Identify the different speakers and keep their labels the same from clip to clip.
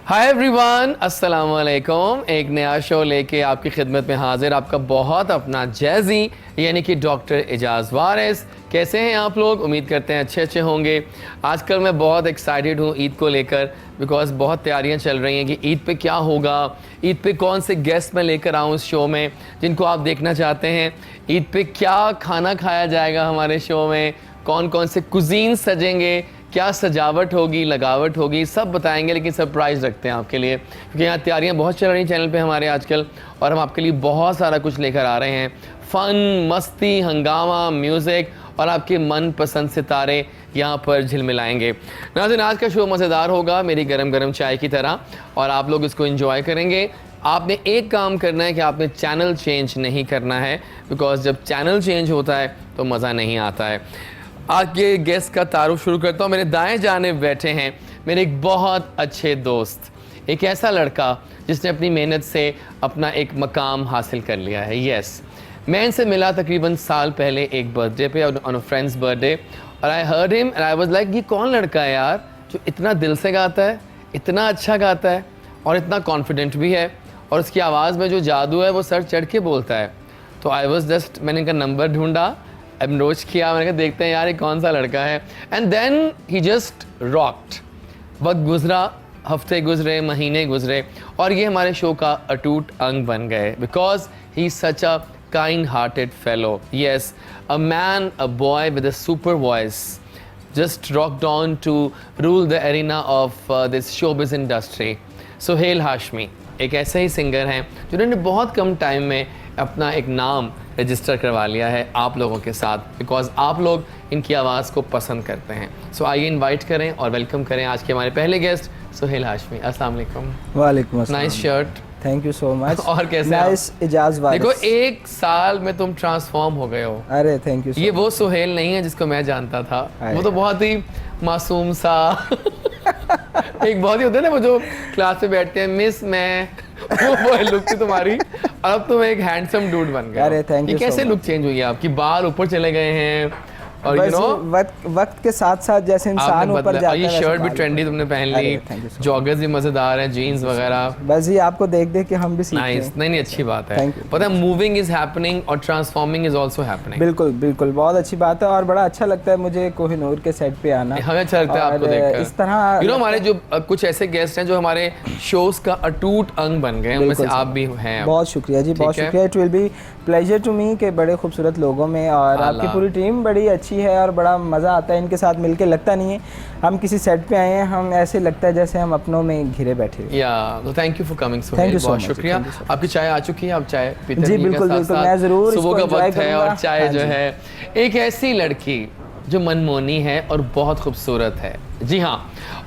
Speaker 1: Hi everyone, अस्सलाम वालेकुम। एक नया शो लेके आपकी खिदमत में हाजिर आपका बहुत अपना जैजी यानी कि डॉक्टर एजाज वारिस। कैसे हैं आप लोग? उम्मीद करते हैं अच्छे होंगे। आजकल मैं बहुत एक्साइटेड हूँ ईद को लेकर, बिकॉज बहुत तैयारियां चल रही हैं कि ईद पे क्या होगा, ईद पे कौन से गेस्ट मैं लेकर आऊँ इस शो में जिनको आप देखना चाहते हैं। ईद पे क्या खाना खाया जाएगा हमारे शो में, कौन कौन से कुजीन सजेंगे, क्या सजावट होगी, लगावट होगी, सब बताएंगे। लेकिन सरप्राइज़ रखते हैं आपके लिए, क्योंकि यहाँ तैयारियाँ बहुत चल रही हैं चैनल पे हमारे आजकल, और हम आपके लिए बहुत सारा कुछ लेकर आ रहे हैं। फ़न, मस्ती, हंगामा, म्यूज़िक और आपके मनपसंद सितारे यहाँ पर झिलमिलाएंगे। नाज़रीन, आज का शो मज़ेदार होगा मेरी गरम गरम चाय की तरह, और आप लोग इसको एंजॉय करेंगे। आपने एक काम करना है कि आपने चैनल चेंज नहीं करना है, बिकॉज जब चैनल चेंज होता है तो मज़ा नहीं आता है। आगे गेस्ट का तारुफ शुरू करता हूँ। मेरे दाएं जाने बैठे हैं मेरे एक बहुत अच्छे दोस्त, एक ऐसा लड़का जिसने अपनी मेहनत से अपना एक मकाम हासिल कर लिया है। यस, मैं इनसे मिला तकरीबन साल पहले एक बर्थडे पे, ऑन अ फ्रेंड्स बर्थडे, और I heard him and I was like, ये कौन लड़का है यार जो इतना दिल से गाता है, इतना अच्छा गाता है और इतना कॉन्फिडेंट भी है, और उसकी आवाज़ में जो जादू है वो सर चढ़ के बोलता है। तो आई वॉज जस्ट, मैंने इनका नंबर ढूंढा, अप्रोच किया, मैंने कहा देखते हैं यार ये कौन सा लड़का है। And then he just rocked. वक्त गुजरा, हफ्ते गुजरे, महीने गुजरे, और ये हमारे शो का अटूट अंग बन गए, because he is such a kind hearted fellow. Yes, a man, a boy with a super voice just rocked on to rule the arena of this showbiz industry. Suhail Hashmi एक ऐसे ही सिंगर हैं जिन्होंने बहुत कम टाइम में अपना एक नाम रजिस्टर करवा लिया है आप लोगों के साथ, बिकॉज आप लोग इनकी आवाज़ को पसंद करते हैं। सो आइए इनवाइट करें और वेलकम करें आज के हमारे पहले गेस्ट सुहेल हाशमी। अस्सलाम वालेकुम।
Speaker 2: वालेकुम अस्सलाम।
Speaker 1: Nice shirt,
Speaker 2: thank you so much.
Speaker 1: और कैसे
Speaker 2: नाइस एजाज वारिस।
Speaker 1: देखो, एक साल में तुम ट्रांसफॉर्म हो गए हो।
Speaker 2: अरे थैंक यू।
Speaker 1: ये वो सुहेल नहीं है जिसको मैं जानता था, वो तो बहुत ही मासूम सा एक बहुत ही होता है ना वो जो क्लास में बैठते हैं, मिस मैं वो लुक थी तुम्हारी, और अब तुम एक हैंडसम डूड बन गए।
Speaker 2: अरे थैंक यू।
Speaker 1: कैसे लुक चेंज हुई है आपकी? बाल ऊपर चले गए हैं, और यू नो
Speaker 2: वक्त के साथ साथ जैसे इंसान ऊपर जाता है।
Speaker 1: ये शर्ट भी ट्रेंडी तुमने पहन ली, जॉगर्स भी मजेदार हैं, जीन्स वगैरह।
Speaker 2: बस ये आपको देख देख के हम भी सीखते हैं।
Speaker 1: नहीं, अच्छी बात है। पता है, मूविंग इज हैपनिंग और ट्रांसफॉर्मिंग इज आल्सो हैपनिंग।
Speaker 2: बिल्कुल बिल्कुल, बहुत अच्छी बात है, और बड़ा अच्छा लगता है मुझे कोहिनूर के सेट पे आना।
Speaker 1: हमें अच्छा लगता है आपको देखकर।
Speaker 2: इस तरह
Speaker 1: यू नो, हमारे जो कुछ ऐसे गेस्ट हैं जो हमारे शोज का अटूट अंग बन गए, उनमें से आप भी हैं।
Speaker 2: बहुत शुक्रिया जी, बहुत शुक्रिया। It will be pleasure to me के बड़े खूबसूरत लोगों में, और आपकी पूरी टीम बड़ी अच्छी है, और बड़ा मज़ा आता है इनके साथ मिलके। लगता नहीं है हम किसी सेट पे आए हैं, हम ऐसे लगता है जैसे हम अपनों में घिरे बैठे हैं।
Speaker 1: या तो thank you for coming Suhail, बहुत शुक्रिया। आपकी चाय आ चुकी है, आप चाय पीते हैं?
Speaker 2: जी बिल्कुल बिल्कुल, मैं ज़रूर।
Speaker 1: सुबह का वक्त है और चाय जो है, एक ऐसी लड़की जो मनमोनी है और बहुत खूबसूरत है। जी हाँ,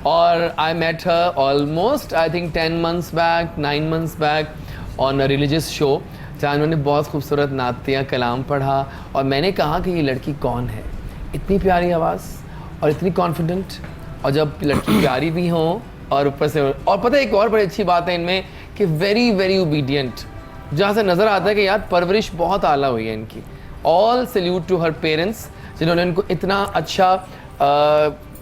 Speaker 1: और I met her almost I think 10 months back, 9 months back on a religious show, जहाँ उन्होंने बहुत खूबसूरत नातिया कलाम पढ़ा, और मैंने कहा कि ये लड़की कौन है, इतनी प्यारी आवाज़ और इतनी कॉन्फिडेंट, और जब लड़की प्यारी भी हो और ऊपर से, और पता है एक और बड़ी अच्छी बात है इनमें कि वेरी वेरी ओबीडियंट, जहाँ से नज़र आता है कि यार परवरिश बहुत आला हुई है इनकी। All salute to her parents जिन्होंने इनको इतना अच्छा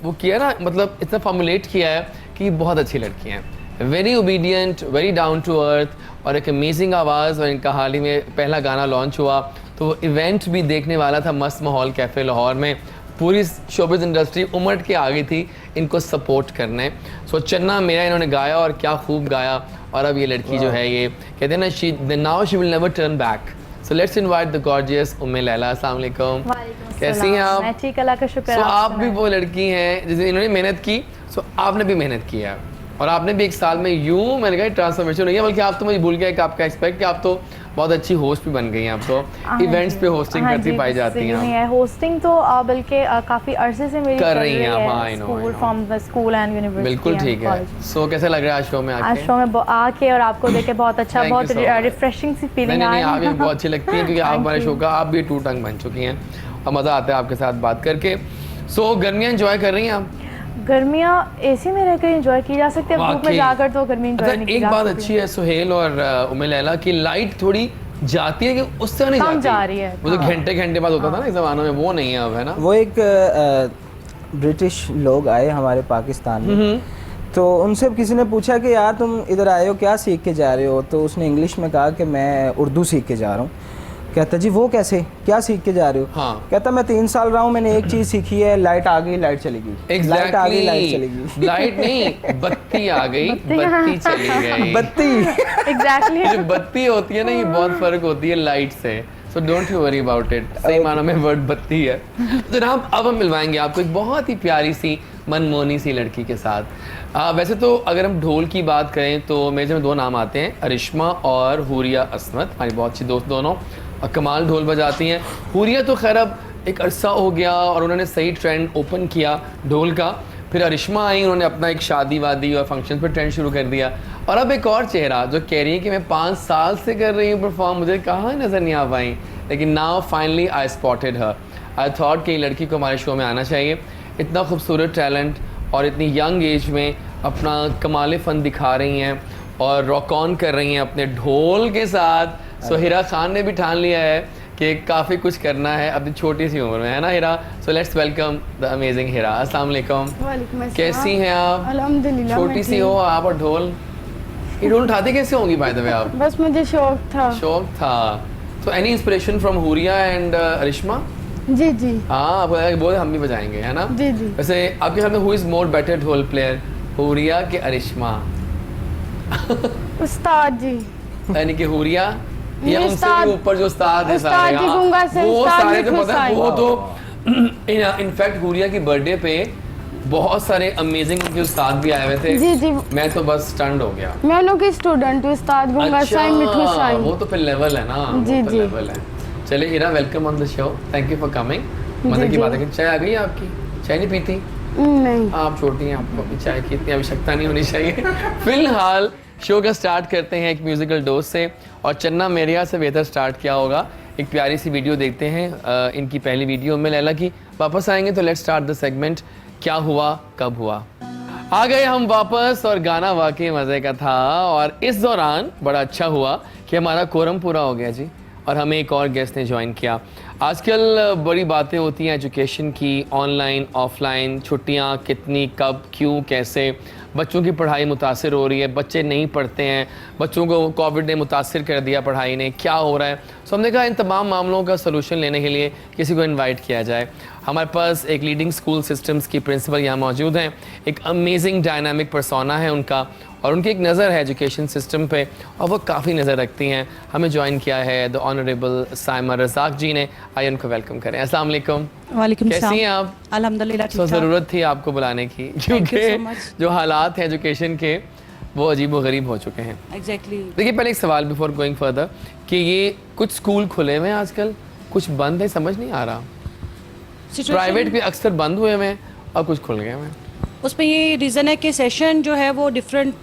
Speaker 1: वो किया ना, मतलब इतना फॉर्मुलेट किया है कि बहुत अच्छी लड़की हैं, very obedient, very down to earth, और एक अमेजिंग आवाज़। और इनका हाल ही में पहला गाना लॉन्च हुआ, तो वो इवेंट भी देखने वाला था मस्त माहौल कैफ़े लाहौर में। पूरी शोबिज़ इंडस्ट्री उमड़ के आ गई थी इनको सपोर्ट करने। सो चन्ना मेरा इन्होंने गाया, और क्या खूब गाया। और अब ये लड़की जो है, ये कहते हैं ना, now she will never turn back. So let's invite the gorgeous Umme Laila. अस्सलाम वालेकुम। कैसी हैं आप?
Speaker 3: मैं ठीक, अल्लाह का शुक्र है।
Speaker 1: आप भी वो लड़की हैं जिसे इन्होंने मेहनत की, सो आपने भी मेहनत की है, और आपने भी एक साल में यूँ मैंने कहा ट्रांसफॉर्मेशन हुई है। बल्कि आप तो मुझे भूल गए कि आपका एक्सपेक्ट कि आप तो बहुत अच्छी होस्ट भी बन गई हैं, आप तो इवेंट्स पे होस्टिंग करती पाई जाती हैं।
Speaker 3: होस्टिंग तो बल्कि काफ़ी अरसे से मेरी
Speaker 1: कर रही हैं आप।
Speaker 3: School and university.
Speaker 1: बिल्कुल ठीक है। सो कैसा लग रहा है आज शो में आके?
Speaker 3: आज शो में आके और आपको देख के बहुत अच्छा, बहुत रिफ्रेशिंग सी फीलिंग आई।
Speaker 1: आप भी बहुत अच्छी लगती हैं, क्योंकि आप हमारे शो का आप भी टू टंग बन चुकी हैं, और मज़ा आता है आपके साथ बात करके। सो गर्मियाँ एंजॉय कर रही हैं आप?
Speaker 3: गर्मियाँ एसी में रहकर एंजॉय की जा सकती है, धूप में जाकर तो गर्मी एंजॉय नहीं की जा सकती।
Speaker 1: एक बात अच्छी है सुहेल और उम्मे लैला की, लाइट थोड़ी जाती है कि उससे नहीं जाती,
Speaker 3: जा रही है।
Speaker 1: वो जो घंटे घंटे बाद होता था ना इस ज़माने में, वो नहीं है अब, है ना?
Speaker 2: वो एक ब्रिटिश लोग आए हमारे पाकिस्तान में, तो उनसे किसी ने पूछा कि यार तुम इधर आए हो क्या सीख के जा रहे हो, तो उसने इंग्लिश में कहा कि मैं उर्दू सीख के जा रहा हूँ। कहता जी वो कैसे, क्या सीख के जा रहे हो?
Speaker 1: हाँ।
Speaker 2: कहता मैं 3 साल रहा हूँ, मैंने एक चीज़ सीखी है, लाइट आ गई लाइट चली गई। लाइट आ गई लाइट चली गई।
Speaker 1: लाइट नहीं, बत्ती आ गई बत्ती चली गई।
Speaker 2: बत्ती
Speaker 3: एग्जैक्टली
Speaker 1: जो बत्ती होती है ना, ये बहुत फर्क होती है लाइट से, so don't you worry about it. सही मानो में वर्ड बत्ती है। जनाब अब हम मिलवाएंगे आपको एक बहुत ही प्यारी सी मनमोहनी सी लड़की के साथ। वैसे तो अगर हम ढोल की बात करें तो मेरे में 2 नाम आते हैं, अरिश्मा और हुरिया असमत, हमारी बहुत अच्छी दोस्त दोनों, और कमाल ढोल बजाती हैं। हुरिया तो खैर अब एक अरसा हो गया और उन्होंने सही ट्रेंड ओपन किया ढोल का। फिर अरिश्मा आई, उन्होंने अपना एक शादी वादी और फंक्शन पर ट्रेंड शुरू कर दिया। और अब एक और चेहरा जो कह रही है कि मैं 5 साल से कर रही हूँ परफॉर्म, मुझे कहाँ नज़र नहीं आ पाई, लेकिन now finally I spotted her. I thought कि लड़की को हमारे शो में आना चाहिए। इतना खूबसूरत टैलेंट और इतनी यंग एज में अपना कमाल फ़न दिखा रही हैं और रॉक ऑन कर रही हैं अपने ढोल के साथ। सो हिरा खान ने भी ठान लिया है कि काफ़ी कुछ करना है अपनी छोटी सी उम्र में, है ना Hira? So let's welcome the amazing Hira. अस्सलाम वालेकुम।
Speaker 3: वालेकुम अस्सलाम।
Speaker 1: कैसी हैं आप?
Speaker 3: अल्हम्दुलिल्लाह।
Speaker 1: छोटी सी हो आप और ढोल, ये ढोल उठाते कैसे होंगी बाय द वे आप?
Speaker 3: बस मुझे शौक था।
Speaker 1: शौक था। So any inspiration from Huriya and Arishma?
Speaker 3: जी जी
Speaker 1: हाँ, आपको लगा कि बोले हम भी बजाएंगे, है ना?
Speaker 3: जी जी।
Speaker 1: वैसे आपके ख्याल में हु इज मोर बेटर ढोल प्लेयर, हुरिया के अरिश्मा?
Speaker 3: उस्ताद जी।
Speaker 1: यानी कि हुरिया या
Speaker 3: ये
Speaker 1: उनसे
Speaker 3: उस्ताद-
Speaker 1: भी ऊपर जो उस्ताद है
Speaker 3: उस्ताद
Speaker 1: सारे,
Speaker 3: जी
Speaker 1: हाँ,
Speaker 3: गूंगा से
Speaker 1: वो
Speaker 3: उस्ताद
Speaker 1: सारे
Speaker 3: जी
Speaker 1: तो पता है,
Speaker 3: खुश
Speaker 1: वो तो इनफैक्ट हुरिया की बर्थडे पे बहुत सारे अमेजिंग उनके उस्ताद भी आए हुए थे।
Speaker 3: जी जी।
Speaker 1: मैं तो बस स्टंड हो गया।
Speaker 3: मैं उन लोग की स्टूडेंट हूँ, उस्ताद गूंगा साईं मिठू साईं।
Speaker 1: वो तो फिर लेवल है ना,
Speaker 3: जी,
Speaker 1: वो तो
Speaker 3: जी।
Speaker 1: लेवल है। चलिए Hira, welcome on the show, thank you for coming. मजे की
Speaker 3: जी।
Speaker 1: बात है कि चाय आ गई आपकी? चाय नहीं पीती?
Speaker 3: नहीं।
Speaker 1: आप छोटी हैं, आपको अभी चाय की इतनी आवश्यकता नहीं होनी चाहिए। फिलहाल शो का स्टार्ट करते हैं एक म्यूजिकल डोज से, और चन्ना मेरिया से बेहतर स्टार्ट किया होगा। एक प्यारी सी वीडियो देखते हैं इनकी पहली वीडियो में लैला की। वापस आएंगे तो लेट्स स्टार्ट द सेगमेंट क्या हुआ कब हुआ। आ गए हम वापस और गाना वाकई मज़े का था, और इस दौरान बड़ा अच्छा हुआ कि हमारा कोरम पूरा हो गया जी, और हमें एक और गेस्ट ने ज्वाइन किया। आजकल बड़ी बातें होती हैं एजुकेशन की, ऑनलाइन ऑफलाइन, छुट्टियां कितनी, कब, क्यों, कैसे, बच्चों की पढ़ाई मुतासिर हो रही है, बच्चे नहीं पढ़ते हैं, बच्चों को कोविड ने मुतासिर कर दिया, पढ़ाई ने, क्या हो रहा है। सो हमने कहा इन तमाम मामलों का सलूशन लेने के लिए किसी को इनवाइट किया जाए। हमारे पास एक लीडिंग स्कूल सिस्टम्स की प्रिंसिपल यहाँ मौजूद हैं, एक अमेजिंग डायनामिक पर्सोना है उनका, और उनकी एक नज़र है एजुकेशन सिस्टम पे, और वो काफ़ी नज़र रखती हैं। हमें ज्वाइन किया है द ऑनरेबल साइमा रज़ाक जी ने। आइए उनको वेलकम करें। अस्सलाम वालेकुम।
Speaker 4: वालेकुम
Speaker 1: कैसी
Speaker 4: सलाम।
Speaker 1: हैं आप?
Speaker 4: अल्हम्दुलिल्लाह
Speaker 1: तो
Speaker 4: ठीक ठाक।
Speaker 1: ज़रूरत थी आपको बुलाने की,
Speaker 4: you so
Speaker 1: क्योंकि
Speaker 4: much.
Speaker 1: जो हालात हैं एजुकेशन के वो अजीब व गरीब हो चुके हैं।
Speaker 4: एग्जैक्टली।
Speaker 1: देखिए पहले एक सवाल बिफोर गोइंग फर्दर, कि ये कुछ स्कूल खुले हुए हैं आजकल, कुछ बंद है, समझ नहीं आ रहा। प्राइवेट भी अक्सर बंद हुए हुए हैं और कुछ खुल गए हुए हैं।
Speaker 4: उसमें ये रीज़न है कि सेशन जो है वो डिफरेंट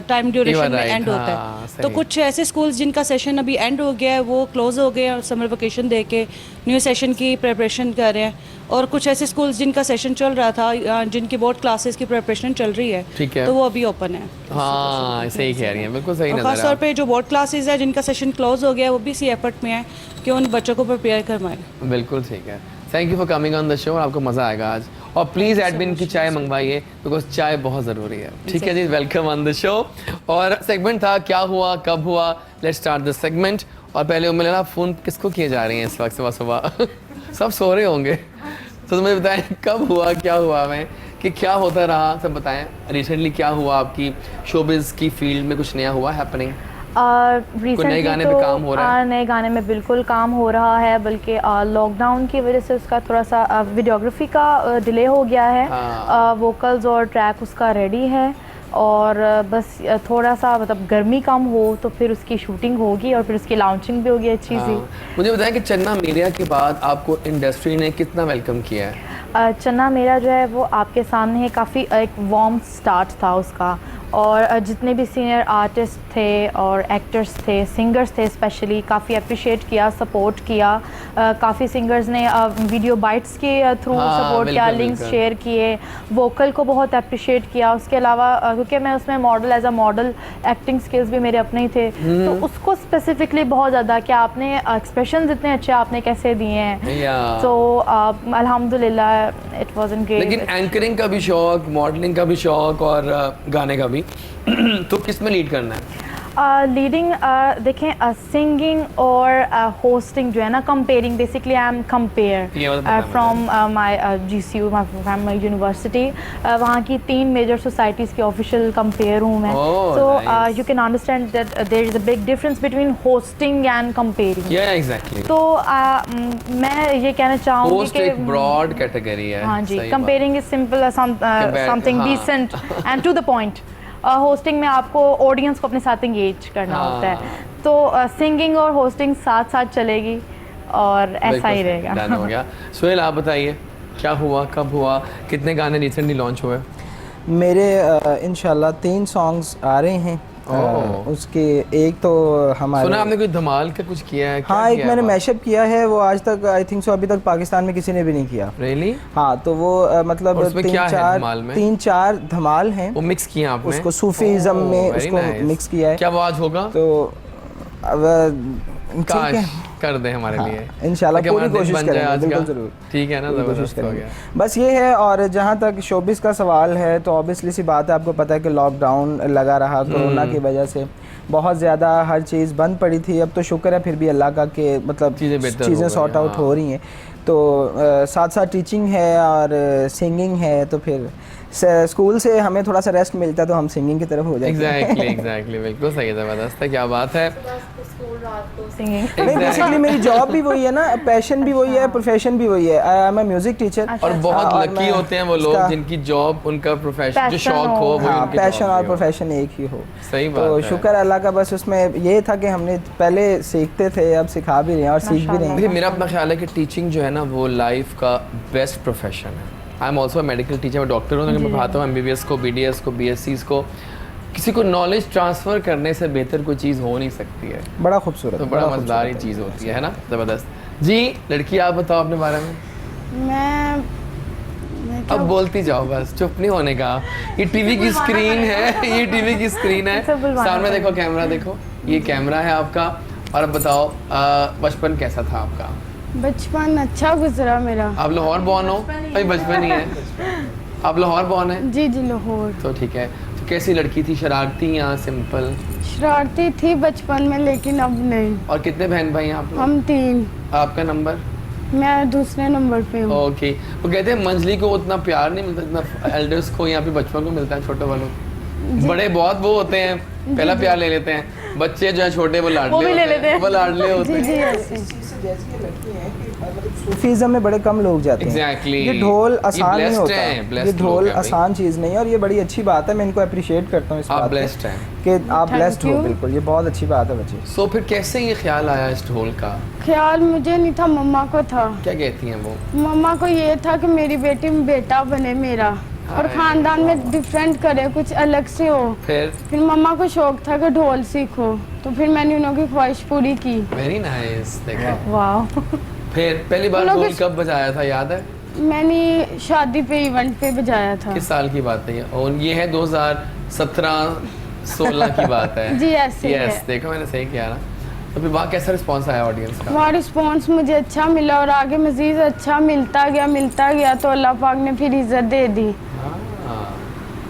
Speaker 4: टाइम ड्यूरेशन में
Speaker 1: right,
Speaker 4: एंड होता
Speaker 1: हाँ,
Speaker 4: है।
Speaker 1: सही।
Speaker 4: तो कुछ ऐसे स्कूल्स जिनका सेशन अभी एंड हो गया है वो क्लोज हो गए हैं, समर वेकेशन दे के न्यू सेशन की प्रिपरेशन कर रहे हैं, और कुछ ऐसे स्कूल्स जिनका सेशन चल रहा था, जिनकी बोर्ड क्लासेस की प्रिपरेशन चल रही है,
Speaker 1: ठीक है।
Speaker 4: तो वो अभी ओपन है।
Speaker 1: हाँ सही कह रही हैं, बिल्कुल सही
Speaker 4: और
Speaker 1: नजर
Speaker 4: खासतौर
Speaker 1: आ
Speaker 4: पे जो बोर्ड क्लासेस है जिनका सेशन क्लोज हो गया है वो भी इसी एफर्ट में है कि उन बच्चों को प्रिपेयर करवाएं।
Speaker 1: बिल्कुल ठीक है। Thank you for coming on the show, आपको मज़ा आएगा आज। और प्लीज़ एडमिन की चाय मंगवाइए, बिकॉज चाय बहुत ज़रूरी है। ठीक है जी, वेलकम ऑन द शो। और सेगमेंट था क्या हुआ कब हुआ, लेट्स स्टार्ट द सेगमेंट। और पहले उम्मीद है फ़ोन किसको किए जा रही हैं इस वक्त सुबह सुबह? सब सो रहे होंगे, तो तुम्हें बताएं कब हुआ, क्या हुआ, मैं कि क्या होता रहा, सब बताएं। रिसेंटली क्या हुआ आपकी शोबिज़ की फील्ड में, कुछ नया हुआ हैपनिंग?
Speaker 3: रिसेंटली
Speaker 1: नए गाने पे काम हो रहा है?
Speaker 3: नए गाने में बिल्कुल काम हो रहा है, बल्कि लॉकडाउन की वजह से उसका थोड़ा सा वीडियोग्राफी का डिले हो गया है।
Speaker 1: हाँ।
Speaker 3: वोकल्स और ट्रैक उसका रेडी है, और बस थोड़ा सा मतलब गर्मी कम हो तो फिर उसकी शूटिंग होगी और फिर उसकी लॉन्चिंग भी होगी अच्छी सी।
Speaker 1: मुझे बताएं कि चन्ना मेरिया के बाद आपको इंडस्ट्री ने कितना वेलकम किया है?
Speaker 3: चन्ना मेरा जो है वो आपके सामने है, काफ़ी एक वार्म स्टार्ट था उसका, और जितने भी सीनियर आर्टिस्ट थे और एक्टर्स थे, सिंगर्स थे स्पेशली, काफ़ी अप्रिशिएट किया, सपोर्ट किया। काफ़ी सिंगर्स ने वीडियो बाइट्स के थ्रू
Speaker 1: हाँ,
Speaker 3: सपोर्ट किया,
Speaker 1: बिल्कुल,
Speaker 3: लिंक्स
Speaker 1: बिल्कुल।
Speaker 3: शेयर किए, वोकल को बहुत अप्रिशिएट किया। उसके अलावा क्योंकि मैं उसमें model as a model, acting skills भी मेरे अपने ही थे, तो उसको स्पेसिफिकली बहुत ज़्यादा कि आपने एक्सप्रेशन इतने अच्छे आपने कैसे दिए हैं।
Speaker 1: Yeah.
Speaker 3: तो अल्हम्दुलिल्लाह इट वाज इन
Speaker 1: लेकिन
Speaker 3: ग्रेट।
Speaker 1: एंकरिंग का भी शौक, मॉडलिंग का भी शौक और गाने का भी तो किस में लीड करना है?
Speaker 3: लीडिंग देखें, सिंगिंग और होस्टिंग जो है ना, कंपेयरिंग, बेसिकली आई एम
Speaker 1: ये
Speaker 3: कंपेयर
Speaker 1: मतलब पता है
Speaker 3: from my GCU, my university. वहाँ की 3 मेजर सोसाइटीज़ की ऑफिशियल कंपेयर हूँ मैं।
Speaker 1: Oh,
Speaker 3: so
Speaker 1: nice.
Speaker 3: You can understand that there is a big difference between hosting and compering.
Speaker 1: Yeah exactly.
Speaker 3: तो मैं ये कहना चाहूँगी
Speaker 1: होस्ट
Speaker 3: कि
Speaker 1: एक ब्रॉड कैटेगरी है।
Speaker 3: हाँ जी,
Speaker 1: सही बात।
Speaker 3: कंपेयरिंग इज सिंपल, समथिंग
Speaker 1: हाँ।
Speaker 3: Decent and to the point. Hosting में आपको ऑडियंस को अपने साथ एंगेज करना
Speaker 1: हाँ।
Speaker 3: होता है, तो सिंगिंग और होस्टिंग साथ साथ चलेगी और ऐसा
Speaker 1: बिल्कुल
Speaker 3: ही
Speaker 1: सही,
Speaker 3: रहेगा।
Speaker 1: डन हो गया। सुहेल आप बताइए, क्या हुआ, कब हुआ, कितने गाने रिसेंटली लॉन्च हुए?
Speaker 2: मेरे इंशाल्लाह 3 सॉन्ग्स आ रहे हैं। उसके एक तो हमारे
Speaker 1: सुना आपने कोई धमाल का कुछ किया है? क्या
Speaker 2: हाँ, एक
Speaker 1: किया
Speaker 2: मैंने
Speaker 1: है?
Speaker 2: मैशअप किया है, वो आज तक आई थिंक सो अभी तक पाकिस्तान में किसी ने भी नहीं किया।
Speaker 1: Really?
Speaker 2: हाँ, तो वो मतलब
Speaker 1: और उसमें क्या है धमाल में?
Speaker 2: 3-4 धमाल हैं।
Speaker 1: वो मिक्स किया आपने?
Speaker 2: उसको सूफीज़म में
Speaker 1: very
Speaker 2: उसको
Speaker 1: nice.
Speaker 2: मिक्स किया है।
Speaker 1: क्या आवाज होगा?
Speaker 2: तो अब ठीक
Speaker 1: काश
Speaker 2: है,
Speaker 1: कर दे हमारे
Speaker 2: हाँ,
Speaker 1: लिए
Speaker 2: इंशाल्लाह
Speaker 1: ताकि
Speaker 2: पूरी
Speaker 1: हमारा दिन
Speaker 2: कोशिश
Speaker 1: बन जाए
Speaker 2: करेंगे,
Speaker 1: आज
Speaker 2: बिल्कुल
Speaker 1: का।
Speaker 2: ज़रूर।
Speaker 1: ठीक है ना,
Speaker 2: पूरी कोशिश
Speaker 1: जबरदस्त हो
Speaker 2: करेंगे।
Speaker 1: गया।
Speaker 2: बस ये है। और जहाँ तक शोबिस का सवाल है, तो ऑब्वियसली सी बात है, आपको पता है कि लॉकडाउन लगा रहा कोरोना की वजह से, बहुत ज़्यादा हर चीज़ बंद पड़ी थी। अब तो शुक्र है फिर भी अल्लाह का कि मतलब
Speaker 1: चीज़ें बेहतर हो
Speaker 2: चीज़ें
Speaker 1: गई,
Speaker 2: सॉर्ट आउट
Speaker 1: हाँ।
Speaker 2: हो रही हैं। तो साथ साथ टीचिंग है और सिंगिंग है, तो फिर स्कूल से हमें थोड़ा सा रेस्ट मिलता है, तो हम सिंगिंग की तरफ हो जाते हैं।
Speaker 1: एग्जैक्टली बिल्कुल सही है, जबरदस्त है, क्या बात है।
Speaker 3: सिंगिंग
Speaker 2: नहीं, बेसिकली मेरी जॉब भी वही है ना, पैशन भी वही है, प्रोफेशन भी वही है। I am a music teacher.
Speaker 1: और बहुत
Speaker 2: और
Speaker 1: लकी
Speaker 2: मैं
Speaker 1: होते हैं वो लोग
Speaker 2: इसका-
Speaker 1: जिनकी जॉब, उनका प्रोफेशन, जो
Speaker 3: Passion
Speaker 1: शौक हो
Speaker 3: हो।
Speaker 1: वो
Speaker 2: हाँ,
Speaker 1: उनकी
Speaker 2: पैशन
Speaker 1: job
Speaker 2: और
Speaker 1: भी हो।
Speaker 2: प्रोफेशन एक ही हो।
Speaker 1: सही बात
Speaker 2: तो
Speaker 1: है।
Speaker 2: शुक्र अल्लाह का, बस उसमें ये था कि हमने पहले सीखते थे, अब सिखा भी रहे हैं और सीख भी रहे हैं।
Speaker 1: देखिए मेरा अपना ख्याल है कि टीचिंग जो है ना, वो लाइफ का बेस्ट प्रोफेशन है। I am also medical teacher, मैं डॉक्टर हूँ, लेकिन मैं पढ़ाता हूँ MBBS को, BDS को, BScs को। किसी को नॉलेज ट्रांसफ़र करने से बेहतर कोई चीज़ हो नहीं सकती है।
Speaker 2: बड़ा खूबसूरत,
Speaker 1: तो बड़ा मज़ेदार ही चीज़ होती है ना, ज़बरदस्त। जी लड़की, आप बताओ अपने बारे में।
Speaker 5: मैं
Speaker 1: अब बोलती जाओ, बस चुप नहीं होने का। ये टीवी की स्क्रीन है, ये टीवी की स्क्रीन है।
Speaker 3: सब बुलवाना
Speaker 1: सामने देखो, कैमरा देखो, ये कैमरा है आपका। और अब बताओ, बचपन कैसा था आपका?
Speaker 5: बचपन अच्छा गुजरा मेरा।
Speaker 1: आप लाहौर बॉर्न हो? भाई बचपन ही है। आप लाहौर बॉर्न है?
Speaker 5: जी जी, लाहौर।
Speaker 1: तो ठीक है। तो कैसी लड़की थी, शरारती या सिंपल?
Speaker 5: शरारती थी बचपन में, लेकिन अब नहीं।
Speaker 1: और कितने बहन भाई हैं आप लोग?
Speaker 5: हम 3।
Speaker 1: आपका नंबर?
Speaker 5: मैं दूसरे नंबर पे हूँ।
Speaker 1: ओके। वो कहते हैं मंजली को उतना प्यार नहीं मिलता जितना एल्डर्स को या फिर बचपन को मिलता है, छोटे वालों। बड़े बहुत वो होते हैं, पहला प्यार ले लेते हैं। बच्चे जो है छोटे, वो लाडले
Speaker 3: वो भी ले लेते हैं।
Speaker 1: वो लाडले होते
Speaker 5: जी जी,
Speaker 1: हैं।
Speaker 5: ऐसे।
Speaker 2: सूफीज़म में बड़े कम लोग जाते हैं।
Speaker 1: Exactly.
Speaker 2: ये ढोल
Speaker 1: ये
Speaker 2: आसान नहीं
Speaker 1: blessed
Speaker 2: होता,
Speaker 1: हैं,
Speaker 2: ये
Speaker 1: blessed लोग
Speaker 2: ढोल
Speaker 1: हैं भाई।
Speaker 2: आसान चीज़ नहीं है, और ये बड़ी अच्छी बात है। मैं इनको अप्रिशिएट करता हूँ इस
Speaker 1: आप
Speaker 2: बात
Speaker 1: blessed
Speaker 2: पे
Speaker 1: हैं।
Speaker 2: कि आप
Speaker 5: Thank
Speaker 2: ब्लेस्ड हो।
Speaker 5: you.
Speaker 2: बिल्कुल, ये बहुत अच्छी बात है बच्चे।
Speaker 1: सो फिर कैसे ये ख्याल आया इस ढोल का?
Speaker 5: ख्याल मुझे नहीं था, मम्मा को था।
Speaker 1: क्या कहती हैं वो?
Speaker 5: मम्मा को ये था कि मेरी बेटी में बेटा बने मेरा, और
Speaker 1: हाय।
Speaker 5: ख़ानदान में डिफरेंट करे, कुछ अलग से हो।
Speaker 1: फिर
Speaker 5: मम्मा को शौक था कि ढोल सीखो, तो फिर मैंने उन्होंने ख्वाहिश पूरी की।
Speaker 1: Very nice. देखो
Speaker 3: वाओ।
Speaker 1: फिर पहली बार
Speaker 5: वो लोग
Speaker 1: ढोल
Speaker 5: इस-
Speaker 1: कब बजाया था, याद है?
Speaker 5: मैंने शादी पे, इवेंट पे बजाया था।
Speaker 1: किस साल की बात है ये? और ये है 2017-16 की बात है।
Speaker 5: जी, ऐसे ही
Speaker 1: यस,
Speaker 5: है।
Speaker 1: देखो मैंने सही किया ना। तो फिर वहाँ कैसा रिस्पॉन्स आया ऑडियंस का?
Speaker 5: वहाँ रिस्पॉन्स मुझे अच्छा मिला, और आगे मज़ीद अच्छा मिलता गया, तो अल्लाह पाक ने फिर इज़्ज़त दे दी।
Speaker 1: हाँ।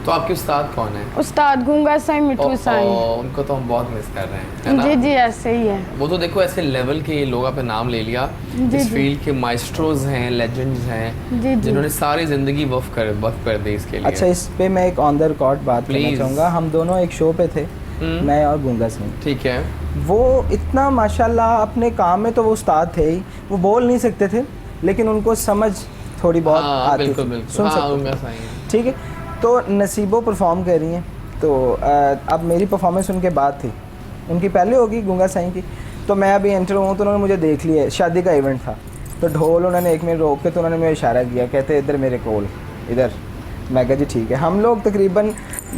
Speaker 1: तो आपके उस्ताद कौन है?
Speaker 5: उस्ताद गूंगा साईं, मिठू साईं।
Speaker 1: उनको तो हम बहुत मिस कर रहे हैं, है ना?
Speaker 5: जी जी, ऐसे ही है।
Speaker 1: वो तो देखो ऐसे लेवल के ये लोग, आपने नाम ले लिया,
Speaker 5: जी,
Speaker 1: इस
Speaker 5: जी।
Speaker 1: फील्ड के माइस्ट्रोज हैं, लेजेंड्स हैं,
Speaker 5: जी, जी।
Speaker 1: जिन्होंने सारी जिंदगी वफ कर दी इसके लिए।
Speaker 2: अच्छा, इस पे मैं एक ऑन द रिकॉर्ड बात करना
Speaker 1: Please.
Speaker 2: चाहूँगा। हम दोनों एक शो पे थे, मैं और गूंगा सिंह।
Speaker 1: ठीक है।
Speaker 2: वो इतना माशाल्लाह अपने काम में तो वो उस्ताद थे ही, वो बोल नहीं सकते थे, लेकिन उनको समझ थोड़ी बहुत
Speaker 1: हाँ,
Speaker 2: आती
Speaker 1: बिल्कुल
Speaker 2: थी,
Speaker 1: बिल्कुल।
Speaker 2: सुन
Speaker 1: हाँ,
Speaker 2: सकते
Speaker 1: उनका
Speaker 2: थे।
Speaker 1: सही है।
Speaker 2: ठीक है, तो नसीबो परफॉर्म कर रही हैं, तो अब मेरी परफॉर्मेंस उनके बाद थी, उनकी पहले होगी गूंगा साईं की। तो मैं अभी एंटर हूँ, तो उन्होंने मुझे देख लिया, शादी का इवेंट था, तो ढोल उन्होंने 1 मिनट रोक के, तो उन्होंने मुझे इशारा किया, कहते इधर मेरे कोल, इधर। मैं कहा जी ठीक है। हम लोग तकरीबन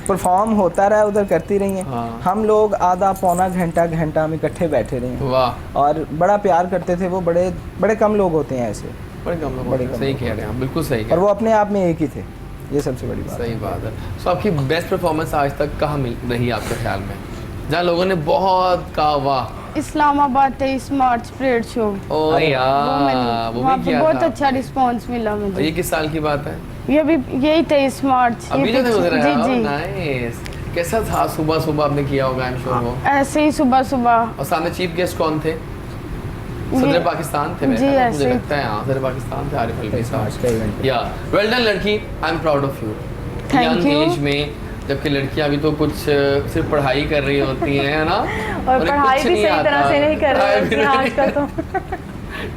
Speaker 2: परफॉर्म होता रहा उधर करती रही हैं।
Speaker 1: हाँ।
Speaker 2: हम लोग आधा पौना घंटा हम इकट्ठे बैठे रहे हैं
Speaker 1: वाह,
Speaker 2: और बड़ा प्यार करते थे। वो बड़े बड़े कम लोग होते हैं ऐसे,
Speaker 1: बड़े कम लोग
Speaker 2: बड़े
Speaker 1: होते हैं।
Speaker 2: कम
Speaker 1: सही
Speaker 2: लोग
Speaker 1: कह रहे हैं आप, बिल्कुल सही कह
Speaker 2: और
Speaker 1: रहे
Speaker 2: वो अपने आप में एक ही थे। ये सबसे बड़ी बात
Speaker 1: हैं, सही बात है। सो आपकी बेस्ट परफॉर्मेंस आज तक कहाँ मिल रही आपके ख्याल में, जहाँ लोगों ने बहुत कहा वाह?
Speaker 5: इस्लामाबाद 23 मार्च परेड शो,
Speaker 1: ओ यार, वो
Speaker 5: वहाँ
Speaker 1: भी
Speaker 5: पे
Speaker 1: किया
Speaker 5: बहुत
Speaker 1: था।
Speaker 5: अच्छा रिस्पांस मिला
Speaker 1: और
Speaker 5: मुझे।
Speaker 1: ये किस साल की बात है?
Speaker 5: ये भी यही 23 मार्च
Speaker 1: अभी जो गुजरा
Speaker 5: जी
Speaker 1: है।
Speaker 5: जी।
Speaker 1: नाइस। कैसा था? सुबह सुबह आपने किया होगा, आई एम श्योर वो।
Speaker 5: ऐसे ही सुबह सुबह।
Speaker 1: और सामने चीफ गेस्ट कौन थे? सदर पाकिस्तान थे मेरे
Speaker 5: जी,
Speaker 1: ख्याल में,
Speaker 5: ऐसे
Speaker 1: मुझे
Speaker 5: ही।
Speaker 1: लगता है। हाँ, सदर पाकिस्तान थे, आरिफ अलवी
Speaker 2: आज का
Speaker 1: साहब।
Speaker 2: इवेंट।
Speaker 1: या वेल डन लड़की, I am proud of you.
Speaker 5: Thank
Speaker 1: young
Speaker 5: you.
Speaker 1: Age में, जबकि लड़कियां अभी तो कुछ सिर्फ पढ़ाई कर रही होती हैं, है ना?
Speaker 3: और
Speaker 1: उन्हें
Speaker 3: पढ़ाई
Speaker 1: कुछ
Speaker 3: भी सही
Speaker 1: आता।
Speaker 3: तरह से नहीं कर
Speaker 1: पढ़ाई भी
Speaker 3: रही
Speaker 1: नहीं।
Speaker 3: आजकल तो।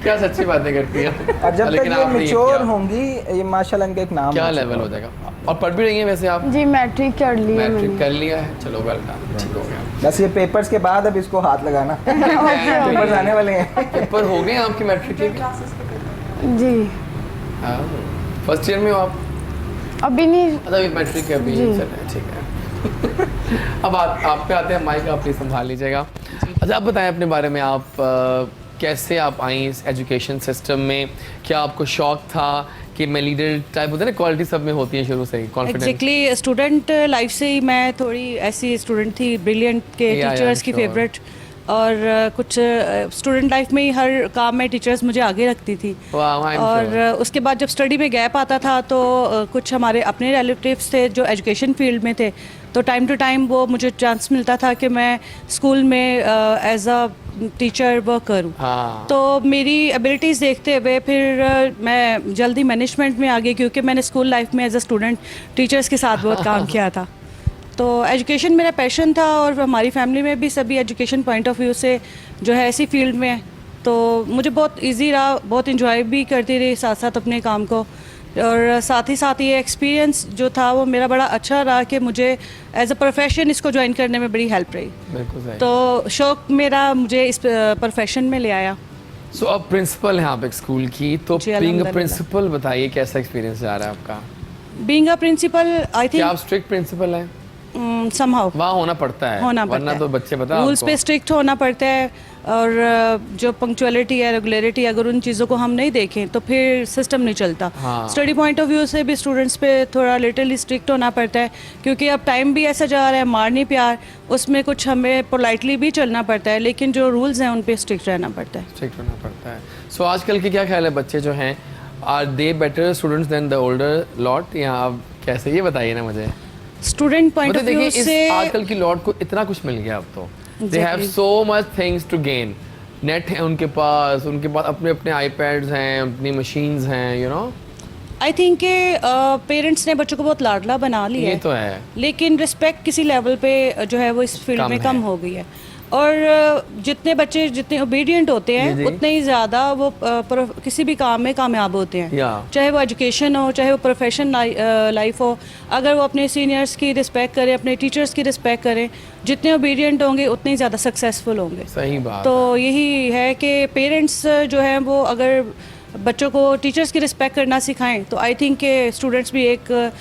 Speaker 1: क्या सच्ची बातें करती है।
Speaker 2: और जब तक
Speaker 1: लेकिन
Speaker 2: ये
Speaker 1: आपने
Speaker 2: मेच्योर
Speaker 1: किया।
Speaker 2: होंगी, ये माशाल्लाह इनका एक नाम
Speaker 1: क्या
Speaker 2: हो चुका
Speaker 1: लेवल
Speaker 2: है।
Speaker 1: हो जाएगा? और पढ़ भी रही हैं वैसे आप?
Speaker 5: जी मैट्रिक कर लिया
Speaker 1: मैट्रिक
Speaker 5: मैंने।
Speaker 1: कर लिया है, चलो वेल डन, ठीक हो गया।
Speaker 2: बस ये पेपर्स के बाद अब इसको हाथ लगाना। पेपर्स आने वाले हैं।
Speaker 1: पेपर हो गए आपके मैट्रिक के?
Speaker 5: जी
Speaker 1: फर्स्ट ईयर में हो आप?
Speaker 5: अभी नहीं।
Speaker 1: अच्छा, ये मैट्रिक के अभी
Speaker 5: जी।
Speaker 1: चले, ठीक है। अब आप पे आते हैं, माइक आप प्लीज संभाल लीजिएगा। अच्छा, आप बताएं अपने बारे में, आप कैसे आप आई इस एजुकेशन सिस्टम में? क्या आपको शौक था कि मैं लीडर टाइप होता है ना, क्वालिटी सब में होती है शुरू से ही, कॉन्फिडेंस?
Speaker 4: एग्जैक्टली स्टूडेंट लाइफ से ही मैं थोड़ी ऐसी स्टूडेंट थी, ब्रिलियंट के
Speaker 1: Yeah,
Speaker 4: टीचर्स
Speaker 1: I'm
Speaker 4: की
Speaker 1: sure.
Speaker 4: फेवरेट। और कुछ स्टूडेंट लाइफ में ही हर काम में टीचर्स मुझे आगे रखती थी।
Speaker 1: Wow, I'm
Speaker 4: और
Speaker 1: sure.
Speaker 4: उसके बाद जब स्टडी में गैप आता था तो कुछ हमारे अपने रिलेटिव्स थे जो एजुकेशन फील्ड में थे, तो टाइम टू टाइम वो मुझे चांस मिलता था कि मैं स्कूल में एज अ टीचर वर्क करूँ।
Speaker 1: हाँ।
Speaker 4: तो मेरी एबिलिटीज़ देखते हुए फिर मैं जल्दी मैनेजमेंट में आ गई, क्योंकि मैंने स्कूल लाइफ में एज अ स्टूडेंट टीचर्स के साथ बहुत काम किया था। तो एजुकेशन मेरा पैशन था, और हमारी फैमिली में भी सभी एजुकेशन पॉइंट ऑफ व्यू से जो है ऐसी फील्ड में है, तो मुझे बहुत इजी रहा, बहुत इंजॉय भी करती रही साथ साथ अपने काम को। और साथ ही साथ ये एक्सपीरियंस जो था वो मेरा बड़ा अच्छा रहा कि मुझे एज अ प्रोफेशन इसको ज्वाइन करने में बड़ी हेल्प रही।
Speaker 1: बिल्कुल सही।
Speaker 4: तो शौक मेरा मुझे इस प्रोफेशन में ले आया।
Speaker 1: सो अब प्रिंसिपल हैं आप एक स्कूल की, तो
Speaker 4: जी,
Speaker 1: बीइंग अ
Speaker 4: अल्हम्दुलिल्लाह।
Speaker 1: प्रिंसिपल बताइए कैसा एक्सपीरियंस जा रहा है आपका?
Speaker 4: बीइंग अ प्रिंसिपल आई
Speaker 1: क्या आप
Speaker 4: थिंक
Speaker 1: स्ट्रिक्ट प्रिंसिपल हैं?
Speaker 4: समहाउ
Speaker 1: वहाँ होना पड़ता है,
Speaker 4: होना पड़ता
Speaker 1: वरना
Speaker 4: है।
Speaker 1: तो बच्चे बता
Speaker 4: रूल्स
Speaker 1: आपको।
Speaker 4: पे स्ट्रिक्ट होना पड़ता है, और जो पंक्चुअलिटी है, रेगुलरिटी, अगर उन चीज़ों को हम नहीं देखें तो फिर सिस्टम नहीं चलता।
Speaker 1: हाँ।
Speaker 4: स्टडी पॉइंट ऑफ व्यू से भी स्टूडेंट्स पे थोड़ा लिटरली स्ट्रिक्ट होना पड़ता है, क्योंकि अब टाइम भी ऐसा जा रहा है, मार नहीं प्यार, उसमें कुछ हमें पोलाइटली भी चलना पड़ता है, लेकिन जो रूल्स हैं उन पे स्ट्रिक्ट रहना पड़ता है।
Speaker 1: स्ट्रिक्ट होना पड़ता है। सो आजकल के क्या ख्याल है, बच्चे जो हैं, are they better students than the older lot, या आप कैसे, ये बताइए ना मुझे।
Speaker 4: स्टूडेंट पॉइंट ऑफ
Speaker 1: मतलब
Speaker 4: व्यू
Speaker 1: देखिए,
Speaker 4: से
Speaker 1: इस आजकल की लॉट को इतना कुछ मिल गया अब तो, they have
Speaker 4: Exactly.
Speaker 1: So much things to gain. Net है उनके पास अपने अपने आईपैड्स हैं, अपनी मशीन्स हैं, यू नो।
Speaker 4: आई थिंक के पेरेंट्स ने बच्चों को बहुत लाडला बना लिया
Speaker 1: ये
Speaker 4: है,
Speaker 1: तो है।
Speaker 4: लेकिन रिस्पेक्ट किसी लेवल पे जो है वो इस फील्ड
Speaker 1: कम
Speaker 4: में
Speaker 1: है।
Speaker 4: कम हो गई है। और जितने बच्चे जितने ओबीडियंट होते
Speaker 1: जी,
Speaker 4: हैं
Speaker 1: जी।
Speaker 4: उतने ही ज़्यादा वो किसी भी काम में कामयाब होते हैं,
Speaker 1: या।
Speaker 4: चाहे वो एजुकेशन हो, चाहे वो प्रोफेशन लाइफ हो। अगर वो अपने सीनियर्स की रिस्पेक्ट करें, अपने टीचर्स की रिस्पेक्ट करें, जितने ओबीडियंट होंगे उतने ही ज़्यादा सक्सेसफुल होंगे।
Speaker 1: सही बात
Speaker 4: तो यही है कि पेरेंट्स जो हैं वो अगर बच्चों को टीचर्स की रिस्पेक्ट करना सिखाएं तो आई थिंक के स्टूडेंट्स भी एक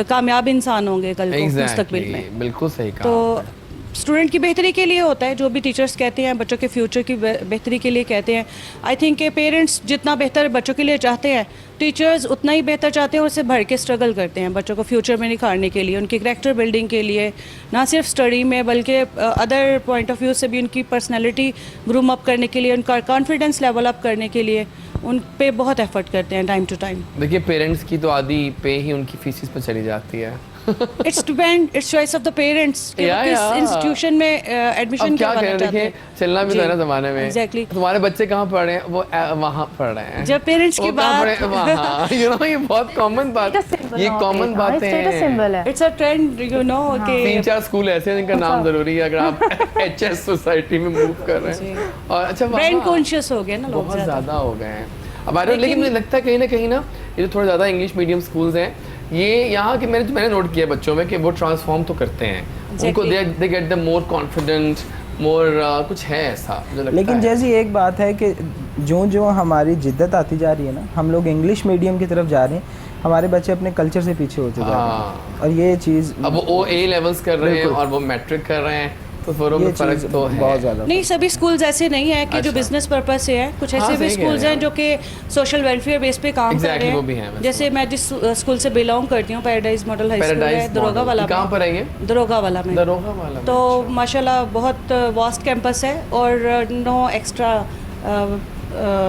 Speaker 4: कामयाब इंसान होंगे कल को मुस्तकबिल में।
Speaker 1: एग्जैक्टली, बिल्कुल सही कहा
Speaker 4: तो
Speaker 1: आपने।
Speaker 4: स्टूडेंट की बेहतरी के लिए होता है, जो भी टीचर्स कहते हैं बच्चों के फ्यूचर की बेहतरी के लिए कहते हैं। आई थिंक के पेरेंट्स जितना बेहतर बच्चों के लिए चाहते हैं, टीचर्स उतना ही बेहतर चाहते हैं और उससे भर के स्ट्रगल करते हैं बच्चों को फ्यूचर में निखारने के लिए, उनकी कैरेक्टर बिल्डिंग के लिए, ना सिर्फ स्टडी में बल्कि अदर पॉइंट ऑफ व्यू से भी उनकी पर्सनैलिटी ग्रूम अप करने के लिए, उनका कॉन्फिडेंस लेवल अप करने के लिए उन पे बहुत एफर्ट करते हैं टाइम टू टाइम।
Speaker 1: देखिए, पेरेंट्स की तो आधी पे ही उनकी फीसिस पे चली जाती है।
Speaker 4: It's depend, it's choice of the parents कि वो किस इंस्टीट्यूशन में एडमिशन
Speaker 1: अब क्या
Speaker 4: करवाना
Speaker 1: करें,
Speaker 4: चाहते
Speaker 1: देखिए
Speaker 4: हैं।
Speaker 1: चलना भी तो है ना ज़माने में।
Speaker 4: Exactly.
Speaker 1: तुम्हारे बच्चे कहाँ पढ़ रहे हैं, वो वहाँ पढ़ रहे हैं।
Speaker 4: जब पेरेंट्स की
Speaker 1: वो कहाँ
Speaker 4: बात
Speaker 1: पढ़ रहे हैं, वहाँ, you know, ये बहुत कॉमन बात, ये कॉमन बातें
Speaker 3: स्टेटस
Speaker 1: हैं।
Speaker 3: सिंबल है।
Speaker 4: It's a trend, you know कि
Speaker 1: 3-4 स्कूल ऐसे हैं जिनका नाम जरूरी है अगर आप एचएस सोसाइटी में मूव कर रहे हैं। और अच्छा,
Speaker 4: ब्रांड
Speaker 1: वहाँ
Speaker 4: कॉन्शियस हो गए ना लोग
Speaker 1: बहुत
Speaker 4: ज़्यादा।
Speaker 1: ज़्यादा हो गए हैं अब। लेकिन मुझे लगता है कहीं ना ये जो थोड़ा ज़्यादा इंग्लिश मीडियम स्कूल्स हैं, ये यहाँ के मैंने नोट किया बच्चों में कि वो ट्रांसफॉर्म तो करते हैं। उनको they get the more confident, more कुछ है ऐसा जो लगता
Speaker 2: लेकिन
Speaker 1: है।
Speaker 2: जैसी एक बात है कि जो हमारी जिद्दत आती जा रही है ना, हम लोग इंग्लिश मीडियम की तरफ जा रहे हैं, हमारे बच्चे अपने कल्चर से पीछे होते जा रहे हैं और ये चीज़
Speaker 1: अब वो ए लेवल्स कर रहे हैं और वो मैट्रिक कर रहे हैं, तो फिर
Speaker 2: ये
Speaker 1: में फर्क
Speaker 2: चीज़
Speaker 1: तो है।
Speaker 2: बहुत ज़्यादा।
Speaker 4: नहीं, सभी स्कूल्स ऐसे नहीं है कि जो बिजनेस पर्पस से है, कुछ
Speaker 1: हाँ,
Speaker 4: ऐसे भी
Speaker 1: सही कह
Speaker 4: स्कूल्स
Speaker 1: रहे
Speaker 4: हैं जो कि सोशल वेलफेयर बेस पे काम कर
Speaker 1: Exactly,
Speaker 4: रहे
Speaker 1: वो भी हैं
Speaker 4: हैं।
Speaker 1: वैसे।
Speaker 4: जैसे मैं जिस स्कूल से बिलोंग करती हूँ, पैराडाइज मॉडल हाई स्कूल है दरोगा वाला
Speaker 1: कहाँ
Speaker 4: में।
Speaker 1: पर है ये?
Speaker 4: दरोगा वाला में।
Speaker 1: दरोगा वाला में,
Speaker 4: तो
Speaker 1: अच्छा।
Speaker 4: माशाल्लाह बहुत वास्ट कैंपस है और नो एक्स्ट्रा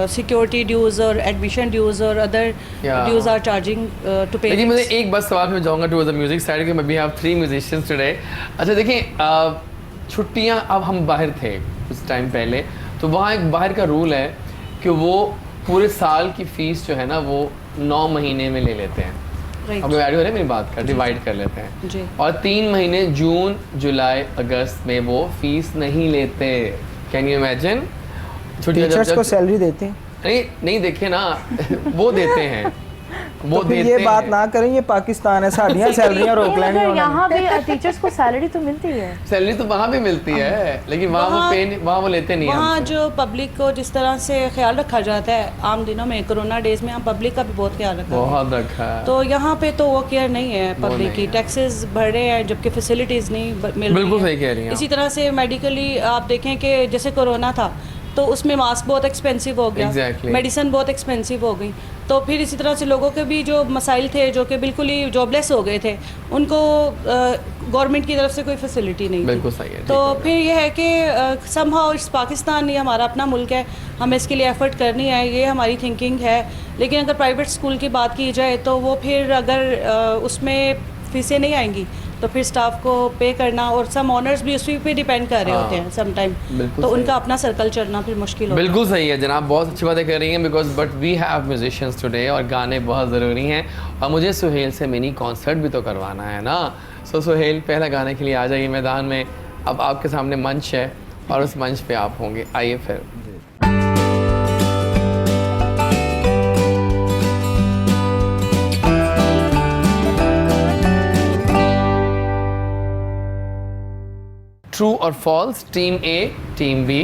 Speaker 4: सिक्योरिटी ड्यूज़ और एडमिशन ड्यूज़ और other
Speaker 1: Yeah.
Speaker 4: Dues are charging to pay.
Speaker 1: लेकिन मुझे एक बस सवाल में जाऊंगा टुवर्ड्स द म्यूजिक साइड कि वी हैव 3 म्यूजिशियंस टुडे। अच्छा देखिए, छुट्टियां, अब हम बाहर थे कुछ टाइम पहले, तो वहाँ एक बाहर का रूल है कि वो पूरे साल की फीस जो है ना वो 9 महीने में ले लेते हैं।
Speaker 4: राइट।
Speaker 1: आपको ऐड हो रहा है मेरी बात का, डिवाइड कर लेते हैं
Speaker 4: जी।
Speaker 1: और 3 महीने जून जुलाई अगस्त में वो फीस नहीं लेते। Can you imagine? छुट्टियां
Speaker 2: टीचर्स को सैलरी देते हैं।
Speaker 1: नहीं देखे ना वो देते हैं, वो
Speaker 2: तो फिर
Speaker 1: देते
Speaker 2: ये बात
Speaker 1: हैं।
Speaker 2: ना करें, ये पाकिस्तान है, साड़ियाँ सैलरियाँ रोक लेंगे
Speaker 3: मगर
Speaker 2: उन्होंने।
Speaker 3: यहाँ भी टीचर्स को सैलरी तो मिलती है।
Speaker 1: सैलरी तो वहाँ भी मिलती है, लेकिन वहाँ वो
Speaker 4: वहाँ-
Speaker 1: पे वहाँ वो लेते नहीं हैं
Speaker 4: वहाँ
Speaker 1: हमसे।
Speaker 4: जो पब्लिक को जिस तरह से ख्याल रखा जाता है आम दिनों में, कोरोना डेज में, हम पब्लिक का भी बहुत ख्याल रखा है।
Speaker 1: बहुत रखा है।
Speaker 4: तो यहाँ पे तो वो केयर नहीं है
Speaker 1: वो
Speaker 4: पब्लिक
Speaker 1: नहीं
Speaker 4: की,
Speaker 1: है।
Speaker 4: टैक्सेस बढ़ रहे हैं जबकि फैसिलिटीज़ नहीं मिल रही
Speaker 1: बिल्कुल
Speaker 4: हैं।
Speaker 1: सही कह रही हैं
Speaker 4: इसी तरह से मेडिकली आप देखें कि जैसे कोरोना था तो उसमें मास्क बहुत एक्सपेंसिव हो गया,
Speaker 1: Exactly.
Speaker 4: मेडिसिन बहुत एक्सपेंसिव हो गई। तो फिर इसी तरह से लोगों के भी जो मसाइल थे जो कि बिल्कुल ही जॉबलेस हो गए थे, उनको गवर्नमेंट की तरफ से कोई फैसिलिटी नहीं
Speaker 1: बिल्कुल
Speaker 4: थी।
Speaker 1: सही है,
Speaker 4: तो
Speaker 1: ठीक है।
Speaker 4: फिर यह है कि समहाउ इट्स पाकिस्तान, ये हमारा अपना मुल्क है, हमें इसके लिए एफर्ट करनी है, ये हमारी थिंकिंग है। लेकिन अगर प्राइवेट स्कूल की बात की जाए तो वो फिर अगर उसमें फीसें नहीं आएंगी तो फिर स्टाफ को पे करना और सम ऑनर्स भी उसी पे डिपेंड कर रहे होते हैं सम टाइम,
Speaker 1: बिल्कुल
Speaker 4: तो
Speaker 1: सही।
Speaker 4: उनका अपना सर्कल चलना फिर मुश्किल होता है।
Speaker 1: बिल्कुल सही है जनाब, बहुत अच्छी बातें कर रही हैं। Because but we have musicians today और गाने बहुत ज़रूरी हैं और मुझे सुहेल से मिनी कॉन्सर्ट भी तो करवाना है ना। सो सुहेल, पहला गाने के लिए आ जाइए मैदान में। अब आपके सामने मंच है और उस मंच पे आप होंगे, आइए फिर। ट्रू और फॉल्स, टीम ए टीम बी,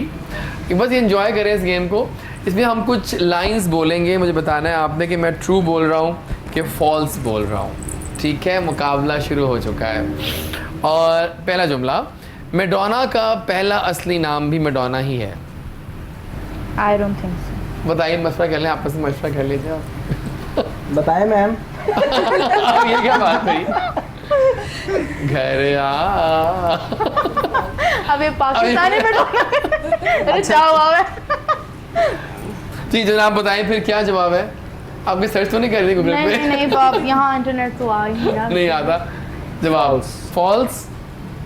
Speaker 1: बस एंजॉय करें इस गेम को। इसमें हम कुछ लाइंस बोलेंगे, मुझे बताना है आपने कि मैं ट्रू बोल रहा हूँ कि फॉल्स बोल रहा हूँ। ठीक है, मुकाबला शुरू हो चुका है। और पहला जुमला, मैडोना का पहला असली नाम भी मैडोना ही है।
Speaker 3: I don't think so.
Speaker 1: बताइए, मशवरा कर लें, आपस में मशवरा कर लीजिए आप।
Speaker 2: बताएं मैम।
Speaker 1: अब ये क्या बात हुई? घर आ
Speaker 3: अब ये पाकिस्तानी में अरे क्या हुआ है?
Speaker 1: जी जनाब, बताएं फिर क्या जवाब है? आपने सर्च तो नहीं कर रही गूगल
Speaker 3: नहीं
Speaker 1: पे?
Speaker 3: नहीं नहीं बाप, यहाँ इंटरनेट तो आ ही नहीं रहा।
Speaker 1: नहीं आता जवाब। फॉल्स।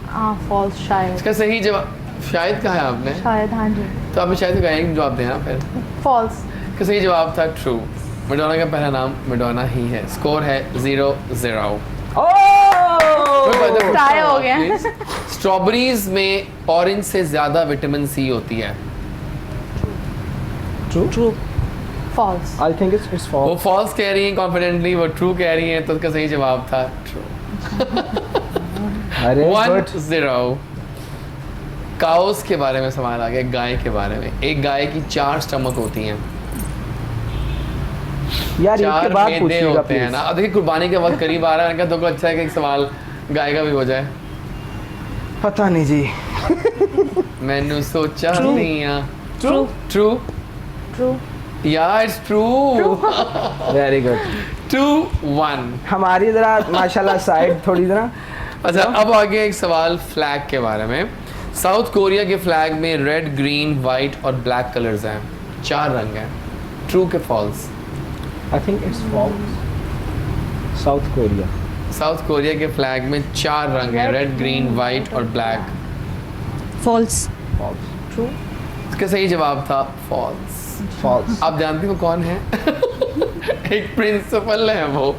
Speaker 3: हाँ फॉल्स, शायद
Speaker 1: इसका सही जवाब शायद कहा है आपने,
Speaker 3: शायद, हाँ जी
Speaker 1: तो आपने शायद का एक जवाब देना फिर।
Speaker 3: फॉल्स।
Speaker 1: इसका सही जवाब था ट्रू। मैडोना का पहला नाम मैडोना ही है। स्कोर है 0-0।
Speaker 3: टाई हो गया।
Speaker 1: स्ट्रॉबेरीज में ऑरेंज से ज्यादा विटामिन सी होती है।
Speaker 2: True.
Speaker 3: False.
Speaker 2: I think it's
Speaker 1: वो
Speaker 2: फॉल्स।
Speaker 1: फॉल्स कह रही हैं कॉन्फिडेंटली, वो ट्रू कह रही हैं, तो उसका सही जवाब था ट्रू।
Speaker 2: अरे
Speaker 1: 1-0। काउस के बारे में सवाल आ गया, गाय के बारे में। एक गाय की 4 स्टमक होती हैं,
Speaker 2: यार इसके
Speaker 1: 4
Speaker 2: बाद
Speaker 1: मैदे
Speaker 2: पूछिएगा
Speaker 1: होते हैं
Speaker 2: प्लीज।
Speaker 1: ना। अब देखिए कुर्बानी का वक्त करीब आ रहा है, तो अच्छा है कि एक सवाल गाय का भी हो जाए।
Speaker 2: पता नहीं जी।
Speaker 1: मैंने सोचा
Speaker 2: True.
Speaker 1: नहीं है।
Speaker 4: ट्रू।
Speaker 1: True
Speaker 3: true.
Speaker 1: यार, इट्स ट्रू।
Speaker 2: Very good.
Speaker 1: 2-1।
Speaker 2: हमारी जरा माशाल्लाह साइड थोड़ी जरा।
Speaker 1: अच्छा, अब आगे एक सवाल फ्लैग के बारे में। साउथ कोरिया के फ्लैग में रेड, ग्रीन, वाइट और ब्लैक कलर्स हैं, 4 रंग हैं। ट्रू के false?
Speaker 2: I think it's false. South Korea.
Speaker 1: South Korea के फ्लैग में 4 रंग हैं, रेड, ग्रीन, वाइट और ब्लैक।
Speaker 4: फॉल्स।
Speaker 2: फॉल्स।
Speaker 3: ट्रू।
Speaker 1: इसका सही जवाब था फॉल्स।
Speaker 2: फॉल्स।
Speaker 1: आप जानती हो कौन है? एक प्रिंसिपल है वो,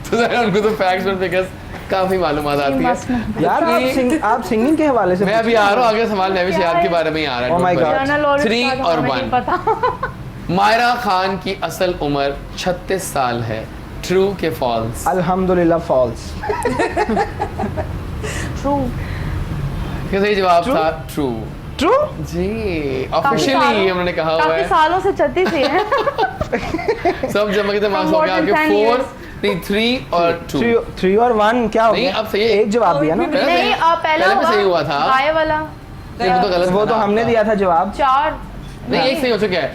Speaker 1: तो ज़रा उनको तो फैक्ट्स और फिगर्स काफ़ी मालूमात आती है।
Speaker 2: यार आप सिंगिंग के हवाले से
Speaker 1: मैं अभी आ रहा हूँ, आगे सवाल मैं भी शायद के बारे में ही आ रहा
Speaker 2: Oh my God.
Speaker 1: है। 3 और 1।
Speaker 3: पता।
Speaker 1: मायरा खान की असल उम्र 36 साल है। ट्रू के फॉल्स?
Speaker 2: अल्हम्दुलिल्लाह फॉल्स।
Speaker 3: ट्रू।
Speaker 1: इसका सही जवाब
Speaker 2: True?
Speaker 1: था ट्रू।
Speaker 2: ट्रू।
Speaker 1: जी, ऑफिशियली उन्होंने कहा हुआ
Speaker 3: काफी
Speaker 1: है।
Speaker 3: सालों से चलती थी है।
Speaker 1: सब जमा के मार्क्स हो
Speaker 3: more
Speaker 1: गए
Speaker 3: than
Speaker 1: आपके
Speaker 3: 10
Speaker 1: 4।
Speaker 3: years.
Speaker 1: नहीं 3 और 2
Speaker 2: 3 और 1 क्या हो
Speaker 1: नहीं,
Speaker 2: गया?
Speaker 1: अब सही है।
Speaker 2: एक जवाब दिया ना।
Speaker 3: नहीं पहला
Speaker 1: पहले भी सही हुआ था।
Speaker 3: गाय वाला
Speaker 1: नहीं, वो तो गलत
Speaker 2: वो
Speaker 1: था
Speaker 2: तो
Speaker 1: ना
Speaker 2: हमने
Speaker 1: आपका।
Speaker 2: दिया था जवाब।
Speaker 3: 4
Speaker 1: नहीं एक सही हो चुका है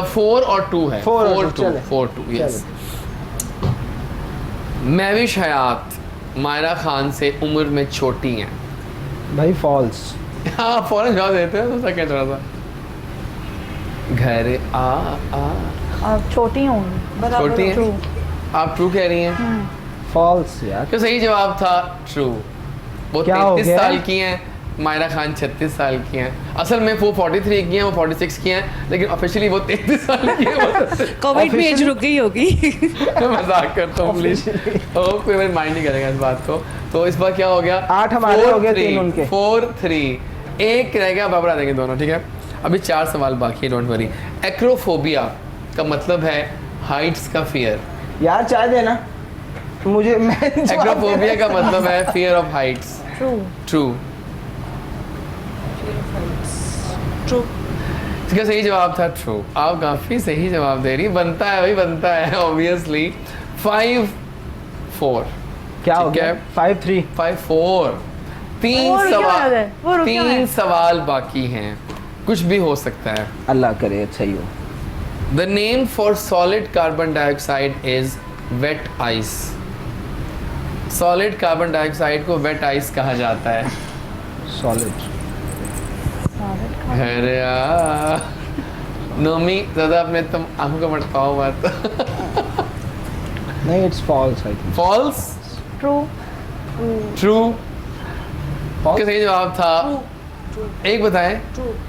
Speaker 1: 4 और 2 है
Speaker 2: 4 और
Speaker 1: 4
Speaker 2: 2,
Speaker 1: 2
Speaker 2: चले।
Speaker 1: 4 2 यस। महविश हयात मायरा खान से उम्र में छोटी हैं।
Speaker 2: भाई फॉल्स।
Speaker 1: हाँ फौरन जवाब देते हैं, तो क्या थोड़ा सा घर आ
Speaker 3: छोटी होंगी
Speaker 1: छोटी है।
Speaker 3: True.
Speaker 1: आप ट्रू कह रही हैं।
Speaker 2: फॉल्स यार।
Speaker 1: तो सही जवाब था ट्रू। वो
Speaker 2: क्या हो
Speaker 1: 33
Speaker 2: गया?
Speaker 1: साल की हैं, मायरा खान 36 साल की हैं। असल में वो 43 की हैं, वो 46 की हैं, लेकिन ऑफिशियली वो 33 साल की हैं।
Speaker 4: कोविड में एज रुक गई होगी।
Speaker 1: मैं मजाक करता हूँ प्लीज, होप कोई मेरे माइंड नहीं करेगा इस बात को। तो इस बार क्या हो गया?
Speaker 2: 8 हमारे हो गए, 3 उनके।
Speaker 1: 4-3 एक रह गया, बराबर आ देंगे दोनों, ठीक है। अभी 4 सवाल बाकी है, डोंट वरी। एक्रोफोबिया का मतलब है हाइट्स का फियर।
Speaker 2: यार चाय देना मुझे। मैं
Speaker 1: एक्रोफोबिया का मतलब है fear of Heights.
Speaker 3: True
Speaker 1: true.
Speaker 4: True.
Speaker 1: इसका सही जवाब था ट्रू। आप काफी सही जवाब दे रही, बनता है भाई, बनता है ऑब्वियसली। 5-4
Speaker 2: क्या हो
Speaker 1: ठीक
Speaker 2: गया?
Speaker 1: है।
Speaker 2: 5-3।
Speaker 1: 5-4
Speaker 3: वो रुके हुए थे, वो रुके हुए
Speaker 1: 3
Speaker 3: हैं।
Speaker 1: सवाल बाकी हैं, कुछ भी हो सकता है।
Speaker 2: अल्लाह करे अच्छा ही हो।
Speaker 1: The name for solid carbon dioxide is wet ice. Solid carbon dioxide को वेट आइस कहा जाता है।
Speaker 2: सॉलिड।
Speaker 1: अरे नोमी ज़्यादा अपने तुम आंखों का मटकाओ मत।
Speaker 2: नहीं it's false I think.
Speaker 1: False.
Speaker 3: True
Speaker 1: true. क्या सही जवाब था? एक बताएं।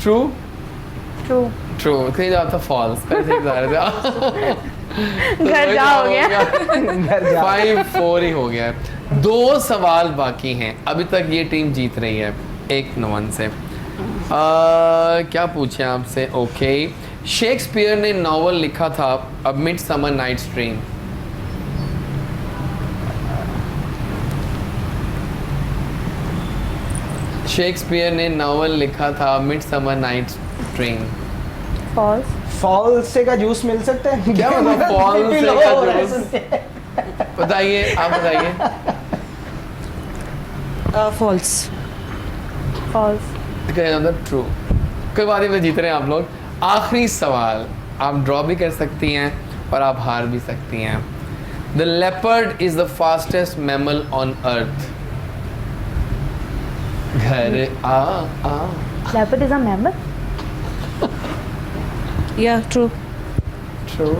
Speaker 1: ट्रू।
Speaker 3: True
Speaker 1: true. सही जवाब था फॉल्स। पहले से ही बता रहे थे।
Speaker 3: घर जा हो गया।
Speaker 2: घर जा।
Speaker 1: 5-4 ही हो गया है। 2 सवाल बाकी हैं, अभी तक ये टीम जीत रही है 1-1 से। क्या पूछे आपसे? ओके, शेक्सपियर ने नॉवल लिखा था a Midsummer Night's Dream. Shakespeare ने नॉवल लिखा था मिडसमर नाइट्स ड्रीम।
Speaker 3: फॉल्स
Speaker 2: फॉल से का जूस मिल सकता है
Speaker 1: क्या मतलब फॉल से का जूस? बताइए, आप बताइए।
Speaker 4: फॉल्स।
Speaker 3: False
Speaker 1: true. कोई बात नहीं, जीत रहे हैं आप लोग। आखिरी सवाल, आप ड्रॉ भी कर सकती हैं और आप हार भी सकती हैं। The leopard is the fastest mammal on earth. घर आ
Speaker 3: लेपर्ड इज अ मैमल।
Speaker 4: या ट्रू।
Speaker 1: ट्रू।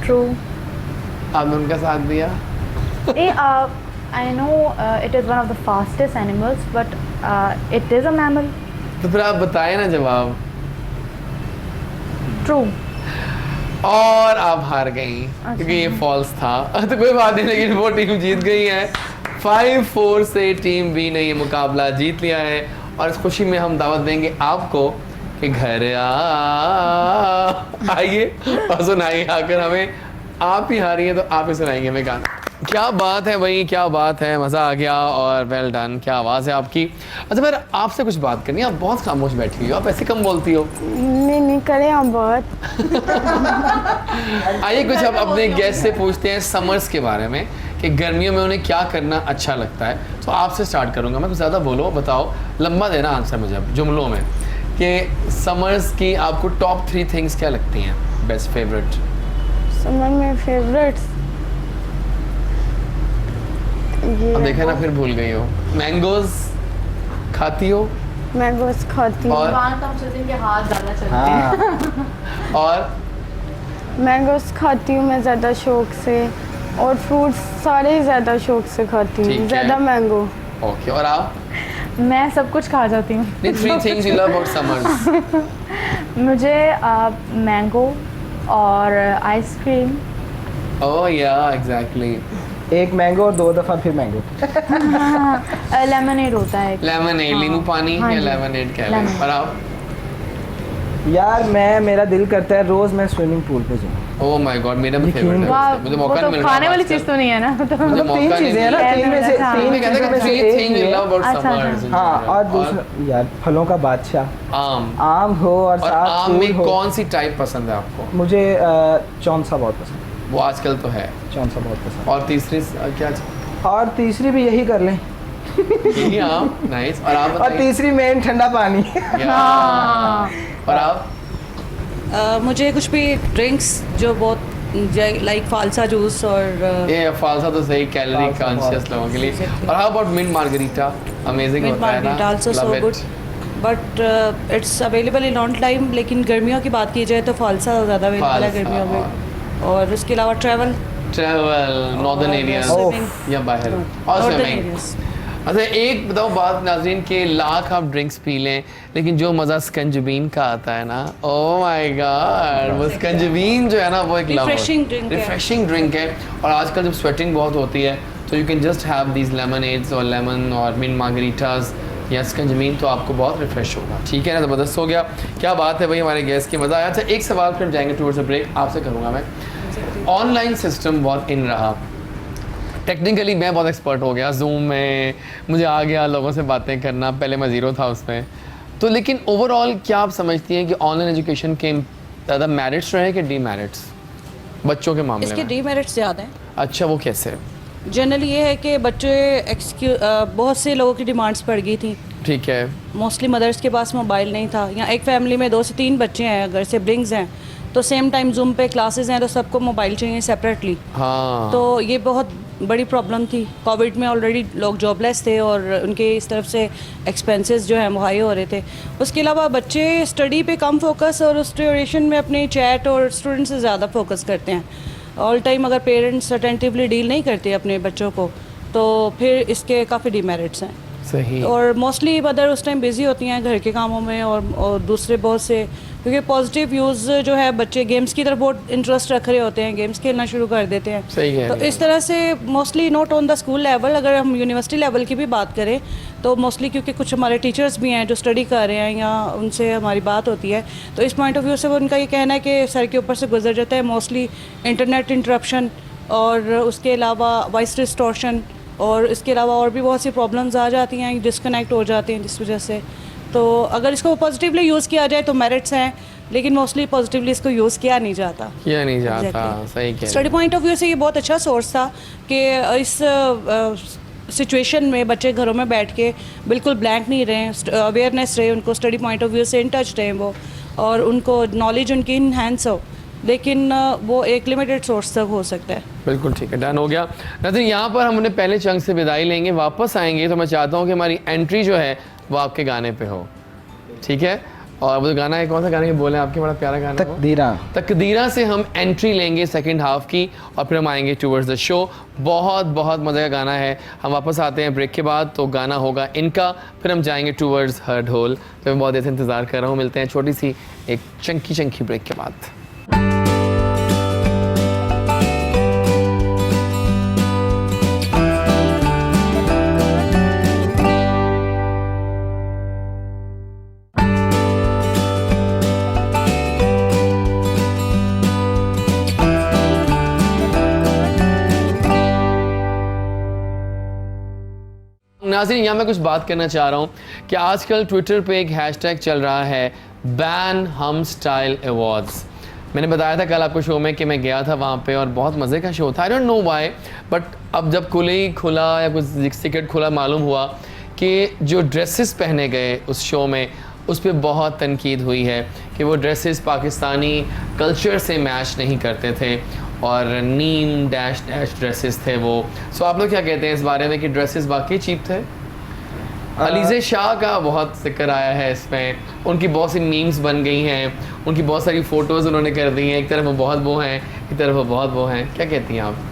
Speaker 3: ट्रू
Speaker 1: आपने उनका साथ दिया।
Speaker 3: I know it is one of the fastest animals, but it is a mammal.
Speaker 1: तो फिर आप बताए ना जवाब।
Speaker 3: True.
Speaker 1: और आप हार गई क्योंकि ये फॉल्स था। तो कोई बात नहीं, लेकिन वो टीम जीत गई है। 5-4 से टीम बी ने ये मुकाबला जीत लिया है और इस खुशी में हम दावत देंगे आपको कि घर आइए और सुनाइए आकर हमें। आप ही हारिए तो आप ही सुनाएंगे हमें गाना। क्या बात है भाई, क्या बात है, मज़ा आ गया और वेल डन। क्या आवाज़ है आपकी। अच्छा फिर आपसे कुछ बात करनी है, आप बहुत खामोश बैठी हुई हो, आप ऐसे कम बोलती हो।
Speaker 5: नहीं करें हम बहुत।
Speaker 1: आइए कुछ अब अपने गेस्ट से पूछते हैं समर्स के बारे में कि गर्मियों में उन्हें क्या करना अच्छा लगता है। तो आपसे स्टार्ट करूंगा मैं, कुछ ज़्यादा बोलो, बताओ, लंबा देना आंसर मुझे अब जुमलों में कि समर्स की आपको टॉप 3 थिंग्स क्या लगती हैं, बेस्ट फेवरेट।
Speaker 5: समर में फेवरेट्स ये
Speaker 1: अब देखा ना फिर भूल गई हो। मैंगोज खाती हो
Speaker 5: मैंगोस खाती हूँ।
Speaker 1: और
Speaker 3: हाथ ज़्यादा चलते
Speaker 2: हाँ
Speaker 1: और
Speaker 5: मैंगोस खाती हूँ मैं ज़्यादा शौक से, और फ्रूट्स सारे ही ज़्यादा शौक से खाती
Speaker 1: ठीक
Speaker 5: हूँ,
Speaker 1: है।
Speaker 5: ज़्यादा मैंगो।
Speaker 1: ओके, और आप?
Speaker 3: मैं सब कुछ खा जाती हूँ।
Speaker 1: 3 things you love about summers.
Speaker 3: मुझे मैंगो और आइसक्रीम।
Speaker 1: ओह या एग्जैक्टली।
Speaker 2: एक मैंगो और 2 दफ़ा फिर मैंगो।
Speaker 3: लेमनेड होता है।
Speaker 1: लेमनेड, नींबू पानी
Speaker 3: हाँ
Speaker 1: या
Speaker 3: जी।
Speaker 1: लेमनेड कह लें। और आप?
Speaker 2: यार मेरा दिल करता है रोज़ मैं स्विमिंग पूल पे जाऊँ।
Speaker 1: ओह माय गॉड, मेरा भी
Speaker 2: यकीन
Speaker 1: फेवरेट है।
Speaker 3: वाह,
Speaker 1: मुझे
Speaker 3: वो
Speaker 1: मौका
Speaker 3: तो
Speaker 1: नहीं मिल रहा।
Speaker 3: खाने वाली चीज़ तो नहीं है ना। तो
Speaker 1: मुझे
Speaker 2: 3
Speaker 1: मौका नहीं
Speaker 2: चीज़ें हैं ना,
Speaker 1: मिला।
Speaker 2: 3 में से
Speaker 3: हाँ।
Speaker 2: 3
Speaker 1: मैं कहता हूँ 3 थिंग यू लव अबाउट
Speaker 3: अच्छा,
Speaker 1: समर्स।
Speaker 2: हाँ, और दूसरा यार फलों का बादशाह
Speaker 1: आम।
Speaker 2: आम हो और
Speaker 1: और
Speaker 2: साथ
Speaker 1: आम
Speaker 2: फूल
Speaker 1: में
Speaker 2: हो।
Speaker 1: कौन सी टाइप पसंद है आपको?
Speaker 2: मुझे चौंसा बहुत पसंद है।
Speaker 1: वो आजकल तो है।
Speaker 2: चौंसा बहुत पसंद।
Speaker 1: और तीसरी क्या?
Speaker 2: और तीसरी भी यही कर लें।
Speaker 1: आप नाइस। और आप
Speaker 2: और
Speaker 1: बताइए?
Speaker 2: तीसरी मेन ठंडा पानी।
Speaker 1: और आप?
Speaker 4: मुझे कुछ भी ड्रिंक्स जो बहुत लाइक फालसा जूस और
Speaker 1: ये फालसा तो सही, कैलोरी
Speaker 2: फालसा
Speaker 1: कॉन्शियस
Speaker 2: बहुत।
Speaker 1: लोगों के लिए। और how about mint margarita? Amazing
Speaker 4: mint
Speaker 1: होता है ना।
Speaker 4: Margarita also
Speaker 1: Love
Speaker 4: so
Speaker 1: it.
Speaker 4: Good, but it's available in all time. लेकिन गर्मियों की बात की जाए तो फालसा ज़्यादा अवेलेबल है
Speaker 1: फालसा,
Speaker 4: गर्मियों में। और उसके अलावा ट्रैवल
Speaker 1: नॉर्दर्न
Speaker 4: और
Speaker 1: एरियाज
Speaker 4: swimming।
Speaker 1: या बाहर और
Speaker 4: नॉर्दर्न
Speaker 1: स्विमिंग।
Speaker 4: एरियाज।
Speaker 1: अच्छा एक बताओ बात नाज़रीन के, लाख आप ड्रिंक्स पी लें लेकिन जो मज़ा स्कंजबीन का आता है ना, ओह माय गॉड, वो स्कंजबीन जो है ना वो एक
Speaker 4: Refreshing drink है।
Speaker 1: रिफ्रेशिंग ड्रिंक है। और आजकल जब स्वेटिंग बहुत होती है तो you can just have these lemonades और लेमन और मिंट मार्गरीटास या स्कंजबीन, तो आपको बहुत रिफ्रेश होगा। ठीक है ना, ज़बरदस्त हो गया। क्या बात है भाई, हमारे गेस्ट की मज़ा आया। अच्छा एक सवाल फिर जाएंगे टूवर्ड्स अ ब्रेक, आपसे करूँगा मैं। ऑनलाइन सिस्टम बहुत इन रहा, टेक्निकली मैं बहुत एक्सपर्ट हो गया जूम में, मुझे आ गया लोगों से बातें करना, पहले मैं ज़ीरो था उसमें। तो लेकिन ओवरऑल क्या आप समझती हैं कि ऑनलाइन एजुकेशन के ज़्यादा मेरिट्स रहे कि डीमेरिट्स बच्चों के मामले
Speaker 4: इसके
Speaker 1: में?
Speaker 4: डीमेरिट्स ज़्यादा हैं।
Speaker 1: अच्छा वो कैसे?
Speaker 4: जनरली ये है कि बच्चे बहुत से लोगों की डिमांड्स पड़ गई थी।
Speaker 1: ठीक है।
Speaker 4: मोस्टली मदर्स के पास मोबाइल नहीं था, या एक फैमिली में 2 से 3 बच्चे हैं अगर सिबलिंग्स हैं तो सेम टाइम जूम पे क्लासेस हैं तो सबको मोबाइल चाहिए सेपरेटली।
Speaker 1: हाँ
Speaker 4: तो ये बहुत बड़ी प्रॉब्लम थी। कोविड में ऑलरेडी लोग जॉबलेस थे और उनके इस तरफ से एक्सपेंसेस जो हैं वो हाई हो रहे थे। उसके अलावा बच्चे स्टडी पे कम फोकस और उस ड्यूरेशन में अपने चैट और स्टूडेंट्स से ज़्यादा फोकस करते हैं। ऑल टाइम अगर पेरेंट्स अटेंटिवली डील नहीं करते अपने बच्चों को तो फिर इसके काफ़ी डिमेरिट्स हैं।
Speaker 1: सही।
Speaker 4: और मोस्टली मदर उस टाइम बिजी होती हैं घर के कामों में और दूसरे बहुत से, क्योंकि पॉजिटिव यूज़ जो है बच्चे गेम्स की तरफ बहुत इंटरेस्ट रख रहे होते हैं, गेम्स खेलना शुरू कर देते हैं।
Speaker 1: सही कह
Speaker 4: तो
Speaker 1: रही हैं।
Speaker 4: इस तरह से mostly not on the school level, अगर हम यूनिवर्सिटी लेवल की भी बात करें तो मोस्टली क्योंकि कुछ हमारे टीचर्स भी हैं जो स्टडी कर रहे हैं या उनसे हमारी बात होती है तो इस पॉइंट ऑफ व्यू से उनका ये कहना है कि सर के ऊपर से गुजर जाता है मोस्टली इंटरनेट इंटरप्शन और उसके अलावा वॉइस डिस्टॉर्शन और इसके अलावा और भी बहुत सी प्रॉब्लम्स आ जाती हैं, डिस्कनेक्ट हो जाते हैं जिस वजह से। तो अगर इसको पॉजिटिवली यूज़ किया जाए तो मेरिट्स हैं, लेकिन मोस्टली पॉजिटिवली इसको यूज़ किया नहीं जाता।
Speaker 1: किया नहीं जाता।
Speaker 4: Exactly.
Speaker 1: सही कह रही
Speaker 4: स्टडी पॉइंट ऑफ व्यू से ये बहुत अच्छा सोर्स था कि इस सिचुएशन में बच्चे घरों में बैठ के बिल्कुल ब्लैंक नहीं रहे, अवेयरनेस रहे, उनको स्टडी पॉइंट ऑफ व्यू से इन टच रहे वो और उनको नॉलेज उनकी इनहेंस हो, लेकिन वो एक लिमिटेड सोर्स तक हो सकता है।
Speaker 1: बिल्कुल ठीक है, डन हो गया। नाज़रीन यहाँ पर हम अपने पहले चंक से विदाई लेंगे, वापस आएंगे तो मैं चाहता हूँ कि हमारी एंट्री जो है वो आपके गाने पे हो, ठीक है? और वो गाना है, कौन सा गाना है बोले आपके, बड़ा प्यारा गाना है वो।
Speaker 2: तकदीरा।
Speaker 1: तकदीरा से हम एंट्री लेंगे सेकंड हाफ की और फिर हम आएंगे टूवर्ड्स द शो। बहुत बहुत मज़े का गाना है। हम वापस आते हैं ब्रेक के बाद, तो गाना होगा इनका, फिर हम जाएंगे टूवर्ड्स हर्ड होल। तो मैं बहुत देर से इंतज़ार कर रहा हूँ, मिलते हैं छोटी सी एक चंकी ब्रेक के बाद। नाज़रीन यहाँ मैं कुछ बात करना चाह रहा हूँ कि आजकल ट्विटर पे एक हैशटैग चल रहा है बैन हम स्टाइल अवार्ड्स। मैंने बताया था कल आपको शो में कि मैं गया था वहाँ पे और बहुत मज़े का शो था। I don't know why, but अब जब खुला या कुछ टिकट खुला मालूम हुआ कि जो ड्रेसेस पहने गए उस शो में उस पर बहुत तनकीद हुई है कि वो ड्रेसेस पाकिस्तानी कल्चर से मैच नहीं करते थे और नीम डैश ड्रेसेस थे वो। सो आप लोग क्या कहते हैं इस बारे में कि ड्रेसेस वाकई चीप थे? अलीज़े शाह का बहुत जिक्र आया है इसमें, उनकी बहुत सी मीम्स बन गई हैं, उनकी बहुत सारी फ़ोटोज़ उन्होंने कर दी हैं, एक तरफ वो बहुत वो हैं, एक तरफ वो बहुत वो हैं। क्या कहती हैं आप?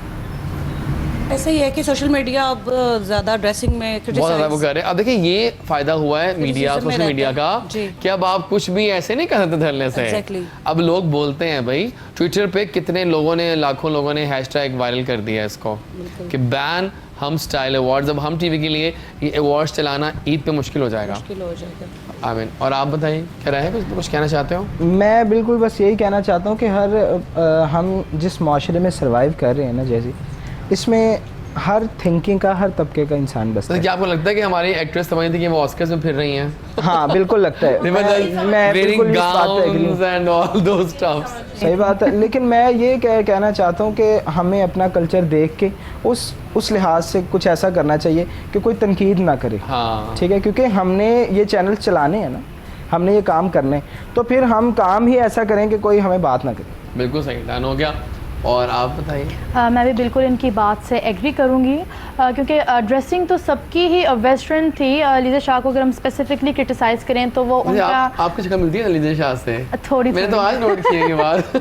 Speaker 4: ऐसा ही है कि सोशल मीडिया अब ज़्यादा ड्रेसिंग में
Speaker 1: बहुत ज़्यादा वो कर रहे हैं। अब देखिए ये फ़ायदा हुआ है मीडिया,
Speaker 4: Criticism में
Speaker 1: सोशल मीडिया
Speaker 4: रहता
Speaker 1: का
Speaker 4: है। जी।
Speaker 1: कि अब आप कुछ भी ऐसे नहीं कर सकते धरने से।
Speaker 4: Exactly.
Speaker 1: अब लोग बोलते हैं भाई, ट्विटर पे कितने लोगों ने, लाखों लोगों ने हैशटैग वायरल कर दिया इसको कि बैन हम स्टाइल अवार्ड्स। अब हम टीवी के लिए ये अवार्ड्स चलाना ईद पे मुश्किल हो जाएगा।
Speaker 4: मुश्किल हो जाएगा।
Speaker 1: आमीन। और आप बताइए क्या रहे हैं, कुछ कहना चाहते हो?
Speaker 2: मैं बिल्कुल बस यही कहना चाहता हूँ कि हम जिस माशरे में सर्वाइव कर रहे हैं ना जैसे, इसमें हर थिंकिंग का, हर तबके का इंसान बसता
Speaker 1: तो
Speaker 2: है।
Speaker 1: क्या आपको लगता है कि हमारी एक्ट्रेस समझती थी कि वो ऑस्कर्स में फिर रही हैं?
Speaker 2: हाँ बिल्कुल लगता है। मैं बिल्कुल इस बात पे agree हूँ।
Speaker 1: and all those stuffs.
Speaker 2: सही बात है, लेकिन मैं ये कहना चाहता हूँ कि हमें अपना कल्चर देख के उस लिहाज से कुछ ऐसा करना चाहिए कि कोई तनकीद ना करे।
Speaker 1: हाँ
Speaker 2: ठीक है, क्योंकि हमने ये चैनल चलाने हैं ना, हमने ये काम करने, तो फिर हम काम ही ऐसा करें कि कोई हमें बात ना करे।
Speaker 1: बिल्कुल सही, डन हो गया। और आप बताइए।
Speaker 3: मैं भी बिल्कुल इनकी बात से एग्री करूँगी, क्योंकि ड्रेसिंग तो सबकी ही वेस्टर्न थी। लिजा शाह को अगर हम स्पेसिफिकली क्रिटिसाइज़ करें तो वो
Speaker 1: मुझे
Speaker 3: उनका
Speaker 1: आपकी शक्ल मिलती है लिजा शाह से?
Speaker 3: थोड़ी
Speaker 1: मैंने तो आज नोट किया ये बात।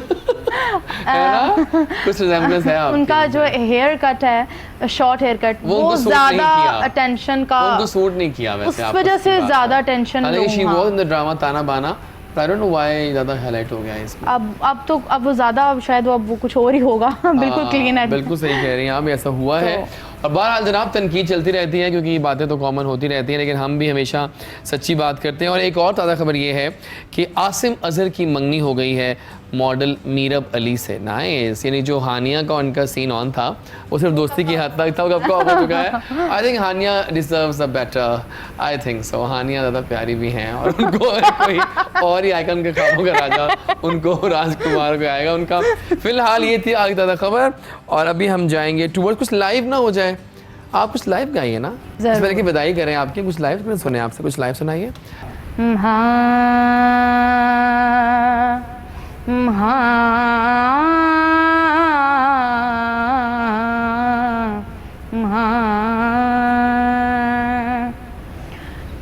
Speaker 1: है ना? कुछ रिजेम्बलेंस है आपकी।
Speaker 3: उनका जो हेयर कट है, शॉर्ट हेयर कट,
Speaker 1: वो
Speaker 3: वो
Speaker 1: उनको सूट नहीं
Speaker 3: ज़्यादा
Speaker 1: किया।
Speaker 3: अटेंशन का,
Speaker 1: उनको सूट नहीं किया वैसे।
Speaker 3: उस
Speaker 1: आपको
Speaker 3: वजह
Speaker 1: सच्ची
Speaker 3: से
Speaker 1: बात
Speaker 3: ज़्यादा
Speaker 1: है।
Speaker 3: टेंशन
Speaker 1: हालांकि शी वाज
Speaker 3: हाँ।
Speaker 1: इन द ड्रामा ताना बाना, आई डोंट नो व्हाई ज़्यादा हाईलाइट हो गया है इसमें।
Speaker 3: अब वो ज़्यादा, शायद वो कुछ और ही होगा। बिल्कुल
Speaker 1: हाँ,
Speaker 3: क्लीन है।
Speaker 1: बिल्कुल सही कह रही हैं आप, ऐसा हुआ है। और बहरहाल जनाब, तनकीद चलती रहती है क्योंकि ये बातें तो कॉमन होती रहती हैं, लेकिन हम भी हमेशा सच्ची बात करते हैं। और एक और ताज़ा खबर ये है कि आसिम अजहर की मंगनी हो गई है मॉडल मीरब अली से। नाइस, यानी जो हानिया का उनका सीन ऑन था वो सिर्फ दोस्ती की हद तक था, वो कब का हो चुका है। I think Hania deserves a better, I think so. Hania ज़्यादा प्यारी भी हैं और उनको कोई और ही आइकन के खाबों का राजा उनको राजकुमार को आएगा उनका। फिलहाल ये थी आगे ज़्यादा खबर, और अभी हम जाएंगे टूवर्ड्स, कुछ लाइव ना हो जाए। आप कुछ लाइव गाइए ना, इस पहले की विदाई करें आपकी, कुछ लाइव सुने आपसे, कुछ लाइव सुनाइए।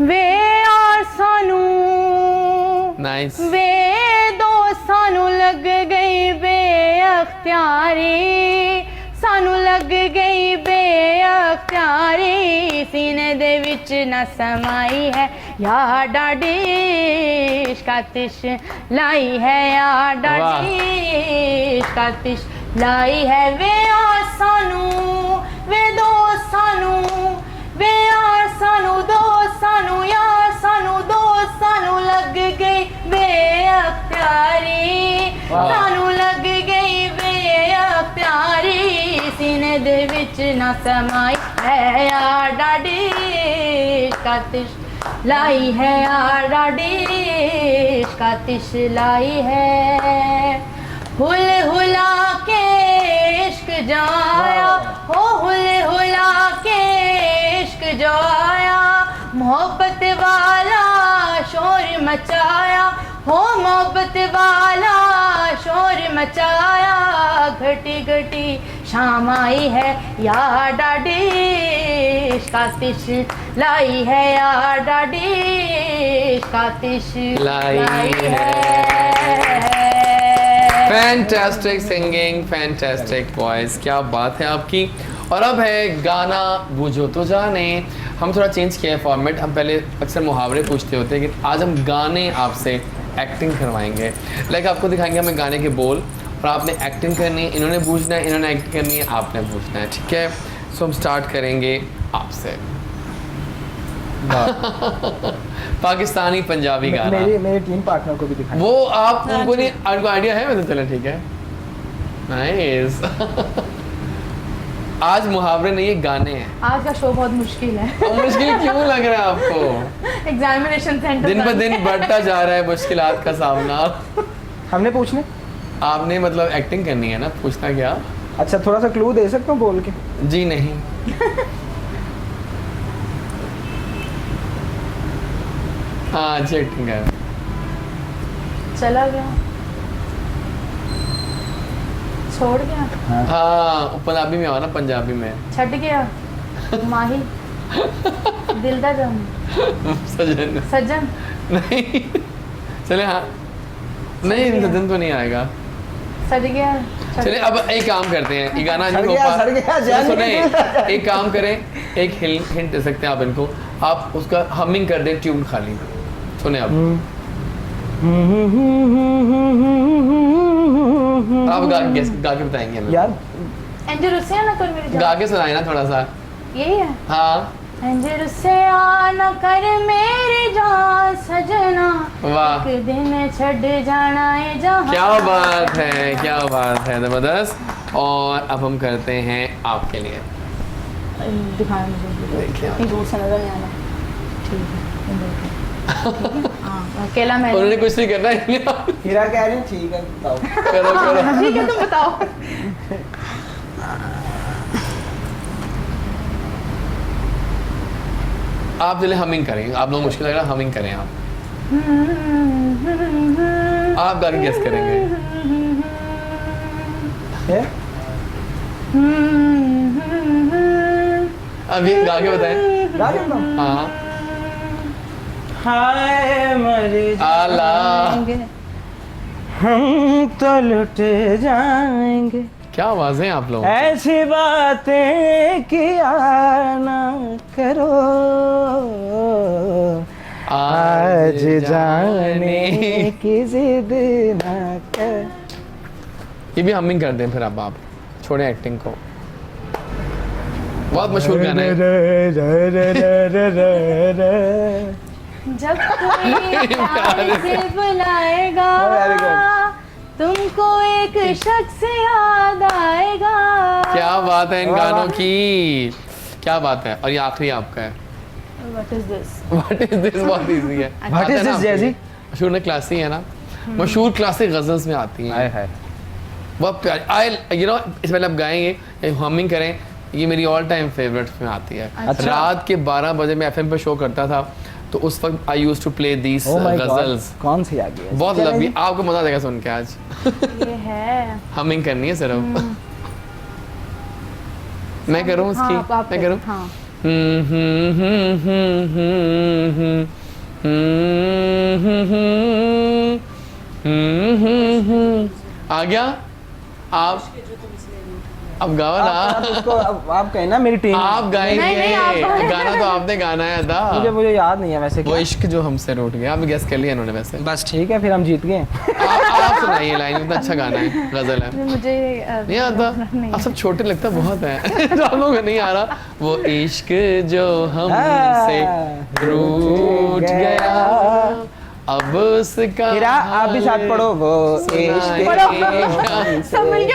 Speaker 3: वे यार सानू,
Speaker 1: नाइस।
Speaker 3: वे दो सानू लग गई बेअख्तियारी, सानू लग गई बेअख्तियारी, सीने दे विच न समाई है या डाडी कातिश लाई है, या डाडी कातिश लाई है। वे यार सानू, वे दो सानू, वे यार सानू, दो सानू, यार सानू, दो सानू लग गई बेअख्तियारी, सानू लग गई बेअख्तियारी, सीने दे विच ना समाई है या डाडी कातिश लाई है, या डाडी कातिश लाई है। हुल हुला के इश्क जाया, हो हुल हुला के इश्क जाया, मोहब्बत वाला शोर मचाया, हो मोहब्बत वाला शोर मचाया, घटी घटी शाम आई है या डाडी कातिश लाई है, या डाडी कातिश लाई है।
Speaker 1: फैंटास्टिक सिंगिंग, फैंटास्टिक वॉइस, क्या बात है आपकी। और अब है गाना बूझो तो जाने। हम थोड़ा चेंज किया है फॉर्मेट, हम पहले अक्सर मुहावरे पूछते होते हैं, लेकिन आज हम गाने आपसे एक्टिंग करवाएंगे। लाइक आपको दिखाएंगे हमें गाने के बोल और आपने एक्टिंग करनी है, इन्होंने पूछना है, इन्होंने एक्टिंग करनी है, आपने पूछना है, ठीक है। सो हम स्टार्ट करेंगे आपसे। पाकिस्तानी पंजाबी गाना।
Speaker 2: मेरे टीम पार्टनर को भी दिखाएं।
Speaker 1: वो आप उनको नहीं, उनको आइडिया है? मतलब चलो ठीक है, नाइस। आज मुहावरे नहीं है, गाने हैं।
Speaker 3: आज का शो बहुत मुश्किल है।
Speaker 1: और मुश्किल क्यों लग रहा है आपको?
Speaker 3: एग्जामिनेशन सेंटर
Speaker 1: दिन ब दिन बढ़ता जा रहा है मुश्किलात का सामना।
Speaker 2: हमने पूछने,
Speaker 1: आपने मतलब एक्टिंग करनी है ना, पूछना क्या?
Speaker 2: अच्छा थोड़ा सा क्लू दे सकता हूँ बोल के?
Speaker 1: जी नहीं। हाँ अच्छी एक्टिंग है।
Speaker 3: चला गया, छोड़ गया,
Speaker 1: हाँ पंजाबी में हो ना, पंजाबी में।
Speaker 3: छट गया, माही, दिल दा जम,
Speaker 1: सजन
Speaker 3: सज्जन,
Speaker 1: नहीं। चले हाँ, नहीं सजन तो नहीं आएगा।
Speaker 3: सज गया,
Speaker 1: चलिए अब एक काम करते हैं, ये गाना
Speaker 2: सड़
Speaker 1: नहीं हो
Speaker 2: गया,
Speaker 1: पा
Speaker 2: सड़ गया, जान
Speaker 1: सुने,
Speaker 2: नहीं।
Speaker 1: एक काम करें, एक हिंट दे सकते हैं आप इनको, आप उसका हमिंग कर दें ट्यून खाली, सुने अब। आप गा के बताएंगे हमें।
Speaker 2: यार
Speaker 3: एंजल रुसिया ना कर मेरी
Speaker 1: गा
Speaker 3: जान,
Speaker 1: के सुनाए ना थोड़ा सा।
Speaker 3: यही है।
Speaker 1: हाँ
Speaker 3: एंजल रुसिया ना कर मेरी जान सजना,
Speaker 1: वाह,
Speaker 3: एक दिन छड़ जाना है जहां।
Speaker 1: क्या बात है, क्या बात है, जबरदस्त। और अब हम करते हैं आपके लिए।
Speaker 3: दिखाएं मुझे,
Speaker 1: देखिए आप।
Speaker 3: इतनी दूर से नजर नहीं आना। ठीक है, इन देखो। हाँ, अकेला मैं
Speaker 1: उन्होंने कुछ नहीं करना है।
Speaker 2: हीरा कह रही है ठीक है बताओ।
Speaker 1: करो करो।
Speaker 3: ठीक है, तुम बताओ।
Speaker 1: आप चले हमिंग करें, आप लोग मुश्किल लग रहा है, हमिंग करें आप गा के गेस करेंगे।
Speaker 2: है?
Speaker 1: अभी गा के बताएं।
Speaker 2: गा के बताऊं?
Speaker 1: हाँ
Speaker 2: हाय मर
Speaker 1: आला।
Speaker 2: जाएंगे हम तो लुट जाएंगे,
Speaker 1: क्या आवाजें आप लोग।
Speaker 2: ऐसी बातें किया ना करो, आज जाने की जिद ना कर।
Speaker 1: ये भी हमिंग कर दें फिर अब आप छोड़े एक्टिंग को। बहुत मशहूर गाना है।
Speaker 3: जब कोई प्यार से बुलाएगा
Speaker 2: Very good.
Speaker 3: तुमको एक शख्स याद आएगा।
Speaker 1: क्या बात है इन
Speaker 2: वाह,
Speaker 1: गानों
Speaker 2: वाह।
Speaker 1: की, क्या बात है। और ये आखिरी आपका है।
Speaker 3: What is this?
Speaker 1: What is this? बहुत इजी है।
Speaker 2: What
Speaker 1: आता है
Speaker 2: is
Speaker 1: ना
Speaker 2: this,
Speaker 1: आपको
Speaker 2: जैसी?
Speaker 1: ये? मशहूर ने क्लासी है ना, मशहूर क्लासिक गजल्स में आती हैं।
Speaker 2: हाय
Speaker 1: बहुत प्यारी। आई यू नो, इस पहले आप गाएंगे, हमिंग करें। ये मेरी ऑल टाइम फेवरेट में आती है।
Speaker 2: अच्छा।
Speaker 1: रात के 12 बजे मैं एफएम पे शो करता था, तो उस वक्त I used to play these
Speaker 2: Oh my God,
Speaker 1: ghazals.
Speaker 2: कौन सी आ गई है?
Speaker 1: बहुत
Speaker 2: क्या
Speaker 1: लंबी,
Speaker 2: है?
Speaker 1: आपको मजा आएगा सुन के आज।
Speaker 3: ये है।
Speaker 1: हमिंग करनी है सिर्फ। मैं करूं उसकी?
Speaker 3: हाँ, आप
Speaker 1: मैं करूं?
Speaker 3: हाँ।
Speaker 1: आ गया आप। अब गाओ
Speaker 2: आप
Speaker 1: ना।
Speaker 2: उसको आप कहें ना मेरी टीम।
Speaker 1: आप गाएंगे।
Speaker 3: नहीं, नहीं, आप गाएं।
Speaker 1: गाना तो आपने गाना है अदा।
Speaker 2: मुझे याद नहीं है वैसे
Speaker 1: वो
Speaker 2: क्या।
Speaker 1: इश्क जो हमसे रूठ गया, आप गेस कर लिया इन्होंने वैसे।
Speaker 2: बस ठीक है फिर हम जीत गए।
Speaker 1: आप सुनाइए लाइन, इतना अच्छा गाना है, गजल है।
Speaker 3: मुझे
Speaker 1: नहीं आता। आप सब छोटे लगता बहुत है। जो आप लोगों को नहीं आ रहा। वो इश्क जो हमसे रूठ गया, अब उसका
Speaker 2: हीरा आप भी साथ पढ़ो। वो
Speaker 1: सुनाएगा।
Speaker 3: सब मिलके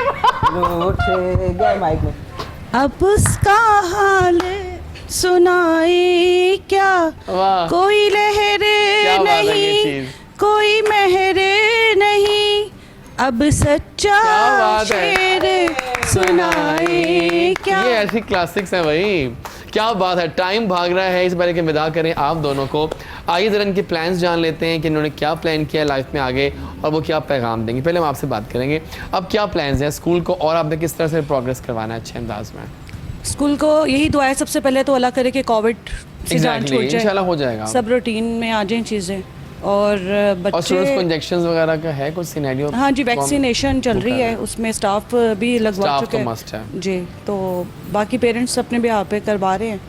Speaker 2: रूठ गया माइक में।
Speaker 4: अब उसका हाल सुनाए क्या,
Speaker 1: वाह,
Speaker 4: कोई लहरे
Speaker 1: क्या बात है ये
Speaker 4: नहीं,
Speaker 1: चीज़।
Speaker 4: कोई मेहरे नहीं, अब सच्चा
Speaker 1: क्या बात है।
Speaker 4: शेर सुनाए क्या।
Speaker 1: ये ऐसी क्लासिक्स हैं भाई। क्या बात है। टाइम भाग रहा है, इस बारे के विदा करें आप दोनों को। आइए जरा इनके प्लान्स जान लेते हैं कि इन्होंने क्या प्लान किया लाइफ में आगे और वो क्या पैगाम देंगे। पहले हम आपसे बात करेंगे, अब क्या प्लान्स हैं स्कूल को और आपने किस तरह से प्रोग्रेस करवाना है अच्छे अंदाज में।
Speaker 4: स्कूल को यही दुआ है सबसे पहले तो अल्लाह करे कि कोविड से जान
Speaker 1: एग्जैक्टली,
Speaker 4: छूट जाए,
Speaker 1: इंशाल्लाह हो जाएगा।
Speaker 4: सब रूटीन में आ जाएं चीज़ें। और
Speaker 1: और स्टूडेंट्स को
Speaker 4: बच्चे,
Speaker 1: इंजेक्शंस वगैरह का है कुछ सिनेरियो?
Speaker 4: हाँ जी, वैक्सीनेशन चल रही है, उसमें स्टाफ भी लगवा
Speaker 1: स्टाफ
Speaker 4: चुके
Speaker 1: तो
Speaker 4: हैं
Speaker 1: मस्ट है।
Speaker 4: जी। तो बाकी पेरेंट्स अपने भी पे करवा रहे हैं,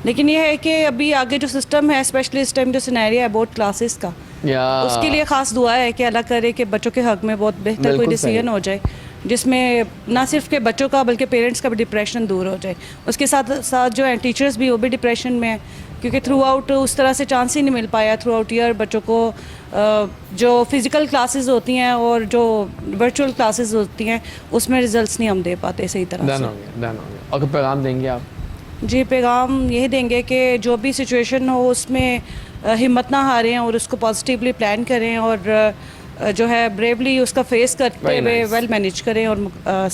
Speaker 4: लेकिन ये है कि अभी आगे जो सिस्टम है, स्पेशली इस टाइम जो सिनेरियो है बोर्ड क्लासेस का,
Speaker 1: या
Speaker 4: उसके लिए खास दुआ है कि अल्लाह करे कि बच्चों के हक में बहुत बेहतर कोई
Speaker 1: बिल्कुल सही।
Speaker 4: डिसीजन हो जाए, जिसमें ना सिर्फ के बच्चों का बल्कि पेरेंट्स का भी डिप्रेशन दूर हो जाए। उसके साथ साथ जो है टीचर्स भी, वो भी डिप्रेशन में है, क्योंकि थ्रू आउट उस तरह से चांस ही नहीं मिल पाया थ्रू आउट ईयर बच्चों को। जो फिज़िकल क्लासेस होती हैं और जो वर्चुअल क्लासेस होती हैं, उसमें रिजल्ट्स नहीं हम दे पाते सही तरह
Speaker 1: डन
Speaker 4: से।
Speaker 1: हो गया, डन हो गया। और कोई पैगाम देंगे आप?
Speaker 4: जी, पैगाम यही देंगे कि जो भी सिचुएशन हो उसमें हिम्मत ना हारें और उसको पॉजिटिवली प्लान करें और जो है ब्रेवली उसका फेस करते
Speaker 1: Very
Speaker 4: हुए
Speaker 1: nice.
Speaker 4: वेल मैनेज करें और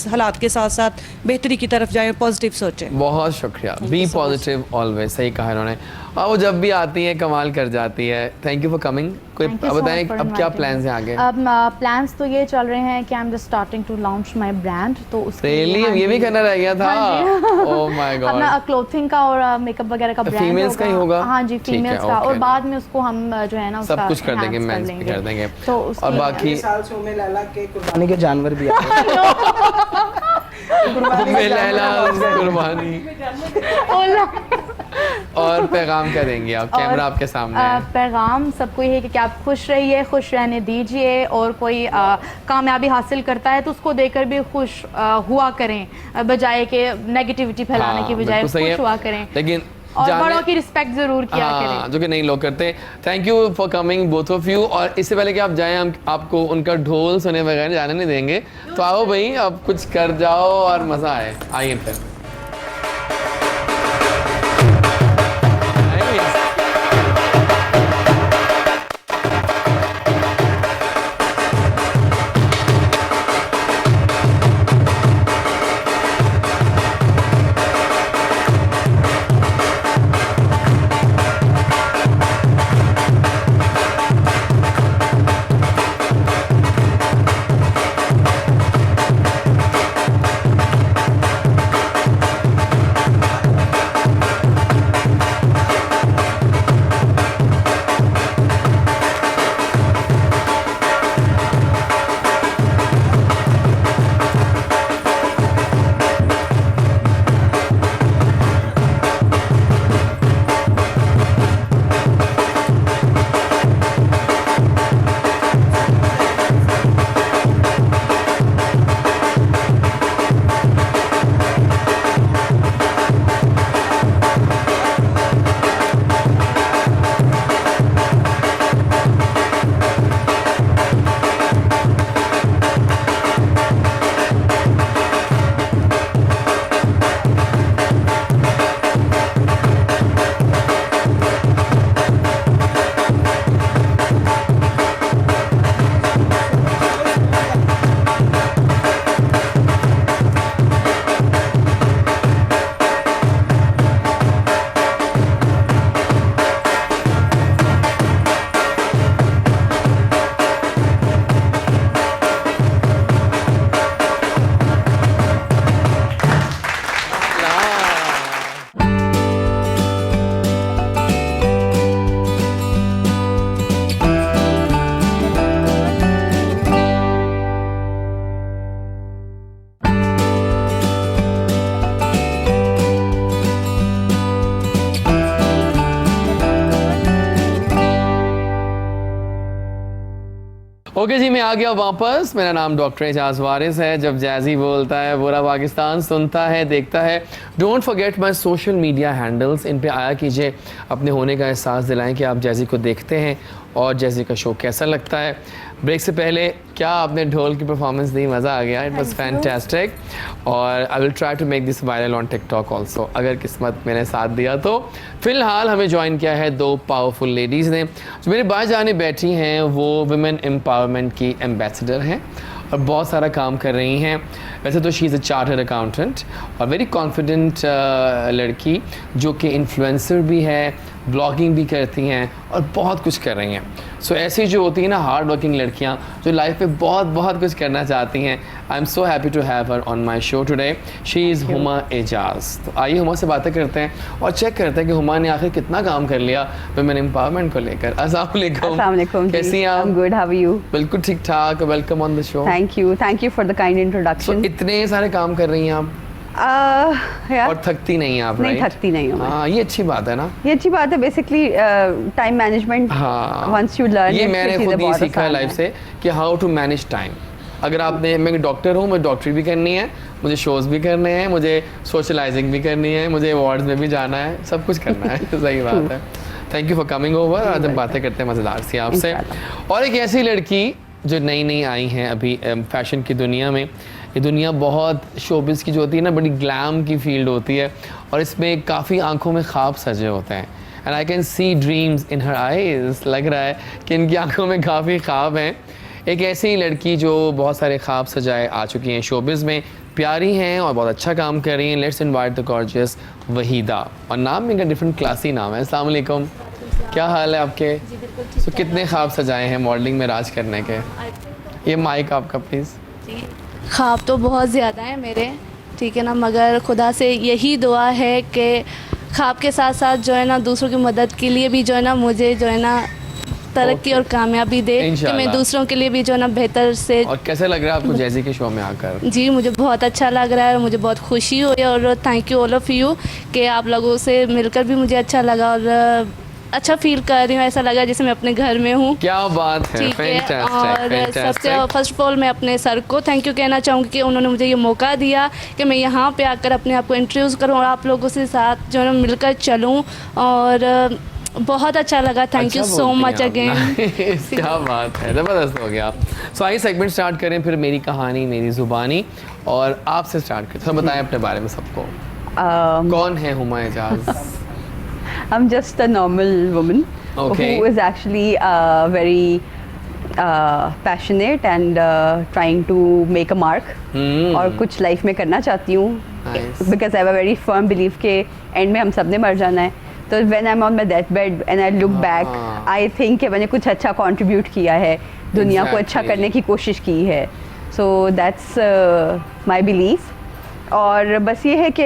Speaker 4: हालात के साथ साथ बेहतरी की तरफ जाएं, पॉजिटिव सोचें।
Speaker 1: बहुत शुक्रिया। बी पॉजिटिव ऑलवेज, सही कहा इन्होंने। और वो जब भी आती है कमाल कर जाती है। Thank you for coming. कोई
Speaker 3: Thank you so
Speaker 1: बताएं
Speaker 3: much for
Speaker 1: अब क्या
Speaker 3: inviting
Speaker 1: प्लान्स
Speaker 3: me.
Speaker 1: हैं आगे?
Speaker 3: अब प्लान्स तो ये चल रहे हैं कि I am just starting to launch my brand, तो उसके लिए
Speaker 1: रियली
Speaker 3: हाँ
Speaker 1: ये भी
Speaker 3: जी।
Speaker 1: करना रह गया था।
Speaker 3: हाँ
Speaker 1: ओह माय गॉड।
Speaker 3: अपना क्लोथिंग का और मेकअप वगैरह का ब्रांड
Speaker 1: Females का ही होगा?
Speaker 3: हाँ जी,
Speaker 1: ठीक है,
Speaker 3: फीमेल्स का।
Speaker 1: okay.
Speaker 3: और बाद में उसको हम जो है ना
Speaker 1: सब
Speaker 3: उसका
Speaker 1: कुछ कर देंगे,
Speaker 3: enhance
Speaker 1: मेंस भी कर देंगे।
Speaker 3: तो
Speaker 1: और
Speaker 3: उसके
Speaker 1: बाकी
Speaker 2: साल से उम्मे लैला के कुर्बानी के जानवर भी आते हैं।
Speaker 1: उम्मे लैला कुर्बानी। और पैगाम क्या देंगे आप? कैमरा आपके सामने है।
Speaker 3: पैगाम सबको ये है कि आप खुश रहिए, खुश रहने दीजिए, और कोई कामयाबी हासिल करता है तो उसको देखकर भी खुश हुआ करें, बजाय के नेगेटिविटी फैलाने
Speaker 1: हाँ,
Speaker 3: की बजाय
Speaker 1: बिल्कुल सही
Speaker 3: खुश
Speaker 1: है।
Speaker 3: हुआ करें
Speaker 1: लेकिन
Speaker 3: और
Speaker 1: जाने-
Speaker 3: बड़ों की रिस्पेक्ट जरूर किया
Speaker 1: हाँ,
Speaker 3: करें।
Speaker 1: जो कि नहीं लोग करते। Thank you for coming both of you. और इससे पहले कि आप जाएं, हम आपको उनका ढोल सुने बगैर जाने नहीं देंगे। तो आओ भाई, अब कुछ कर जाओ और मज़ा आए। आइए फिर। ओके जी, मैं आ गया वापस। मेरा नाम डॉक्टर एजाज वारिस है। जब जैज़ी बोलता है पूरा पाकिस्तान सुनता है, देखता है। Don't forget my social media handles, इन पे आया कीजिए, अपने होने का एहसास दिलाएं कि आप जैज़ी को देखते हैं और जैज़ी का शो कैसा लगता है। ब्रेक से पहले क्या आपने ढोल की परफॉर्मेंस दी? मज़ा आ गया, इट वाज फैंटास्टिक। और I will try to make this viral on TikTok also, अगर किस्मत मैंने साथ दिया तो। फ़िलहाल हमें ज्वाइन किया है दो पावरफुल लेडीज़ ने। जो मेरे बाएं जाने बैठी हैं वो वुमेन एम्पावरमेंट की एम्बेसडर हैं और बहुत सारा काम कर रही हैं। वैसे तो she is a chartered accountant और वेरी कॉन्फिडेंट लड़की, जो कि इन्फ्लुएंसर भी है, ब्लॉगिंग भी करती हैं और बहुत कुछ कर रही हैं। सो ऐसी जो होती है ना हार्ड वर्किंग लड़कियाँ जो लाइफ में बहुत कुछ करना चाहती हैं, I am so happy to have her on my show today. She is Huma Ejaz. तो आइए हुमा से बातें करते हैं और चेक करते हैं कि हुमा ने आखिर कितना काम कर लिया वुमेन एम्पावरमेंट को लेकर। अस्सलाम वालेकुम, कैसी हैं आप?
Speaker 6: Good, how are you?
Speaker 1: बिल्कुल ठीक ठाक, welcome on the show.
Speaker 6: Thank you for the kind introduction.
Speaker 1: इतने सारे काम कर रही हैं आप और थकती नहीं हैं आप?
Speaker 6: नहीं,
Speaker 1: right?
Speaker 6: थकती नहीं हूँ मैं।
Speaker 1: हाँ, ये अच्छी बात है ना।
Speaker 6: ये अच्छी बात है, बेसिकली टाइम मैनेजमेंट।
Speaker 1: हाँ,
Speaker 6: वंस यू लर्न,
Speaker 1: ये मैंने खुद ही सीखा लाइफ से कि हाउ टू मैनेज टाइम। अगर आपने, मैं डॉक्टर हूँ, मुझे डॉक्टरी भी करनी है, मुझे शोज़ भी करने हैं, मुझे सोशलाइजिंग भी करनी है, मुझे अवार्ड्स में भी जाना है, सब कुछ करना है। सही बात है। Thank you for coming over. आज हम बातें करते हैं मज़ेदार सी आपसे। और एक ऐसी लड़की जो नई आई हैं अभी फैशन की दुनिया में। ये दुनिया बहुत शोबिज़ की जो होती है ना, बड़ी ग्लैम की फील्ड होती है और इसमें काफ़ी आंखों में ख्वाब सजे होते हैं। And I can see dreams in her eyes. लग रहा है कि इनकी आंखों में काफ़ी ख्वाब हैं। एक ऐसी लड़की जो बहुत सारे ख्वाब सजाए आ चुकी हैं शोबिज़ में, प्यारी हैं और बहुत अच्छा काम कर रही हैं। Let's invite the gorgeous Waheeda. और नाम इनका डिफरेंट क्लासी नाम है। अस्सलाम वालेकुम, क्या हाल है आपके? तो कितने ख्वाब सजाए हैं मॉडलिंग में राज करने के? ये माइक आपका प्लीज़।
Speaker 7: ख्वाब तो बहुत ज़्यादा है मेरे, ठीक है ना, मगर खुदा से यही दुआ है कि ख्वाब के साथ साथ जो है ना दूसरों की मदद के लिए भी जो है ना मुझे जो है ना तरक्की और कामयाबी दे कि मैं दूसरों के लिए भी जो है ना बेहतर से।
Speaker 1: और कैसे लग रहा है आपको जैज़ी के शो में आकर?
Speaker 7: जी, मुझे बहुत अच्छा लग रहा है और मुझे बहुत खुशी हुई और thank you all of you कि आप लोगों से मिलकर भी मुझे अच्छा लगा और अच्छा फील कर रही हूँ। ऐसा लगा जैसे मैं अपने घर में हूँ।
Speaker 1: क्या बात है,
Speaker 7: ठीक है। और सबसे फर्स्ट ऑफ ऑल मैं अपने सर को थैंक यू कहना चाहूँगी कि उन्होंने मुझे ये मौका दिया कि मैं यहाँ पे आकर अपने आप को इंट्रोड्यूस करूँ और आप लोगों से साथ जो है मिलकर चलूँ और बहुत अच्छा लगा। Thank you so much again.
Speaker 1: क्या बात है, ज़बरदस्त हो गया। सो आइए सेगमेंट स्टार्ट करें, फिर मेरी कहानी मेरी ज़ुबानी। और आपसे स्टार्ट करें, तो बताएं अपने बारे में सबको। कौन है Huma Ejaz?
Speaker 6: I'm just a normal woman
Speaker 1: Okay.
Speaker 6: who is actually very passionate and trying to make a mark और कुछ लाइफ में करना चाहती हूँ।
Speaker 1: Nice.
Speaker 6: Because I have a very firm belief के एंड में हम सब ने मर जाना है। तो when I'm on my deathbed and I look back, I think कि मैंने कुछ अच्छा contribute किया है, दुनिया को अच्छा करने की कोशिश की है। So that's my belief। और बस ये है कि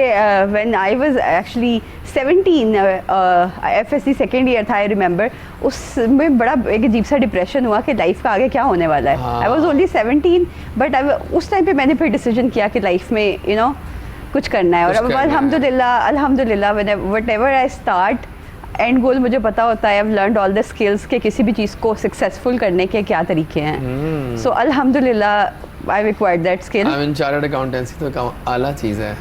Speaker 6: when I was actually 17 FSC second year था, आई रिमेंबर, उसमें बड़ा एक अजीब सा डिप्रेशन हुआ कि लाइफ का आगे क्या होने वाला है। आई वाज ओनली 17 बट उस टाइम पे मैंने फिर डिसीजन किया कि लाइफ में यू नो कुछ करना है। और अब अल्हम्दुलिल्लाह व्हाटएवर आई स्टार्ट एंड गोल मुझे पता होता है। I have learned all the skills के किसी भी चीज़ को सक्सेसफुल करने के क्या तरीके हैं। सो अल्हम्दुलिल्लाह I required that skill.
Speaker 1: I mean, chartered accountancy तो आला चीज़ है।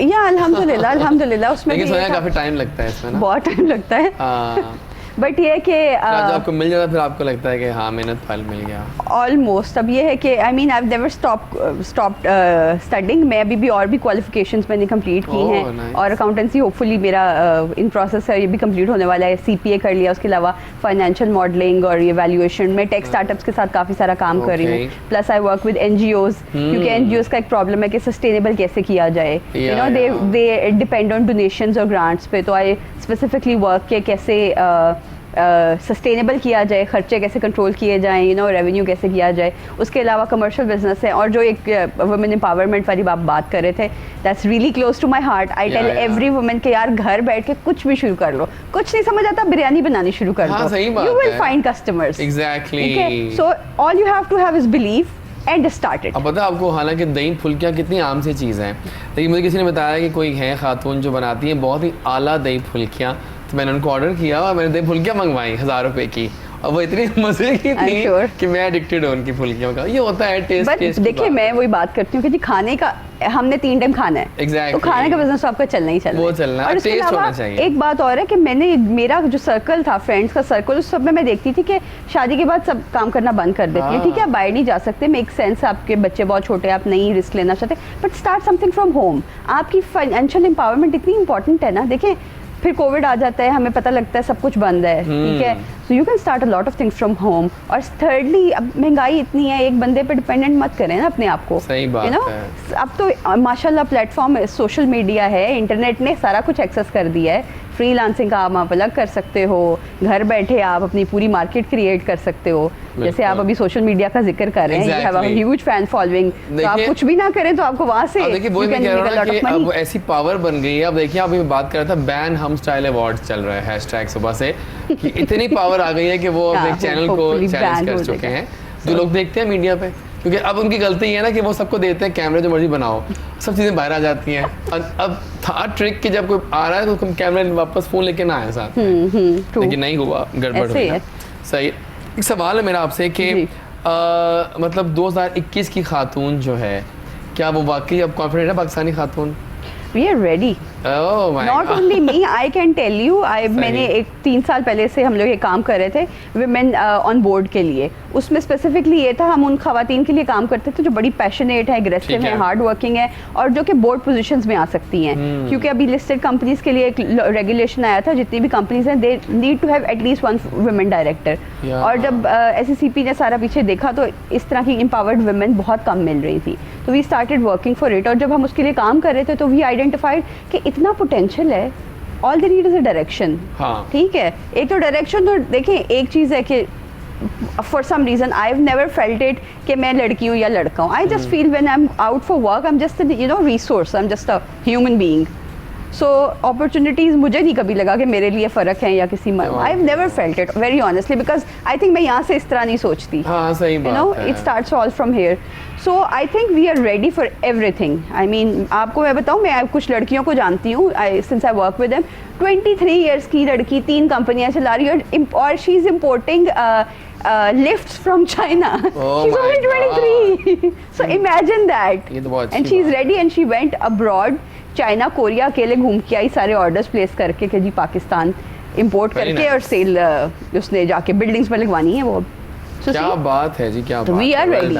Speaker 6: या अल्हम्दुलिल्लाह उसमें
Speaker 1: लेकिन सुना है काफ़ी टाइम लगता है इसमें ना?
Speaker 6: बहुत टाइम लगता है।
Speaker 1: हाँ।
Speaker 6: बट ये है कि
Speaker 1: जब आपको मिल जाता फिर आपको लगता है कि हाँ मेहनत फल मिल गया।
Speaker 6: ऑलमोस्ट अब ये है कि I mean I have never stopped studying. मैं अभी भी और भी क्वालिफिकेशंस मैंने कंप्लीट की हैं।
Speaker 1: nice.
Speaker 6: और अकाउंटेंसी होपफुली मेरा इन प्रोसेस है, ये भी कंप्लीट होने वाला है। CPA कर लिया, उसके अलावा फाइनेंशियल मॉडलिंग और ये वैल्यूएशन में टेक स्टार्टअप्स के साथ काफ़ी सारा काम कर रही हूँ। Plus I work with NGOs क्योंकि NGOs का एक प्रॉब्लम है कि सस्टेनेबल कैसे किया जाए। You know they depend on donations और ग्रांट्स पे। तो आई स्पेसिफिकली वर्क के कैसे सस्टेनेबल किया जाए, खर्चे कैसे कंट्रोल किए जाएं, यू नो रेवेन्यू कैसे किया जाए। उसके अलावा कमर्शियल बिजनेस है। और जो एक वुमेन एम्पावरमेंट वाली आप बात कर रहे थे, that's really close to my heart. I tell every women के यार घर बैठ के कुछ भी शुरू कर लो, कुछ नहीं समझ आता बिरयानी बनानी शुरू कर
Speaker 1: हाँ,
Speaker 6: दो, you will find customers.
Speaker 1: Exactly.
Speaker 6: So all you have to have is believe and start it.
Speaker 1: अब पता है आपको, हालांकि दही फुल्कियाँ कितनी आम सी चीज़ हैं, लेकिन मुझे किसी ने बताया कि कोई है खातून जो बनाती है बहुत ही आला दही फुल्कियाँ। तो मैंने उनको ऑर्डर किया और मैंने दही फुल्कियाँ मंगवाई 1000 रुपये की और वो इतनी मजे की
Speaker 6: I'm
Speaker 1: थी
Speaker 6: sure.
Speaker 1: कि मैं एडिक्टेड हूँ उनकी फुल्कियों का। ये होता है टेस्ट
Speaker 6: बट
Speaker 1: टेस्ट
Speaker 6: देखिए मैं वही बात करती हूँ कि जी खाने का हमने 3 टाइम खाना है।
Speaker 1: Exactly.
Speaker 6: तो खाने का बिजनेस तो आपका चलना ही चलना
Speaker 1: वो चलना है,
Speaker 6: और इसके
Speaker 1: taste
Speaker 6: अलावा
Speaker 1: होना चाहिए।
Speaker 6: एक बात और है कि मैंने मेरा जो सर्कल था, फ्रेंड्स का सर्कल, उस सब में मैं देखती थी कि शादी के बाद सब काम करना बंद कर देती है। ठीक है, आप बाहर नहीं जा सकते, मेक सेंस, आपके बच्चे बहुत छोटे, आप नहीं रिस्क लेना चाहते, but start something from home. आपकी फाइनेंशियल एम्पावरमेंट इतनी इंपॉर्टेंट है ना। देखिए फिर कोविड आ जाता है, हमें पता लगता है सब कुछ बंद है, ठीक है, so you can start a lot of things from home. और थर्डली अब महंगाई इतनी है, एक बंदे पे डिपेंडेंट मत करें ना अपने आप को।
Speaker 1: सही बात है।
Speaker 6: अब तो माशाल्लाह प्लेटफॉर्म, सोशल मीडिया है, इंटरनेट ने सारा कुछ एक्सेस कर दिया है। फ्रीलांसिंग का आप अलग कर सकते हो, घर बैठे आप अपनी पूरी मार्केट क्रिएट कर सकते हो। जैसे आप अभी सोशल मीडिया का जिक्र कर रहे हैं, you have a huge fan following, तो आप कुछ भी ना करें तो आपको वहां से
Speaker 1: अब देखिए वही मैं कह रहा हूँ ना कि अब ऐसी पावर बन गई है। अब देखिए अभी मैं बात कर रहा था, बैन हम स्टाइल अवार्ड्स चल रहा है, हैशटैग सुबह से, कि इतनी पावर आ गई है कि वो अपने चैनल को चैलेंज कर चुके हैं जो लोग देखते हैं मीडिया पे। क्योंकि अब उनकी गलती है ना कि वो सबको देते हैं कैमरे, जो मर्जी बनाओ, सब चीज़ें बाहर आ जाती हैं। अब था ट्रिक कि जब कोई आ रहा है तो कैमरे वापस फ़ोन लेके ना आए साथ में, लेकिन नहीं हुआ, गड़बड़ हुई ना। सही। एक सवाल है मेरा आपसे कि मतलब 2021 की खातून जो है, क्या वो वाकई अब कॉन्फिडेंट है पाकिस्तानी खातून?
Speaker 6: We are ready.
Speaker 1: Oh my
Speaker 6: Not
Speaker 1: God.
Speaker 6: only me, I can tell you. मैंने 3 साल पहले से हम लोग ये काम कर रहे थे women on board के लिए। उसमें स्पेसिफिकली ये था, हम उन खवातीन के लिए काम करते थे जो बड़ी पैशनेट है, एग्रेसिव है, हार्ड वर्किंग है, और जो कि बोर्ड पोजीशंस में आ सकती हैं। क्योंकि अभी लिस्टेड कंपनीज के लिए एक रेगुलेशन आया था, जितनी भी कंपनीज हैं they need to have at least 1 women director. और जब SCCP ने सारा पीछे देखा तो इस तरह की एम्पावर्ड वुमेन बहुत कम मिल रही थी, तो we started working for it. और जब हम उसके लिए काम कर रहे थे तो वी आइडेंटिफाइड कि इतना पोटेंशियल है, all they need is a direction. ठीक है, एक तो डायरेक्शन, तो देखें एक चीज़ है कि for some reason I have never felt it कि मैं लड़की हूँ या लड़का हूँ। I just feel when I am out for work, I am just resource, I am just a human being. So opportunities मुझे नहीं कभी लगा कि मेरे लिए फ़र्क है या किसी, आई have never felt it very honestly, because I think मैं यहाँ से इस तरह नहीं सोचती।
Speaker 1: सही बात है।
Speaker 6: It starts all from here. So I think we are ready for everything. I mean आपको मैं बताऊँ, मैं कुछ लड़कियों को जानती हूँ, since I work with them, 23 years की लड़की 3 कंपनियाँ चला रही है, और she is importing lifts from China. She's only 23. So imagine that. And she's ready, and she went abroad, China, Korea, अकेले घूम के आई, सारे ऑर्डर्स प्लेस करके कि जी पाकिस्तान इंपोर्ट करके और सेल उसने जाके बिल्डिंग्स में लगवानी है वो।
Speaker 1: क्या बात है जी, क्या बात है।
Speaker 6: We are ready.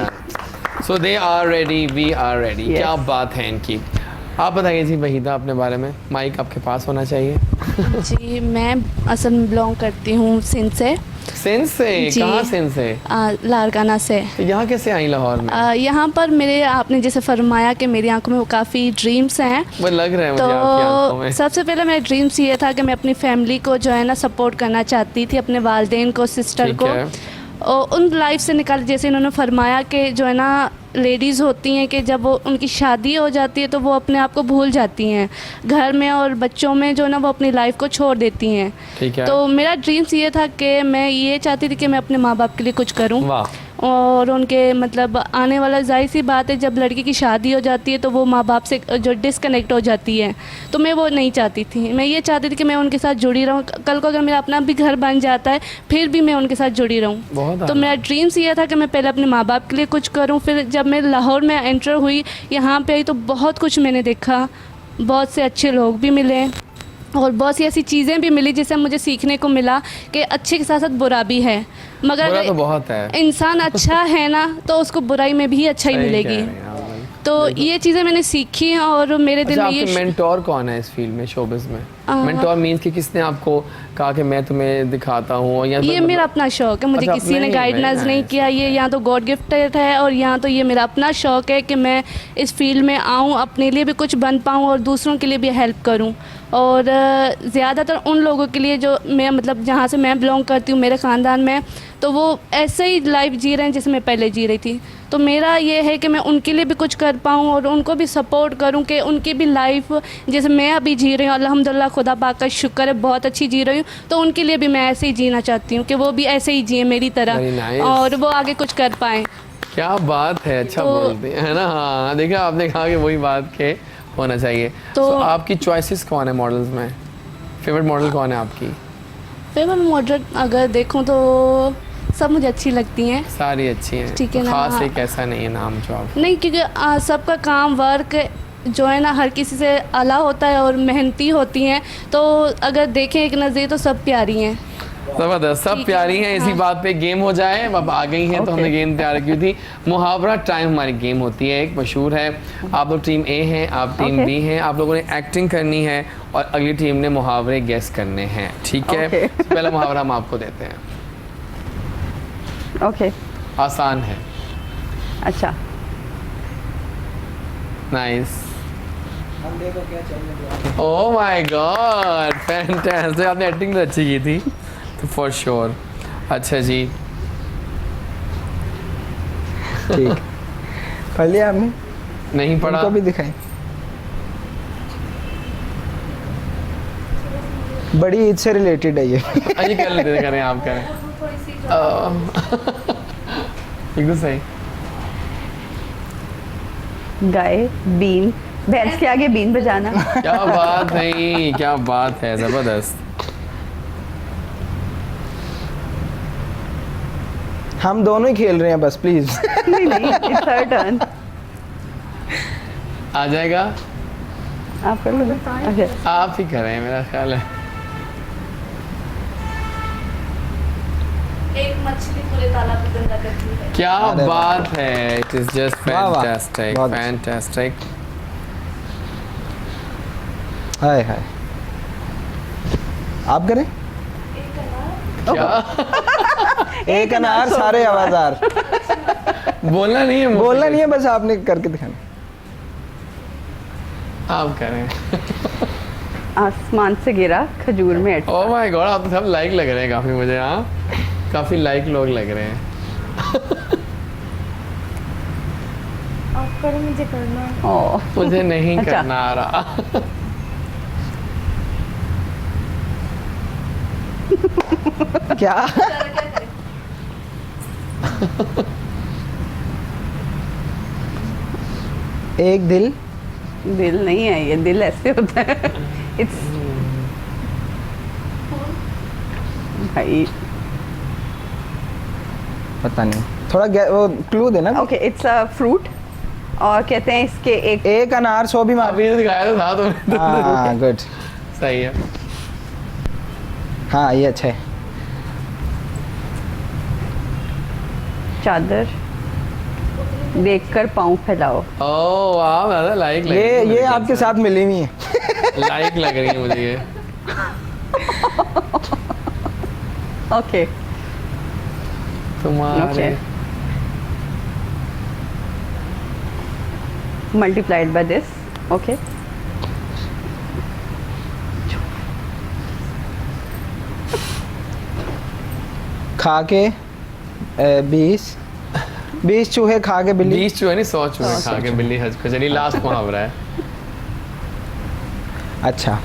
Speaker 1: So they are ready, we are ready. क्या बात है इनकी। आप बताइए जी वहीदा अपने बारे में, माइक आपके पास होना चाहिए।
Speaker 7: जी मैं असल में बिलोंग करती हूँ सिंध से।
Speaker 1: सिंध से? कहाँ सिंध से?
Speaker 7: लारकाना से।
Speaker 1: तो यहाँ कैसे आई लाहौर में?
Speaker 7: यहाँ पर मेरे, आपने जैसे फरमाया कि मेरी आंखों में वो काफ़ी ड्रीम्स हैं,
Speaker 1: वो लग रहा है मुझे आपकी आंखों में।
Speaker 7: सबसे पहले मेरा ड्रीम्स ये था कि मैं अपनी फैमिली को जो है ना सपोर्ट करना चाहती थी, अपने वालिदैन को, सिस्टर को, और उन लाइफ से निकाल, जैसे इन्होंने फरमाया कि जो है ना लेडीज़ होती हैं कि जब वो उनकी शादी हो जाती है तो वो अपने आप को भूल जाती हैं घर में, और बच्चों में जो है ना वो अपनी लाइफ को छोड़ देती हैं। तो मेरा ड्रीम्स ये था कि मैं ये चाहती थी कि मैं अपने माँ बाप के लिए कुछ करूँ, और उनके मतलब आने वाला, जाहिर सी बात है जब लड़की की शादी हो जाती है तो वो माँ बाप से जो डिसकनेक्ट हो जाती है, तो मैं वो नहीं चाहती थी। मैं ये चाहती थी कि मैं उनके साथ जुड़ी रहूँ, कल को अगर मेरा अपना भी घर बन जाता है फिर भी मैं उनके साथ जुड़ी रहूँ। तो मेरा ड्रीम्स ये था कि मैं पहले अपने माँ बाप के लिए कुछ करूँ। फिर जब मैं लाहौर में एंटर हुई, यहाँ पे आई, तो बहुत कुछ मैंने देखा, बहुत से अच्छे लोग भी मिले और बहुत सी ऐसी चीज़ें भी मिली जिससे मुझे सीखने को मिला कि अच्छे के साथ साथ बुरा भी है, मगर
Speaker 1: बुरा तो बहुत है।
Speaker 7: इंसान अच्छा है ना तो उसको बुराई में भी अच्छा ही मिलेगी। तो ये चीज़ें मैंने सीखी और मेरे दिल में ये।
Speaker 1: मेंटोर कौन है इस फील्ड में, शोबिज़ में? मेंटोर मींस कि किसने आपको कहा कि मैं तुम्हें दिखाता हूँ? ये
Speaker 7: मेरा अपना शौक है, मुझे किसी ने गाइडेंस नहीं किया, ये यहाँ तो गॉड गिफ्टेड है, और यहाँ तो ये मेरा अपना शौक है कि मैं इस फील्ड में आऊँ, अपने लिए भी कुछ बन पाऊँ और दूसरों के लिए भी हेल्प करूँ। और ज़्यादातर उन लोगों के लिए जो मैं, मतलब जहाँ से मैं बिलोंग करती हूँ, मेरे ख़ानदान में, तो वो ऐसे ही लाइफ जी रहे हैं जैसे मैं पहले जी रही थी। तो मेरा ये है कि मैं उनके लिए भी कुछ कर पाऊँ और उनको भी सपोर्ट करूँ कि उनकी भी लाइफ जैसे मैं अभी जी रही हूँ, अल्हम्दुलिल्लाह खुदा पाक का शुक्र है, बहुत अच्छी जी रही हूँ, तो उनके लिए भी मैं ऐसे ही जीना चाहती हूँ कि वो भी ऐसे ही जिए मेरी तरह और वो आगे कुछ कर पाएँ।
Speaker 1: क्या बात है, अच्छा बोलते हैं ना। हाँ देखिए, आपने कहा कि वही बात के होना चाहिए। तो आपकी चॉइसेस कौन है मॉडल्स में? फेवरेट मॉडल कौन है आपकी?
Speaker 7: फेवर मॉडरेट अगर देखूं तो सब मुझे अच्छी लगती हैं।
Speaker 1: सारी अच्छी हैं,
Speaker 7: ठीक है ना।
Speaker 1: खास एक ऐसा नहीं है नाम जो आप
Speaker 7: नहीं, क्योंकि सबका काम वर्क जो है ना हर किसी से अलग होता है और मेहनती होती हैं, तो अगर देखें एक नज़रिए तो सब प्यारी हैं।
Speaker 1: जबरदस्त, सब प्यारी हैं। इसी बात पे गेम हो जाए, अब आ गई हैं तो हमने गेम तैयार की थी। मुहावरा टाइम हमारी गेम होती है, एक मशहूर है। आप लोग टीम ए हैं, आप टीम बी हैं, आप लोगों ने एक्टिंग करनी है और अगली टीम ने मुहावरे गेस करने हैं, ठीक है। पहला मुहावरा हम आपको देते हैं।
Speaker 6: ओके,
Speaker 1: आसान है।
Speaker 6: अच्छा,
Speaker 1: nice. Oh my God, fantastic. आपने एक्टिंग तो अच्छी की थी, तो फॉर श्योर। अच्छा जी,
Speaker 2: ठीक पढ़ लिया आपने?
Speaker 1: नहीं पढ़ा।
Speaker 2: उनको भी दिखाई। बड़ी ईद से रिलेटेड है ये।
Speaker 1: अजी कर लेते करें, आप करें। एकदम सही।
Speaker 6: गाय, बीन, भैंस के आगे बीन बजाना।
Speaker 1: क्या बात है, क्या बात है, जबरदस्त।
Speaker 2: हम दोनों ही खेल रहे हैं बस, प्लीज।
Speaker 6: नहीं नहीं, इट्स हर टर्न।
Speaker 1: आ जाएगा,
Speaker 6: आप कर लो। ओके,
Speaker 1: आप ही करें, मेरा ख्याल है।
Speaker 7: एक मछली पूरे तालाब को गंदा करती है।
Speaker 1: क्या
Speaker 2: अरे
Speaker 1: बात है, इट इज जस्ट
Speaker 2: वाह वाह,
Speaker 1: फैंटास्टिक,
Speaker 2: बहुत
Speaker 1: फैंटास्टिक।
Speaker 2: हाय हाय, आप करें।
Speaker 1: क्या
Speaker 2: एक अनार सारे आवाजार।
Speaker 1: बोलना नहीं है, मुझसे
Speaker 2: बोलना नहीं है, बस आपने करके दिखाना।
Speaker 1: आप करें।
Speaker 6: आसमान से गिरा खजूर में अटका।
Speaker 1: ओह माय गॉड, आप सब लाइक लग रहे हैं काफी मुझे। हाँ, काफी लाइक लोग लग रहे हैं।
Speaker 5: आप करो, मुझे करना है।
Speaker 6: ओह,
Speaker 1: मुझे नहीं
Speaker 6: अच्छा।
Speaker 1: करना आ रहा।
Speaker 2: क्या? एक दिल।
Speaker 6: दिल नहीं है ये, दिल ऐसे होता है। इट्स भाई,
Speaker 2: पता नहीं, थोड़ा वो क्लू देना।
Speaker 6: ओके, इट्स अ फ्रूट और कहते हैं इसके एक
Speaker 2: अनार 100 भी मार।
Speaker 1: अभी तो दिखाया तो था तुमने।
Speaker 2: हाँ गुड,
Speaker 1: सही है।
Speaker 2: हाँ ये अच्छा है।
Speaker 6: चादर देखकर पाँव फैलाओ।
Speaker 1: ओह वाह, ज़्यादा लाइक लग रही है
Speaker 2: ये
Speaker 1: मुझे।
Speaker 2: आपके साथ मिली हुई है।
Speaker 1: लाइक लग रही है मुझे ये।
Speaker 6: ओके,
Speaker 1: तुम्हारे
Speaker 6: मल्टीप्लाइड बाय दिस। ओके,
Speaker 2: खा के 20 चूहे खा के बिल्ली।
Speaker 1: 20 चूहे नहीं, 100 चूहे खा के बिल्ली हज को चली। लास्ट मुहावरा है।
Speaker 2: अच्छा,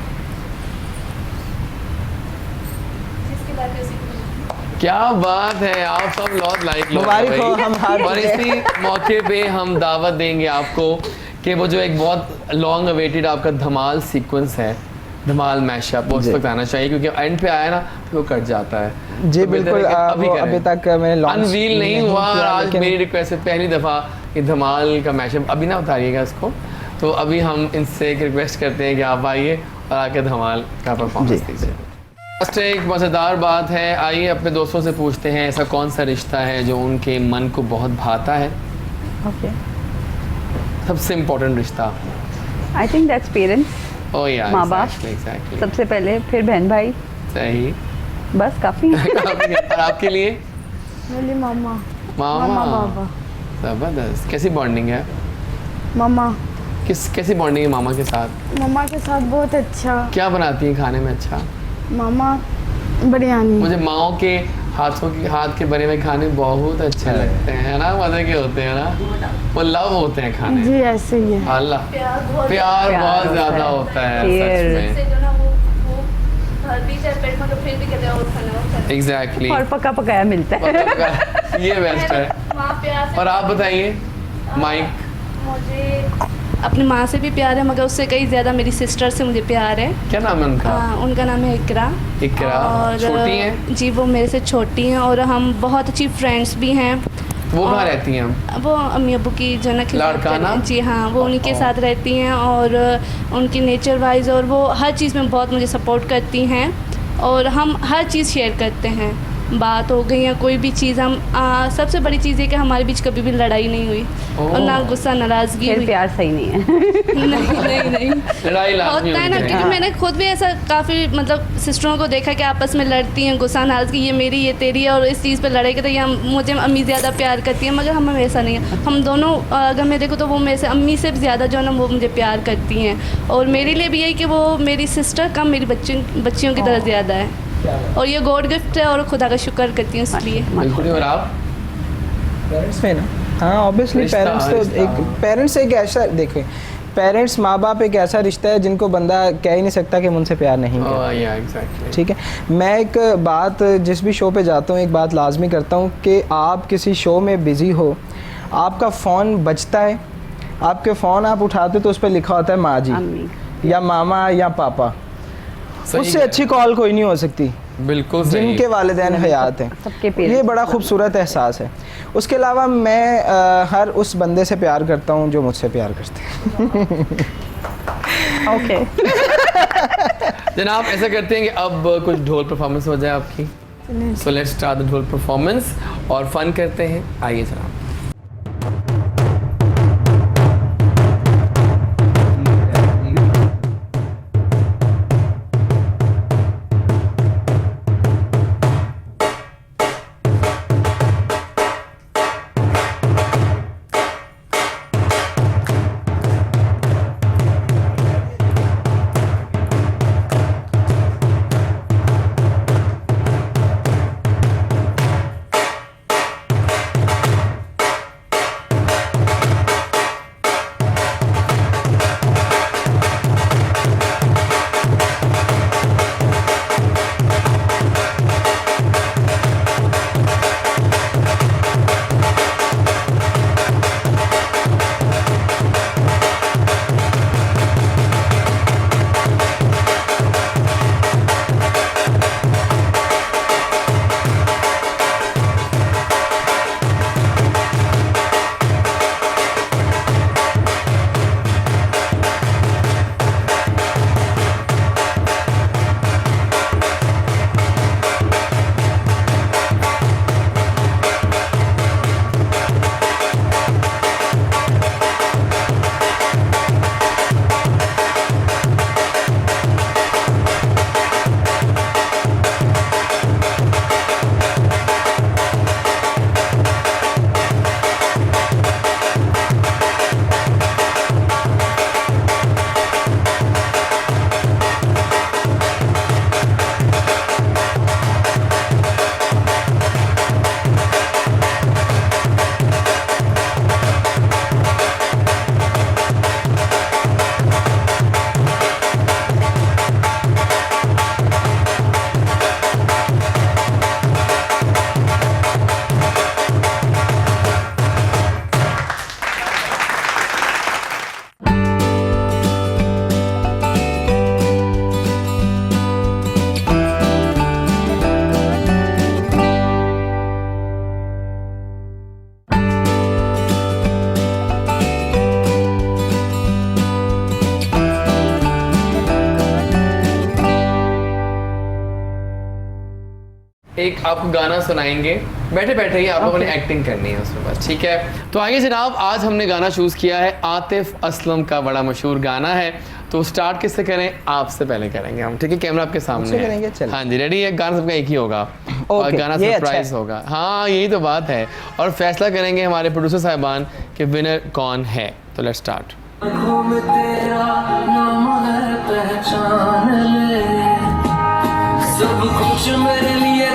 Speaker 1: क्या बात है, आप सब बहुत लाइक लोग
Speaker 2: मुबारक
Speaker 1: हैं
Speaker 2: हो,
Speaker 1: भाई।
Speaker 2: हम हार
Speaker 1: और
Speaker 2: चुके हैं।
Speaker 1: इसी मौके पे हम दावत देंगे आपको कि वो जो एक बहुत लॉन्ग अवेटेड आपका धमाल सीक्वेंस है, धमाल मैशअप, वो उस
Speaker 2: जी।
Speaker 1: वक्त आना चाहिए, क्योंकि एंड पे आया ना तो वो कट जाता है।
Speaker 2: जी
Speaker 1: तो
Speaker 2: बिल्कुल।
Speaker 1: अभी
Speaker 2: वो अभी तक मैंने लॉन्च
Speaker 1: अनवील नहीं हुआ, और
Speaker 2: किया,
Speaker 1: आज
Speaker 2: लेकिन
Speaker 1: मेरी रिक्वेस्ट है पहली दफ़ा कि धमाल का मैशअप अभी ना उतारिएगा इसको। तो अभी हम इनसे एक रिक्वेस्ट करते हैं कि आप आइए और आके धमाल का परफॉर्मेंस
Speaker 2: जी।
Speaker 1: दीजिए। फर्स्ट एक मज़ेदार बात है, आइए अपने दोस्तों से पूछते हैं ऐसा कौन सा रिश्ता है जो उनके मन को बहुत भाता है।
Speaker 6: ओके,
Speaker 1: सबसे इम्पोर्टेंट रिश्ता।
Speaker 6: I think that's parents.
Speaker 1: Oh यार,
Speaker 6: माँ बाप
Speaker 1: एग्जैक्टली,
Speaker 6: सबसे पहले, फिर बहन भाई,
Speaker 1: सही।
Speaker 6: बस काफ़ी है।
Speaker 1: और आपके लिए?
Speaker 5: मेरी मामा।
Speaker 1: मामा।
Speaker 5: मामा बाबा।
Speaker 1: जबरदस्त। कैसी बॉन्डिंग है?
Speaker 5: मामा।
Speaker 1: कैसी बॉन्डिंग है मामा के साथ?
Speaker 5: मामा के साथ बहुत अच्छा।
Speaker 1: क्या बनाती है खाने में अच्छा?
Speaker 5: मामा बिरयानी।
Speaker 1: मुझे माओ के हाथ के बने हुए खाने बहुत अच्छे लगते हैं ना, मजे के होते हैं ना, वो लव होते हैं खाने।
Speaker 5: जी ऐसे ही है।
Speaker 1: अल्लाह, प्यार
Speaker 6: प्यार
Speaker 1: बहुत
Speaker 6: होता
Speaker 1: ज़्यादा
Speaker 6: है।
Speaker 1: होता है
Speaker 6: Care।
Speaker 1: सच में।
Speaker 7: जो ना वो हर बीच पेट में तो फिर भी कहते हैं और खाना और खाना।
Speaker 1: एग्जैक्टली,
Speaker 6: और पका पकाया मिलता है।
Speaker 1: ये बेस्ट है।
Speaker 7: माँ प्यार से।
Speaker 1: और आप बताइए माइक।
Speaker 7: मुझे अपनी माँ से भी प्यार है, मगर उससे कहीं ज़्यादा मेरी सिस्टर से मुझे प्यार है।
Speaker 1: क्या नाम है उनका?
Speaker 7: उनका नाम है इकरा।
Speaker 1: इकरा।
Speaker 7: और
Speaker 1: छोटी हैं?
Speaker 7: जी, वो मेरे से छोटी हैं और हम बहुत अच्छी फ्रेंड्स भी हैं।
Speaker 1: वो कहाँ रहती हैं?
Speaker 7: वो अम्मी अबू की जो ना
Speaker 1: लाड़काना?
Speaker 7: जी हाँ, वो उन्हीं के साथ रहती हैं और उनकी नेचर वाइज और वो हर चीज़ में बहुत मुझे सपोर्ट करती हैं और हम हर चीज़ शेयर करते हैं। बात हो गई या कोई भी चीज़ हम सबसे बड़ी चीज़ है कि हमारे बीच कभी भी लड़ाई नहीं हुई और ना गुस्सा नाराज़गी हुई।
Speaker 6: प्यार सही नहीं है।
Speaker 7: नहीं
Speaker 1: लड़ाई लाजमी
Speaker 7: होता है ना,
Speaker 1: होनी
Speaker 7: क्योंकि मैंने खुद भी ऐसा काफ़ी मतलब सिस्टरों को देखा कि आपस में लड़ती हैं, गुस्सा नाराज़गी, ये मेरी ये तेरी है, और इस चीज़ पे लड़ाई करते हैं। मुझे अम्मी ज़्यादा प्यार करती है, मगर हमें वैसा नहीं है। हम दोनों अगर मैं देखूँ तो वो मेरे से अम्मी से ज़्यादा जो है ना वो मुझे प्यार करती हैं और मेरे लिए भी यही कि वो मेरी सिस्टर कम मेरी बच्चियों की तरह ज़्यादा है और ये गॉड गिफ्ट है और खुदा का शुक्र करती हूँ इसलिए।
Speaker 1: बिल्कुल। और आप?
Speaker 2: पेरेंट्स में ना, हाँ ऑब्वियसली
Speaker 1: रिश्ता,
Speaker 2: पेरेंट्स तो
Speaker 1: रिश्ता।
Speaker 2: पेरेंट्स एक ऐसा, देखिए पेरेंट्स माँ बाप एक ऐसा रिश्ता है जिनको बंदा कह ही नहीं सकता कि मुझसे प्यार नहीं करता।
Speaker 1: या एग्जैक्टली।
Speaker 2: ठीक है, मैं एक बात जिस भी शो पे जाता हूँ एक बात लाजमी करता हूँ कि आप किसी शो में बिज़ी हो, आपका फ़ोन बजता है, आपके फ़ोन आप उठाते तो उस पर लिखा होता है माँ जी या मामा या पापा। उससे अच्छी कॉल कोई नहीं हो सकती।
Speaker 1: बिल्कुल सही।
Speaker 2: जिनके वालिदैन हयात हैं, ये बड़ा खूबसूरत एहसास है। उसके अलावा मैं हर उस बंदे से प्यार करता हूँ जो मुझसे प्यार करते हैं।
Speaker 6: ओके।
Speaker 1: जनाब ऐसा करते हैं कि अब कुछ ढोल परफॉर्मेंस हो जाए आपकी। सो लेट्स स्टार्ट द ढोल परफॉर्मेंस और फन करते हैं। आइए जनाब। एक आपको गाना सुनाएंगे, बैठे बैठे ही आप लोगों ने एक्टिंग करनी है उसमें बस, ठीक है। तो आइए जनाब, आज हमने गाना चूज़ किया है आतिफ असलम का बड़ा मशहूर गाना है। तो स्टार्ट किससे करें? आपसे पहले करेंगे हम, ठीक है। कैमरा आपके सामने
Speaker 2: करेंगे,
Speaker 1: है। हाँ जी, रेडी है। गाना सबका एक ही होगा और गाना सरप्राइज होगा। हाँ यही तो बात है। और फैसला करेंगे हमारे प्रोड्यूसर साहिबान कि विनर कौन है। तो लेट्स स्टार्ट।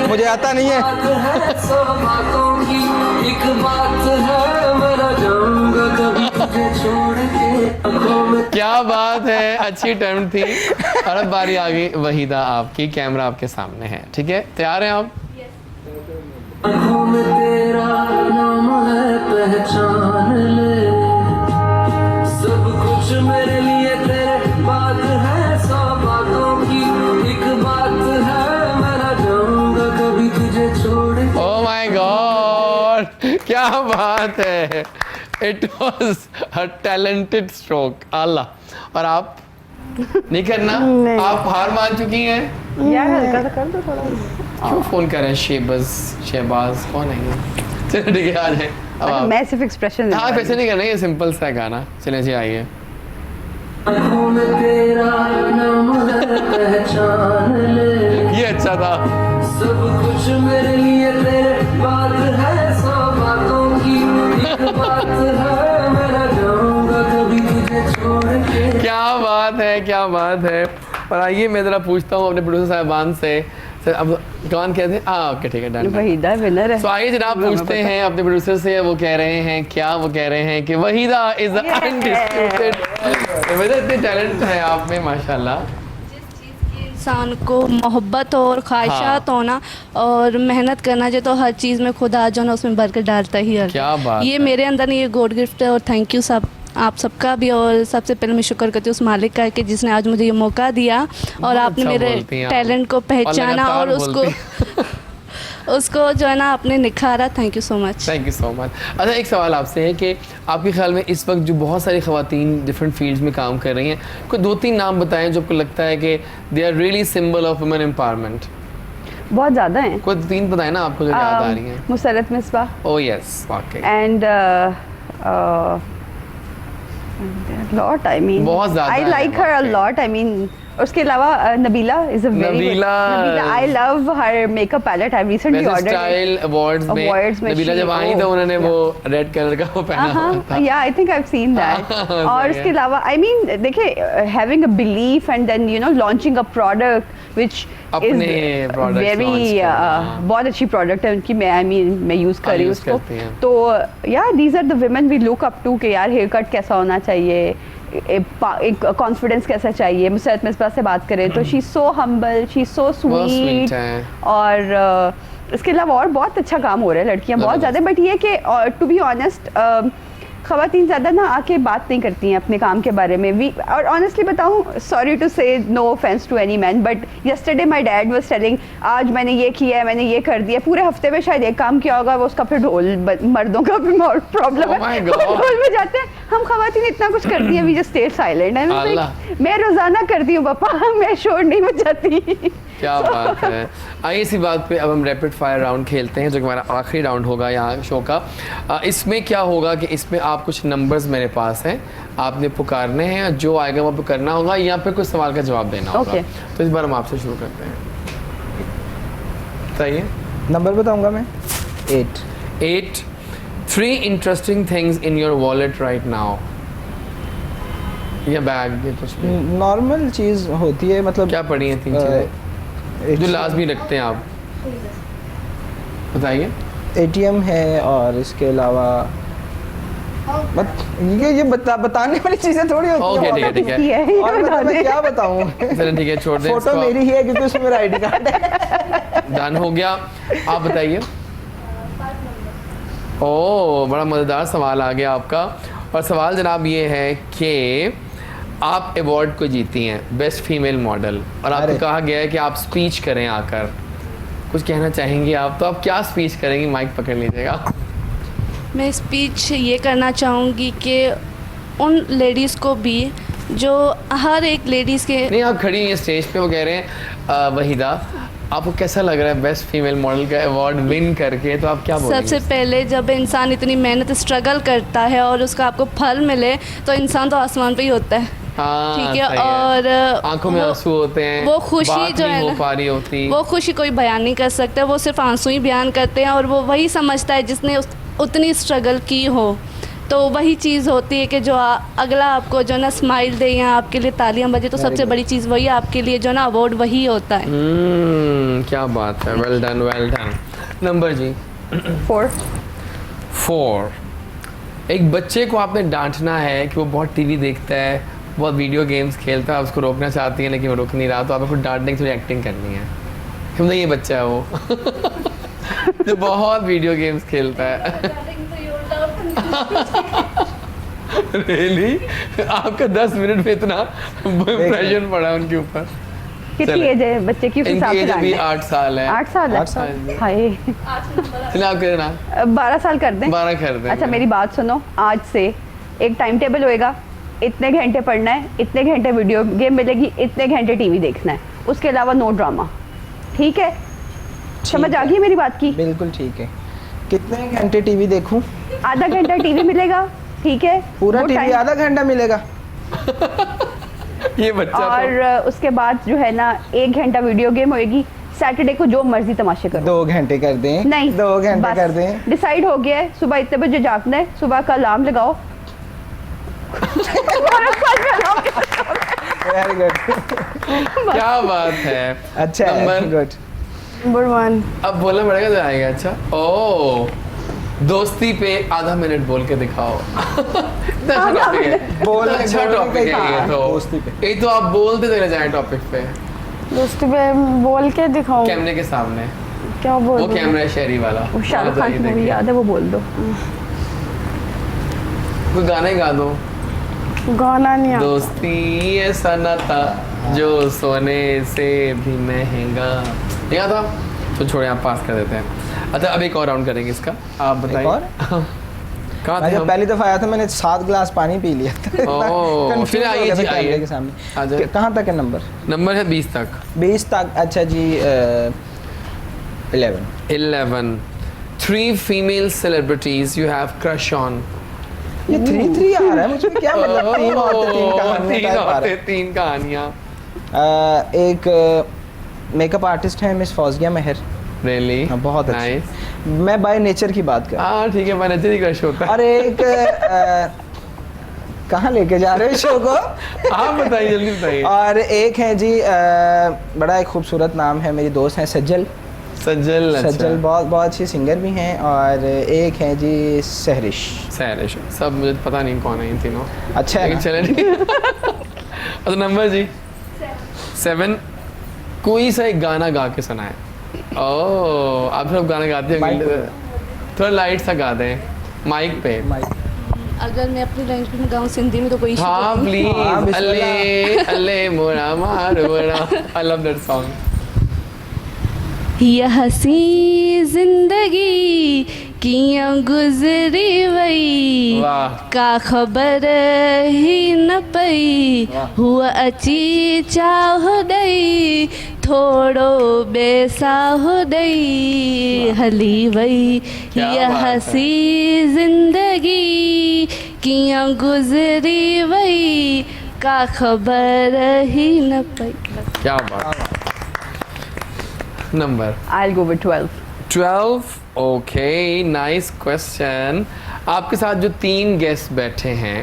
Speaker 2: मुझे आता नहीं है।
Speaker 1: क्या बात है, अच्छी टर्न थी। और अब बारी आ गई वहीदा आपकी, कैमरा आपके सामने है, ठीक है। तैयार हैं आप? क्या बात है, it was a talented stroke. अल्लाह। और आप नहीं करना? आप हार मान चुकी हैं?
Speaker 6: यार हल्का सा कर दो थोड़ा।
Speaker 1: क्यों फोन कर रहे हैं? शहबाज कौन है ये? चलो ठीक है, आ जाए अब आप।
Speaker 6: मैं सिर्फ एक्सप्रेशन
Speaker 1: हाँ वैसे नहीं करना, ये सिंपल सा है गाना। चले जी आइए। ये अच्छा था।
Speaker 8: सब कुछ मेरे लिए तेरे बात है, सौ बातों की एक बात है, मैं ना जाऊंगा कभी तुझे छोड़ के।
Speaker 1: क्या बात है, क्या बात है। और आइए मैं ज़रा पूछता हूँ अपने प्रोड्यूसर साहबान से। सर अब कौन कहते हैं? ओके ठीक है, डन।
Speaker 6: वहीदा विनर है।
Speaker 1: तो आइए जनाब पूछते हैं अपने प्रोड्यूसर से, वो कह रहे हैं क्या? वो कह रहे हैं कि वहीदा इज अनडिस्प्यूटेड। वहीदा इतने टैलेंट है आप में माशाल्लाह।
Speaker 7: इंसान को मोहब्बत और ख्वाहिशात होना और मेहनत करना जो, तो हर चीज़ में खुदा जो ना उसमें बरकत डालता ही है।
Speaker 1: क्या बात
Speaker 7: ये
Speaker 1: है।
Speaker 7: मेरे अंदर नहीं, ये गॉड गिफ्ट है। और थैंक यू सब आप सबका भी। और सबसे पहले मैं शुक्र करती हूँ उस मालिक का कि जिसने आज मुझे ये मौका दिया और आपने
Speaker 1: अच्छा
Speaker 7: मेरे
Speaker 1: बोलती हैं आप।
Speaker 7: टैलेंट को पहचाना और
Speaker 1: लगातार
Speaker 7: उसको
Speaker 1: बोलती
Speaker 7: उसको जो है ना आपने निखारा। Thank you so much.
Speaker 1: Thank you so much. अच्छा एक सवाल आपसे है कि आपके ख्याल में इस वक्त जो बहुत सारी ख़वातीन डिफरेंट फील्ड्स में काम कर रही हैं, कोई 2-3 नाम बताएं जो आपको लगता है कि they are really symbol of women empowerment?
Speaker 6: बहुत ज़्यादा हैं।
Speaker 1: कोई 3 बताएं ना आपको जो याद आ रही हैं।
Speaker 6: मुसरत मिसबा
Speaker 1: ओह यस, वाकई
Speaker 6: एंड लॉट, आई मीन
Speaker 1: बहुत ज़्यादा
Speaker 6: आई
Speaker 1: है,
Speaker 6: लाइक हर अ
Speaker 1: वाकई।
Speaker 6: लॉट। आई मीन उसके अलावा Nabila is a very
Speaker 1: Nabila.
Speaker 6: I love her makeup palette. I recently
Speaker 1: वैसे
Speaker 6: ऑर्डर्ड
Speaker 1: स्टाइल अवार्ड्स
Speaker 6: Awards
Speaker 1: में
Speaker 6: में
Speaker 1: नबीला
Speaker 6: she-
Speaker 1: जब आई तो
Speaker 6: oh,
Speaker 1: उन्होंने वो रेड कलर का वो पहना हुआ था।
Speaker 6: Yeah I think I have seen that.
Speaker 1: सही
Speaker 6: और
Speaker 1: है।
Speaker 6: उसके अलावा आई मीन देखिए, having a belief and then you know launching a product which
Speaker 1: अपने products launch
Speaker 6: वेरी
Speaker 1: करना।
Speaker 6: बहुत अच्छी प्रोडक्ट है उनकी। मैं आई मीन मैं यूज़ कर रही हूँ
Speaker 1: use
Speaker 6: उसको।
Speaker 1: करती हैं।
Speaker 6: तो yeah these are the women we look up to कि यार हेयर कट कैसा होना चाहिए, एक कॉन्फिडेंस कैसा चाहिए। मुसरत मिसबा से बात करें तो she is so humble, she is so
Speaker 1: बहुत
Speaker 6: स्वीट।
Speaker 1: sweet है।
Speaker 6: और इसके अलावा और बहुत अच्छा काम हो रहा है, लड़कियां बहुत ज़्यादा। बट ये कि टू बी ऑनेस्ट ख़वातीन ज़्यादा ना आके बात नहीं करती हैं अपने काम के बारे में। वी और ऑनेस्टली बताऊँ, sorry to say no offence to any man, but yesterday my dad was telling आज मैंने ये किया है, मैंने ये कर दिया। पूरे हफ्ते में शायद एक काम किया होगा, वो उसका फिर ढोल मर्दों का भी प्रॉब्लम
Speaker 1: Oh my
Speaker 6: है।
Speaker 1: God.
Speaker 6: ढोल में जाते हैं, हम ख़वातीन इतना कुछ करती हैं, वी जस्ट स्टे साइलेंट। मैं रोज़ाना करती हूँ पापा, मैं शोर नहीं बजाती।
Speaker 1: क्या बात है। आइए इसी बात पे अब हम रैपिड फायर राउंड खेलते हैं, जो कि हमारा आखिरी राउंड होगा यहाँ शो का। इसमें क्या होगा कि इसमें आप कुछ नंबर्स मेरे पास हैं, आपने पुकारने हैं, जो आएगा वो करना होगा, या फिर कुछ सवाल का जवाब देना होगा।
Speaker 6: Okay.
Speaker 1: तो इस बार हम आपसे शुरू करते हैं। बताइए।
Speaker 2: नंबर बताऊंगा मैं 8।
Speaker 1: 8 3 interesting things in your wallet right now. या बैग, ये कुछ भी
Speaker 2: नॉर्मल चीज़ होती है, मतलब
Speaker 1: क्या पड़ी हैं 3 चीज़ें जो लाजमी रखते हैं आप? बताइए।
Speaker 2: ATM है, और इसके अलावा ये बताने वाली चीज़ें थोड़ी होती
Speaker 1: ओके ठीक है ठीक है।
Speaker 2: और मतलब मैं क्या बताऊँ?
Speaker 1: चलिए ठीक है, छोड़ दें
Speaker 2: फोटो
Speaker 1: इसको।
Speaker 2: मेरी ही है क्योंकि उसमें मेरा ID कार्ड है।
Speaker 1: डन हो गया। आप बताइए। ओह बड़ा मज़ेदार सवाल आ गया आपका। और सवाल जनाब ये है कि आप अवार्ड को जीती हैं बेस्ट फीमेल मॉडल, और आपको
Speaker 2: अरे।
Speaker 1: कहा गया है कि आप स्पीच करें आकर। कुछ कहना चाहेंगी आप? तो आप क्या स्पीच करेंगी? माइक पकड़ लीजिएगा।
Speaker 7: मैं स्पीच ये करना चाहूँगी कि उन लेडीज़ को भी जो हर एक लेडीज़ के
Speaker 1: नहीं, आप खड़ी हैं स्टेज पे, वो कह रहे हैं वहीदा आपको कैसा लग रहा है बेस्ट फीमेल मॉडल का अवार्ड विन करके? तो आप क्या बोलेंगे?
Speaker 7: सबसे पहले जब इंसान इतनी मेहनत स्ट्रगल करता है और उसका आपको फल मिले तो इंसान तो आसमान पे ही होता है।
Speaker 1: हाँ,
Speaker 7: ठीक है।
Speaker 1: सही
Speaker 7: और
Speaker 1: आंखों में
Speaker 7: वो-
Speaker 1: आंसू होते हैं,
Speaker 7: वो खुशी
Speaker 1: बात
Speaker 7: जो
Speaker 1: नहीं
Speaker 7: है
Speaker 1: हो
Speaker 7: ना,
Speaker 1: पा रही होती,
Speaker 7: वो खुशी कोई बयान नहीं कर सकता, वो सिर्फ आंसू ही बयान करते हैं। और वो वही समझता है जिसने उतनी स्ट्रगल की हो। तो वही चीज़ होती है कि जो अगला आपको जो ना स्माइल दे या आपके लिए तालियां बजे, तो सबसे बड़ी चीज़ वही आपके लिए जो ना अवार्ड वही होता है।
Speaker 1: क्या बात है। Well done, well done. Number जी 4। एक बच्चे को आपने डांटना है कि वो बहुत टीवी देखता है, बहुत वीडियो गेम्स खेलता है, उसको रोकना चाहती है लेकिन वो रोक नहीं रहा, तो आपको डांटने की थोड़ी एक्टिंग करनी है। क्यों नहीं, ये बच्चा है वो जो बहुत वीडियो गेम्स खेलता है। रियली आपका 10 मिनट में इतना प्रेशर पड़ा उनके ऊपर।
Speaker 6: कितनी एज है बच्चे की? उस हिसाब
Speaker 1: इनकी
Speaker 6: से
Speaker 1: एज अभी
Speaker 6: जानना है।
Speaker 1: 8 साल है।
Speaker 6: 8 साल है?
Speaker 2: 8 साल।
Speaker 6: हाय,
Speaker 1: चलिए आप कहना
Speaker 6: 12 साल कर दें।
Speaker 1: 12 कर दें।
Speaker 6: अच्छा मेरी बात सुनो, आज से एक टाइम टेबल होएगा, इतने घंटे पढ़ना है, इतने घंटे वीडियो गेम मिलेगी, इतने घंटे टीवी देखना है, उसके अलावा नो ड्रामा, ठीक है? समझ आ गई मेरी बात की?
Speaker 2: बिल्कुल ठीक है। कितने घंटे टीवी देखूं?
Speaker 6: आधा घंटा टीवी मिलेगा, ठीक है?
Speaker 2: पूरा
Speaker 6: वो
Speaker 2: टीवी
Speaker 6: time-
Speaker 2: आधा घंटा मिलेगा?
Speaker 1: ये बच्चा
Speaker 6: और उसके बाद जो है ना 1 घंटा वीडियो गेम होएगी। सैटरडे को जो मर्जी तमाशे करो।
Speaker 2: 2 घंटे कर दें?
Speaker 6: नहीं,
Speaker 2: 2 घंटे कर दें?
Speaker 6: डिसाइड हो गया है, सुबह इतने बजे जागना है, सुबह का अलार्म लगाओ।
Speaker 2: Very good.
Speaker 1: क्या बात है।
Speaker 2: अच्छा है,
Speaker 1: नंबर
Speaker 2: गुड।
Speaker 5: नंबर 1।
Speaker 1: अब बोलना पड़ेगा तो आएगा। अच्छा ओ दोस्ती पे आधा मिनट बोल के दिखाओ। इतना अच्छा टॉपिक है।
Speaker 2: बोलने-
Speaker 1: अच्छा
Speaker 2: बोलने
Speaker 1: टॉपिक
Speaker 2: पे
Speaker 1: है ये
Speaker 2: हाँ,
Speaker 1: तो।
Speaker 2: दोस्ती पे।
Speaker 1: ये तो आप बोलते चले जाए टॉपिक पे
Speaker 5: दोस्ती पे बोल के दिखाऊं?
Speaker 1: कैमरे के सामने।
Speaker 5: क्या
Speaker 1: वो
Speaker 5: बोल
Speaker 1: कैमरा है शहरी वाला।
Speaker 6: वो शाहरुख खान की मूवी याद है, वो बोल दो।
Speaker 1: कोई गाना ही गा दो।
Speaker 5: गाना नहीं आता।
Speaker 1: दोस्ती ऐसा नाता जो सोने से भी महंगा। नहीं आता तो छोड़े, आप पास कर देते हैं। अच्छा अब एक और राउंड करेंगे इसका, आप बताइए।
Speaker 2: एक और?
Speaker 1: कहाँ
Speaker 2: मैं
Speaker 1: थे
Speaker 2: जब
Speaker 1: हम?
Speaker 2: पहली दफा आया था मैंने 7 गिलास पानी पी लिया था।
Speaker 1: ओह,
Speaker 2: Confused
Speaker 1: फिर
Speaker 2: हो
Speaker 1: आइए
Speaker 2: गया था
Speaker 1: जी,
Speaker 2: कैमरे
Speaker 1: आइए।
Speaker 2: के
Speaker 1: आ
Speaker 2: सामने।
Speaker 1: जाए।
Speaker 2: कहाँ तक है नंबर?
Speaker 1: नंबर है 20 तक।
Speaker 2: 20 तक। अच्छा जी 11।
Speaker 1: 11 3 female celebrities you have crush on।
Speaker 2: ये 3 आ रहा है मुझे, क्या मतलब? 3 औरतें 3 कहानियां टाइप आ रहा है।
Speaker 1: 3 कहानियां।
Speaker 2: एक मेकअप आर्टिस्ट है मिस फौजिया महर।
Speaker 1: रियली
Speaker 2: हाँ, बहुत अच्छी। मैं बाय नेचर की बात कर रहा
Speaker 1: हाँ ठीक है, मैंने ही क्रश होता
Speaker 2: हूँ।
Speaker 1: है।
Speaker 2: और एक कहाँ लेके जा रहे हो शो को?
Speaker 1: आप बताइए, जल्दी बताइए।
Speaker 2: और एक है जी बड़ा एक खूबसूरत नाम है, मेरी दोस्त हैं सज्जल।
Speaker 1: सज्जल। अच्छा।
Speaker 2: सज्जल बहुत बहुत अच्छी सिंगर भी हैं। और एक है जी सहरिश।
Speaker 1: सहरिश। सब मुझे पता नहीं कौन है इन तीनों।
Speaker 2: अच्छा है
Speaker 1: लेकिन
Speaker 2: ना?
Speaker 1: चले नहीं। तो नंबर जी 7। कोई सा एक गाना गा के सुनाए। ओह आप सब गाना गाते हैं।
Speaker 2: माइक पे।
Speaker 1: थोड़ा लाइट सा गा दें माइक पे।
Speaker 7: अगर मैं अपनी लैंग्वेज में गाऊँ सिंधी में तो कोई issue
Speaker 1: हाँ
Speaker 7: तो नहीं?
Speaker 2: हाँ,
Speaker 1: प्लीज।
Speaker 2: बिस्मिल्लाह।
Speaker 1: अल्ले अल्ले मोरा मार मोरा। I love that song.
Speaker 7: ये हसी जिंदगी कियां गुजरी वई,
Speaker 1: वाह।
Speaker 7: का खबर ही न पई, हुआ अची चाहो दई, थोड़ो बेसाहो दई, हली वई।
Speaker 1: क्या
Speaker 7: ये
Speaker 1: बात है।
Speaker 7: हसी जिंदगी कियां गुजरी वई, का खबर ही न पई।
Speaker 1: क्या बात। Number
Speaker 6: I'll go with 12.
Speaker 1: 12। Okay nice question. आपके साथ जो 3 गेस्ट बैठे हैं,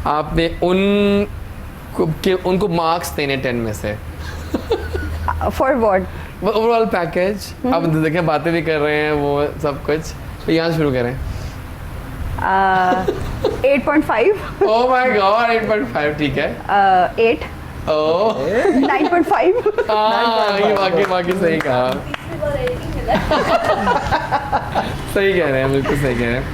Speaker 1: आपने उनको मार्क्स देने 10 में से।
Speaker 6: For what?
Speaker 1: Overall package. अब देखें बातें भी कर रहे हैं वो सब कुछ, तो यहाँ शुरू करें।
Speaker 6: 8.5.
Speaker 1: ओह माय गॉड 8.5 ठीक है।
Speaker 6: 8.
Speaker 1: ओह
Speaker 6: 9.5.
Speaker 1: हाँ ये वाकई सही कहा। सही कह रहे हैं, बिल्कुल सही कह रहे हैं।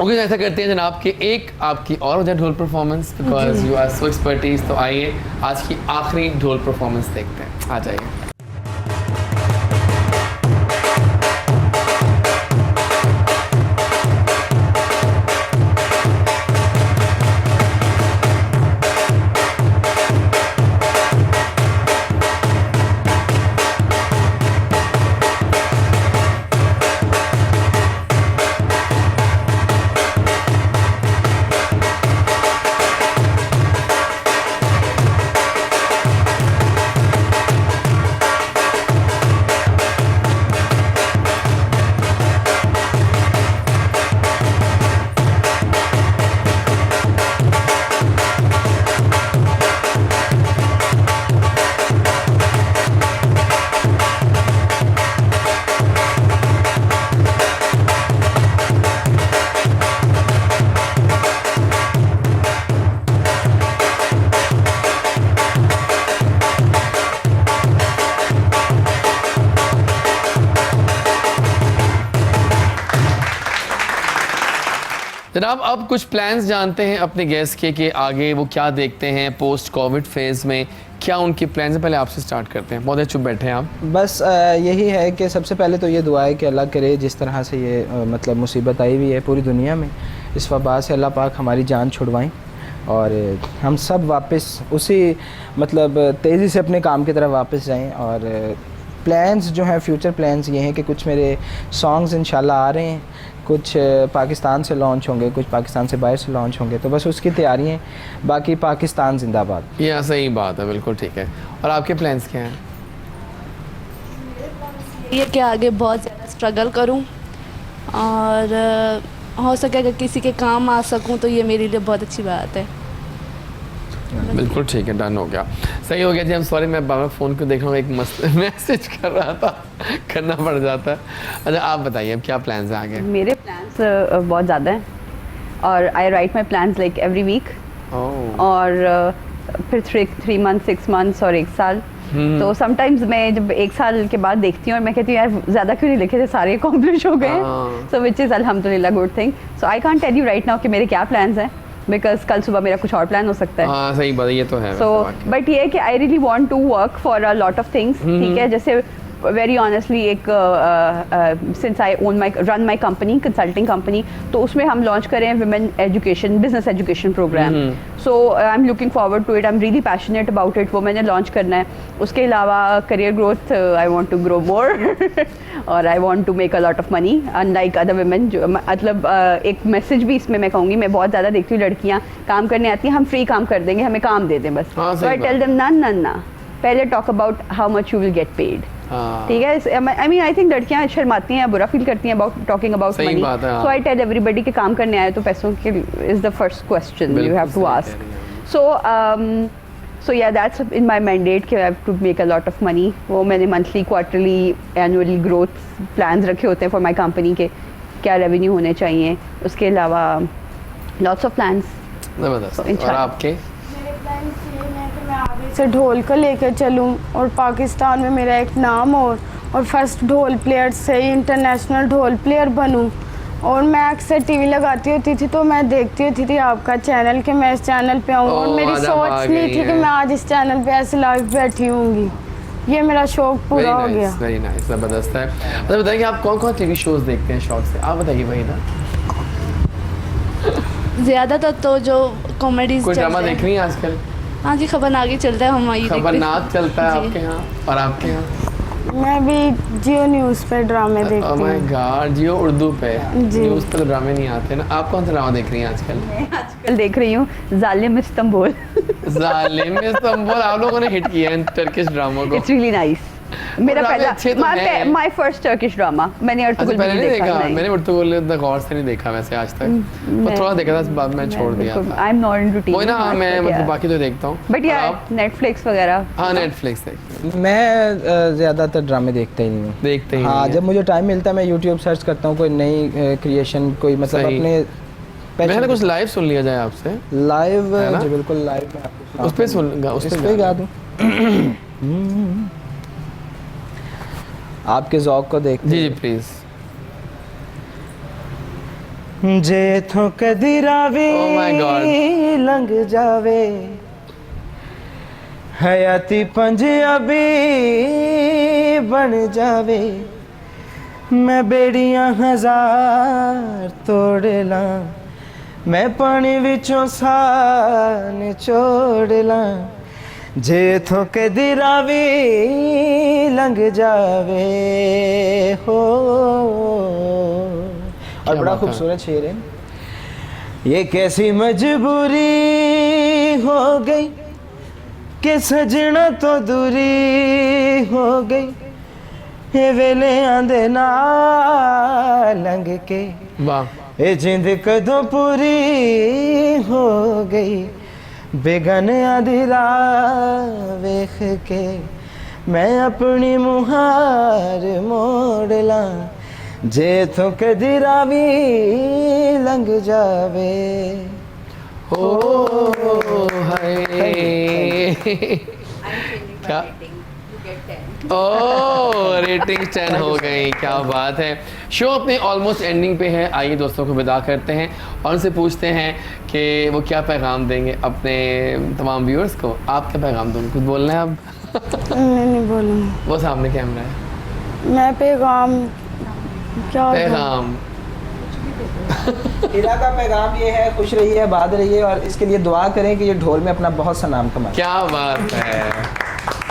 Speaker 1: ओके ऐसा करते हैं जनाब कि एक आपकी और हो जाए dhol performance, because you are so expertise. तो आइए आज की आखिरी ढोल परफॉर्मेंस देखते हैं। आ जाइए। जनाब अब कुछ प्लान्स जानते हैं अपने गेस्ट के कि आगे वो क्या देखते हैं पोस्ट कोविड फेज में, क्या उनके प्लान्स हैं? पहले आपसे स्टार्ट करते हैं, बहुत चुप बैठे हैं आप।
Speaker 2: बस यही है कि सबसे पहले तो ये दुआ है कि अल्लाह करे जिस तरह से ये मतलब मुसीबत आई हुई है पूरी दुनिया में, इस वबा से अल्लाह पाक हमारी जान छुड़वाएं और हम सब वापस उसी मतलब तेज़ी से अपने काम की तरफ वापस जाएं। और प्लान्स जो हैं, फ्यूचर प्लान्स ये हैं कि कुछ मेरे सॉन्ग्स इंशाल्लाह आ रहे हैं, कुछ पाकिस्तान से लॉन्च होंगे, कुछ पाकिस्तान से बाहर से लॉन्च होंगे, तो बस उसकी तैयारी हैं। बाकी पाकिस्तान जिंदाबाद।
Speaker 1: ये सही बात है, बिल्कुल ठीक है। और आपके प्लान्स क्या हैं?
Speaker 7: ये कि आगे बहुत ज़्यादा स्ट्रगल करूं और हो सके अगर किसी के काम आ सकूं तो ये मेरे लिए बहुत अच्छी बात है।
Speaker 1: बिल्कुल ठीक है, डन हो गया, सही हो गया जी। हम सॉरी, मैं बाबा फ़ोन को देख रहा हूँ, एक मैसेज कर रहा था, करना पड़ जाता है। अच्छा आप बताइए अब क्या प्लान्स हैं आगे?
Speaker 6: मेरे प्लान्स बहुत ज़्यादा हैं और आई राइट माई प्लान्स लाइक एवरी वीक और फिर 3 months 6 months और 1 साल। तो समटाइम्स मैं जब 1 साल के बाद देखती हूँ और मैं कहती हूँ यार ज़्यादा क्यों नहीं लिखे थे, सारे अकॉम्प्लिश हो गए। सो विच इज़ अल्हम्दुलिल्लाह good thing. So I can't tell you right now कि मेरे क्या प्लान्स हैं, बिकॉज कल सुबह मेरा कुछ और प्लान हो सकता है।
Speaker 1: हाँ सही बात है, ये तो है।
Speaker 6: सो बट ये है कि I really want to work for a lot of things, ठीक है। जैसे वेरी ऑनेस्टली एक since I run my company, consulting company, तो उसमें हम लॉन्च करें women education, business education program. So I am looking forward to it, I am really passionate about it, वो मैंने लॉन्च करना है। उसके अलावा career growth, I want to grow more और I want to make a lot of money unlike other women. जो मतलब एक मैसेज भी इसमें मैं कहूँगी, मैं बहुत ज़्यादा देखती हूँ लड़कियाँ काम करने आती हैं, हम फ्री काम कर देंगे, हमें काम दे दें बस। सो आई टेल देम ना, पहले talk about how much you will get paid, ठीक है। आई मीन आई थिंक लड़कियां शर्माती हैं, बुरा फील करती हैं about talking about money. So I tell everybody के काम करने आए तो पैसों के is the first question you have to ask. So yeah that's in my mandate कि I have to make a lot of money. वो मैंने monthly, quarterly, annually growth plans रखे होते हैं फॉर माय कंपनी के, क्या रेवेन्यू होने चाहिए। उसके अलावा लॉट्स ऑफ प्लान्स।
Speaker 1: जबरदस्त। और आपके?
Speaker 5: से ढोल को लेकर चलूं और पाकिस्तान में मेरा एक नाम हो और फर्स्ट ढोल प्लेयर से इंटरनेशनल ढोल प्लेयर बनूं। और मैं अक्सर टीवी लगाती होती थी तो मैं देखती होती थी आपका चैनल कि मैं इस चैनल पे आऊँ, और मेरी सोच नहीं थी कि मैं आज इस चैनल पे ऐसे लाइव बैठी होंगी। ये मेरा शौक पूरा हो गया।
Speaker 1: वेरी नाइस, जबरदस्त है। अच्छा बताइए आप कौन कौन टीवी शोज देखते हैं शौक से? आप बताइए भाई ना।
Speaker 7: ज़्यादातर तो जो कॉमेडीज
Speaker 1: कोई ड्रामा देख रही हैं आजकल?
Speaker 7: हाँ जी, खबरनाक ही चलता है, हम वही
Speaker 1: खबरनाक चलता है आपके यहाँ? और आपके यहाँ?
Speaker 5: मैं भी जियो न्यूज़ पे ड्रामे देखती हूँ।
Speaker 1: ओह माय गॉड, जियो उर्दू पे न्यूज़ पे तो ड्रामे नहीं आते ना। आप कौन सा ड्रामा देख रही हैं आजकल?
Speaker 6: मैं आजकल देख रही हूँ जालिम इस्तांबुल।
Speaker 1: जालिम इस्तांबुल आप लोगों ने हिट किया है टर्किश ड्रामों को।
Speaker 6: It's really nice. मेरा पहला माय फर्स्ट टर्किश ड्रामा मैंने अर्तुगरुल
Speaker 1: पहले नहीं देखा। मैंने अर्तुगरुल इतना गौर से नहीं देखा वैसे आज तक, पर थोड़ा देखा था, बाद में छोड़ दिया था।
Speaker 6: I am not into TV.
Speaker 1: वही ना, मैं मतलब बाकी तो देखता हूँ,
Speaker 6: बट यार नेटफ्लिक्स वगैरह।
Speaker 1: हाँ नेटफ्लिक्स देखते हैं।
Speaker 2: मैं ज़्यादातर ड्रामे देखता ही नहीं हूँ।
Speaker 1: देखते ही
Speaker 2: हाँ, जब मुझे टाइम मिलता है मैं यूट्यूब सर्च करता हूँ कोई नई क्रिएशन, कोई मतलब अपने
Speaker 1: मैंने कुछ लाइव सुन लिया जाए आपसे।
Speaker 2: लाइव जी बिल्कुल लाइव
Speaker 1: उस पे सुन, उस पे गा दूँ
Speaker 2: आपके ज़ौक़ को देख।
Speaker 1: जी जी प्लीज।
Speaker 2: जे थो कदी रावी लंघ जावे हयाती पंजाबी बन जावे, मैं बेड़ियां 1000 तोड़ ला, मैं पानी विचों साह निचोड़ ला, जे थो कदी रावी लंघ जावे हो। और बड़ा खूबसूरत शेर है। ये कैसी मजबूरी हो गई कि सजना तो दूरी हो गई, ये वेले आंदे ना लंघ के, ये जिंद कदों पूरी हो गई, बेगानियां दी राह वेख के मैं अपनी मुहार मोड़ ला, जे थो कदी रावी लंघ जावे हो।
Speaker 1: हाय क्या ओह रेटिंग 10 हो गई, क्या बात है। शो अपने ऑलमोस्ट एंडिंग पे है, आइए दोस्तों को विदा करते हैं और उनसे पूछते हैं कि वो क्या पैगाम देंगे अपने तमाम व्यूअर्स को। आप क्या पैगाम दोगे, कुछ बोलना है आप?
Speaker 5: मैं नहीं बोलूँगी।
Speaker 1: वो सामने कैमरा है।
Speaker 5: मैं पैगाम क्या
Speaker 1: पैगाम
Speaker 2: इरा का पैगाम ये है, खुश रहिए, आबाद रहिए और इसके लिए दुआ करें कि ये ढोल में अपना बहुत सा नाम कमाए।
Speaker 1: क्या बात है।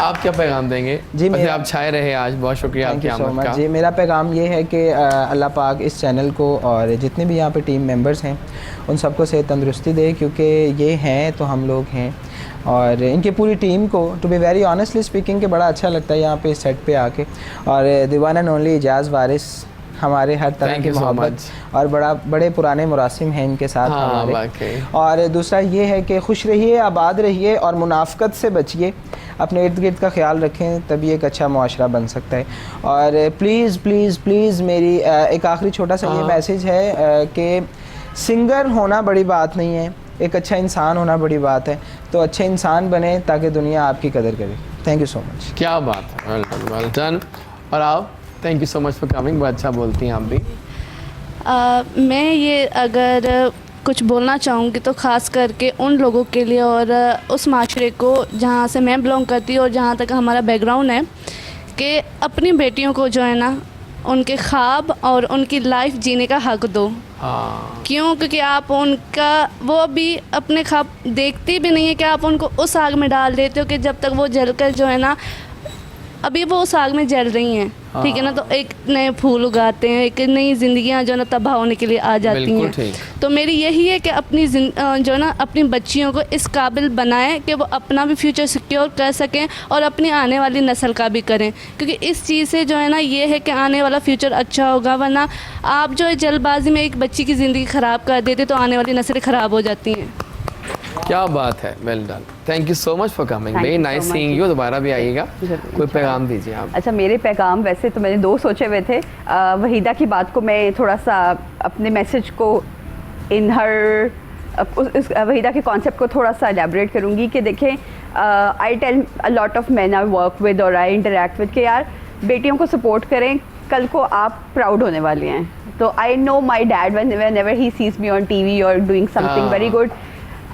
Speaker 1: आप क्या पैगाम देंगे?
Speaker 2: जी,
Speaker 1: वैसे
Speaker 2: मेरा-
Speaker 1: आप छाए रहे आज, बहुत शुक्रिया
Speaker 2: थैंक
Speaker 1: आपकी
Speaker 2: यू सो
Speaker 1: आमद
Speaker 2: मच
Speaker 1: का।
Speaker 2: जी। मेरा पैगाम ये है कि अल्लाह पाक इस चैनल को और जितने भी यहाँ पे टीम मेंबर्स हैं उन सबको सेहत तंदुरुस्ती दे, क्योंकि ये हैं तो हम लोग हैं। और इनकी पूरी टीम को to be very honestly speaking के बड़ा अच्छा लगता है यहाँ पे सेट पे आके। और the one and only Ijaz Waris हमारे हर तरह
Speaker 1: Thank
Speaker 2: की
Speaker 1: you so
Speaker 2: मोहब्बत
Speaker 1: much।
Speaker 2: और बड़े पुराने मुरासिम हैं इनके साथ
Speaker 1: हाँ,
Speaker 2: हमारे।
Speaker 1: वाकई।
Speaker 2: और दूसरा ये है कि खुश रहिए, आबाद रहिए और मुनाफकत से बचिए, अपने इर्द गिर्द का ख्याल रखें, तभी एक अच्छा मुआशरा बन सकता है। और प्लीज़ प्लीज़ प्लीज़ मेरी एक आखिरी छोटा सा ये
Speaker 1: हाँ।
Speaker 2: मैसेज है कि सिंगर होना बड़ी बात नहीं है, एक अच्छा इंसान होना बड़ी बात है। तो अच्छे इंसान बने ताकि दुनिया आपकी कदर करे। Thank you so much.
Speaker 1: क्या बात है, वेल डन। और आप, thank you so much for coming, बहुत अच्छा बोलती हैं आप भी।
Speaker 7: मैं ये अगर कुछ बोलना चाहूँगी तो ख़ास करके उन लोगों के लिए और उस माशरे को जहाँ से मैं बिलोंग करती हूँ और जहाँ तक हमारा बैकग्राउंड है, कि अपनी बेटियों को जो है ना उनके ख्वाब और उनकी लाइफ जीने का हक दो।
Speaker 1: हाँ,
Speaker 7: क्यों? क्योंकि आप उनका वो अभी अपने ख्वाब देखती भी नहीं है कि आप उनको उस आग में डाल देते हो कि जब तक वो जलकर जो है ना, अभी वो उस आग में जल रही हैं, ठीक है ना, तो एक नए फूल उगाते हैं, एक नई जिंदगियां जो है ना तबाह होने के लिए आ जाती
Speaker 1: बिल्कुल
Speaker 7: हैं।
Speaker 1: ठीक।
Speaker 7: तो मेरी यही है कि अपनी जो है ना अपनी बच्चियों को इस काबिल बनाएं कि वो अपना भी फ्यूचर सिक्योर कर सकें और अपनी आने वाली नस्ल का भी करें, क्योंकि इस चीज़ से जो है ना ये है कि आने वाला फ्यूचर अच्छा होगा। वरना आप जो है जल्दबाजी में एक बच्ची की ज़िंदगी ख़राब कर देते तो आने वाली नस्लें ख़राब हो जाती हैं।
Speaker 1: क्या बात है, well done. Thank you so much for coming,
Speaker 6: Thank
Speaker 1: very
Speaker 6: you so
Speaker 1: nice
Speaker 6: much।
Speaker 1: Seeing you. दोबारा भी आइएगा।
Speaker 6: ज़रूर,
Speaker 1: कोई पैगाम दीजिए आप।
Speaker 6: अच्छा, मेरे पैगाम वैसे तो मैंने 2 सोचे हुए थे। वहीदा की बात को मैं थोड़ा सा अपने मैसेज को इन हर उस वहीदा के कॉन्सेप्ट को थोड़ा सा एलैबोरेट करूँगी कि देखें, I tell a lot of man I work with और आई इंटरेक्ट विद कि यार बेटियों को सपोर्ट करें, कल को आप प्राउड होने वाले हैं। तो I know my dad whenever he sees me on TV or doing something very good,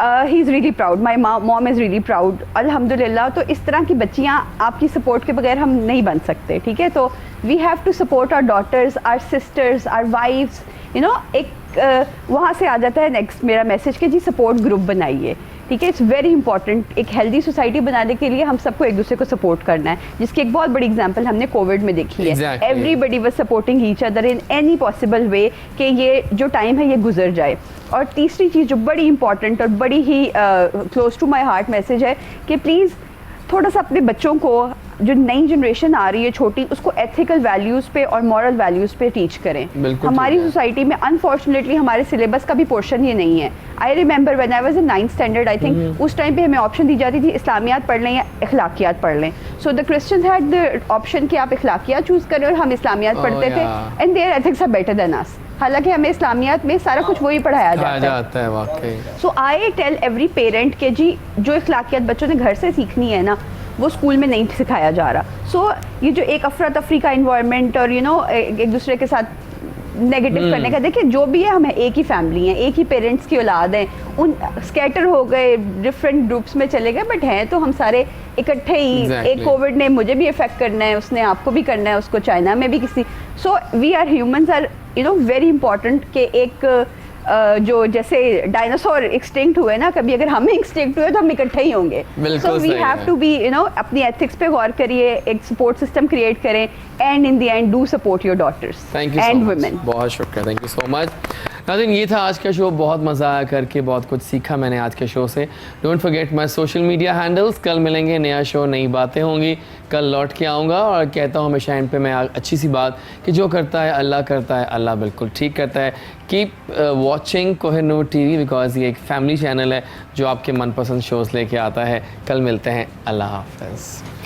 Speaker 6: he is really proud, my mom is really proud, अल्हम्दुलिल्लाह। तो इस तरह की बच्चियाँ आपकी सपोर्ट के बगैर हम नहीं बन सकते, ठीक है। तो we have to support our daughters, our sisters, our wifes, you know. एक वहाँ से आ जाता है नेक्स्ट मेरा मैसेज कि जी सपोर्ट ग्रुप बनाइए, ठीक है। It's very important. एक हेल्दी सोसाइटी बनाने के लिए हम सबको एक दूसरे को सपोर्ट करना है, जिसकी एक बहुत बड़ी एग्जांपल हमने कोविड में देखी है।
Speaker 1: Exactly.
Speaker 6: Everybody was supporting each other in any possible way कि ये जो टाइम है ये गुजर जाए। और तीसरी चीज़ जो बड़ी इंपॉर्टेंट और बड़ी ही close to my heart message है कि प्लीज़ थोड़ा सा अपने बच्चों को, जो नई जनरेशन आ रही है छोटी, उसको एथिकल वैल्यूज़ पे और मॉरल वैल्यूज़ पे टीच करें।
Speaker 1: बिल्कुल
Speaker 6: हमारी
Speaker 1: ठीक है।
Speaker 6: सोसाइटी में अनफॉर्चुनेटली हमारे सिलेबस का भी पोर्शन ये नहीं है। I remember when I was in 9th standard, I think उस टाइम पे हमें ऑप्शन दी जाती थी इस्लामियात पढ़ लें या अखलाकियात पढ़ लें। So the Christians had the option कि आप अखलाकियात चूज़ करें और हम इस्लामियात
Speaker 1: Oh,
Speaker 6: पढ़ते थे,
Speaker 1: yeah।
Speaker 6: And their ethics are better than us. हालांकि हमें इस्लामियात में सारा कुछ वही पढ़ाया
Speaker 1: कहा
Speaker 6: जाता है।
Speaker 1: जाता है वाकई।
Speaker 6: सो आई टेल एवरी पेरेंट के जी जो अखलाकियात बच्चों ने घर से सीखनी है ना, वो स्कूल में नहीं सिखाया जा रहा। सो ये जो एक अफरा तफरी का इन्वायरमेंट और यू नो एक दूसरे के साथ नेगेटिव करने का, देखिए जो भी है हम एक ही फैमिली हैं, एक ही पेरेंट्स की औलाद हैं। उन स्कैटर हो गए, डिफरेंट ग्रुप्स में चले गए, बट हैं तो हम सारे इकट्ठे ही।
Speaker 1: Exactly।
Speaker 6: एक कोविड ने मुझे भी इफेक्ट करना है, उसने आपको भी करना है, उसको चाइना में भी किसी। So we are humans are you know very important कि एक जो जैसे डायनासोर एक्सटिंक्ट हुए ना, कभी अगर हम एक्सटिंक्ट हुए तो हम इकट्ठे ही होंगे।
Speaker 1: बिल्कुल
Speaker 6: सो वी
Speaker 1: सही
Speaker 6: हैव
Speaker 1: है।
Speaker 6: टू बी यू नो अपनी एथिक्स पे गौर करिए, एक सपोर्ट सिस्टम क्रिएट करें, and in the end do support your daughters
Speaker 1: thank you
Speaker 6: and
Speaker 1: so
Speaker 6: women.
Speaker 1: Much, बहुत शुक्रिया, थैंक यू सो मच। नाज़रीन, ये था आज का शो। बहुत मज़ा आया करके, बहुत कुछ सीखा मैंने आज के शो से। Don't forget my social media handles. कल मिलेंगे, नया शो, नई बातें होंगी। कल लौट के आऊँगा और कहता हूँ हमेशा एंड पे मैं अच्छी सी बात कि जो करता है अल्लाह करता है, अल्लाह बिल्कुल ठीक करता है। Keep watching Kohinoor TV because ये एक फैमिली चैनल है जो आपके मनपसंद शोज़ लेके आता है। कल मिलते हैं, अल्लाह हाफ़िज़।